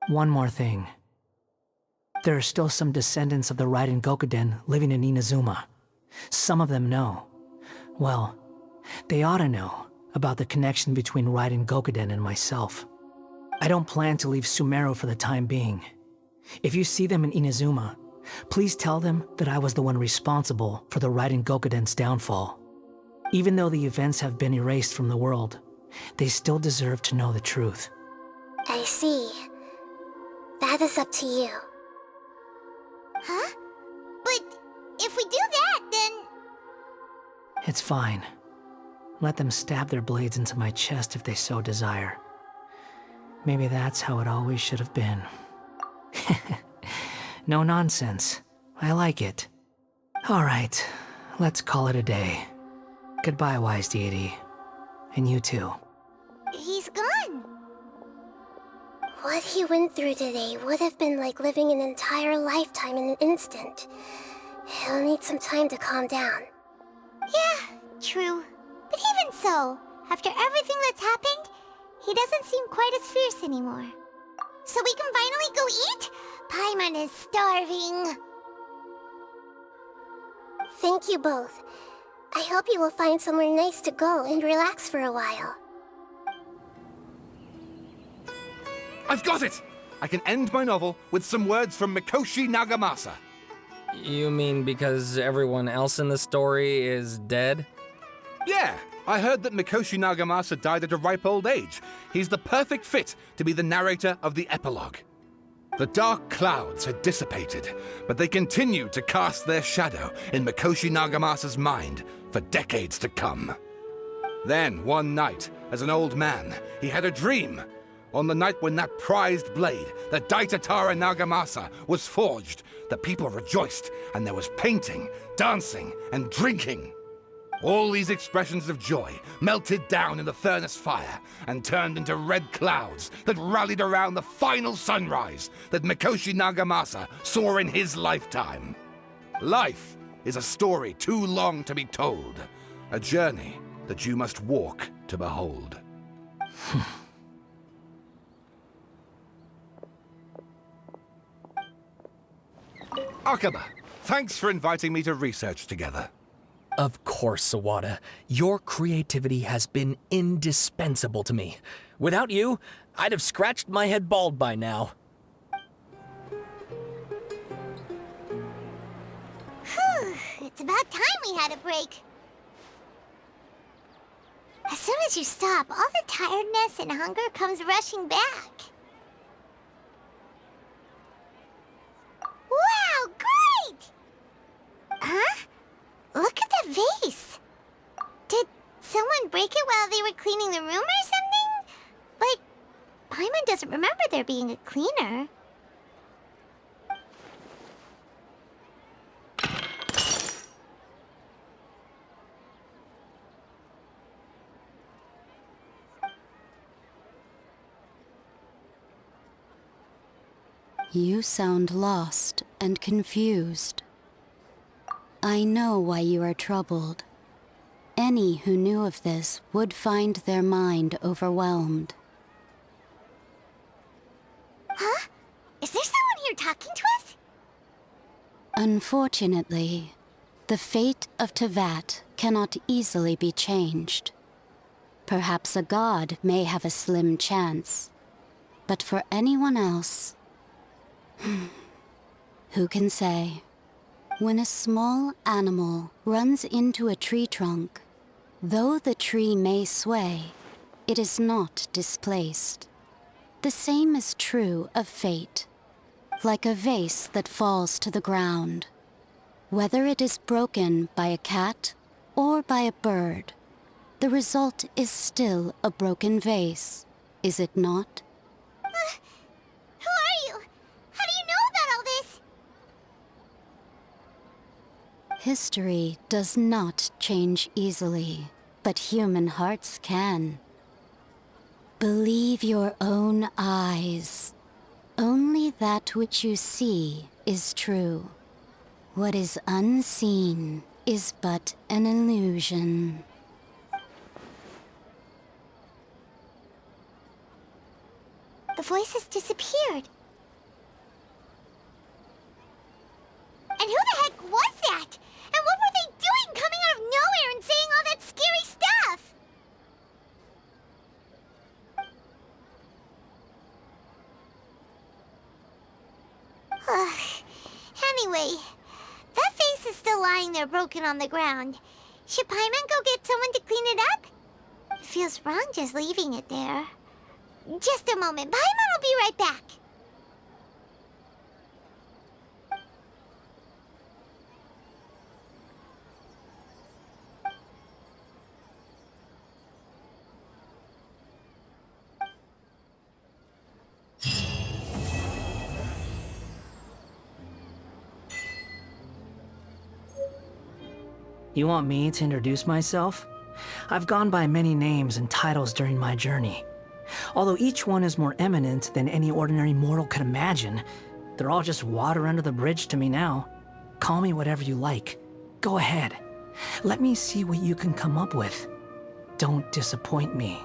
One more thing. There are still some descendants of the Raiden Gokuden living in Inazuma. Some of them know. Well, they ought to know about the connection between Raiden Gokuden and myself. I don't plan to leave Sumeru for the time being. If you see them in Inazuma, please tell them that I was the one responsible for the Raiden Gokuden's downfall. Even though the events have been erased from the world, they still deserve to know the truth. I see. That is up to you. Huh? But if we do that, then... It's fine. Let them stab their blades into my chest if they so desire. Maybe that's how it always should have been. No nonsense. I like it. Alright, let's call it a day. Goodbye, wise deity. And you too. He's gone. What he went through today would have been like living an entire lifetime in an instant. He'll need some time to calm down. Yeah, true. But even so, after everything that's happened, he doesn't seem quite as fierce anymore. So we can finally go eat? Paimon is starving. Thank you both. I hope you will find somewhere nice to go and relax for a while. I've got it! I can end my novel with some words from Mikoshi Nagamasa. You mean because everyone else in the story is dead? Yeah, I heard that Mikoshi Nagamasa died at a ripe old age. He's the perfect fit to be the narrator of the Epilogue. The dark clouds had dissipated, but they continued to cast their shadow in Mikoshi Nagamasa's mind for decades to come. Then, one night, as an old man, he had a dream. On the night when that prized blade, the Daitatara Nagamasa, was forged, the people rejoiced, and there was painting, dancing, and drinking. All these expressions of joy melted down in the furnace fire and turned into red clouds that rallied around the final sunrise that Mikoshi Nagamasa saw in his lifetime. Life is a story too long to be told, a journey that you must walk to behold. Akaba, thanks for inviting me to research together. Of course, Sawada. Your creativity has been indispensable to me. Without you, I'd have scratched my head bald by now. Whew, it's about time we had a break. As soon as you stop, all the tiredness and hunger comes rushing back. Wow, great! Huh? Look at the vase! Did someone break it while they were cleaning the room or something? But Paimon doesn't remember there being a cleaner. You sound lost and confused. I know why you are troubled. Any who knew of this would find their mind overwhelmed. Huh? Is there someone here talking to us? Unfortunately, the fate of Teyvat cannot easily be changed. Perhaps a god may have a slim chance, but for anyone else, who can say? When a small animal runs into a tree trunk, though the tree may sway, it is not displaced. The same is true of fate, like a vase that falls to the ground. Whether it is broken by a cat or by a bird, the result is still a broken vase, is it not? Who are you? How do you know about all this? History does not change easily, but human hearts can. Believe your own eyes. Only that which you see is true. What is unseen is but an illusion. The voice has disappeared. And who the heck was that? And what were they doing coming out of nowhere and saying all that scary stuff? Anyway, that vase is still lying there broken on the ground. Should Paimon go get someone to clean it up? It feels wrong just leaving it there. Just a moment. Paimon will be right back. You want me to introduce myself? I've gone by many names and titles during my journey. Although each one is more eminent than any ordinary mortal could imagine, they're all just water under the bridge to me now. Call me whatever you like. Go ahead. Let me see what you can come up with. Don't disappoint me.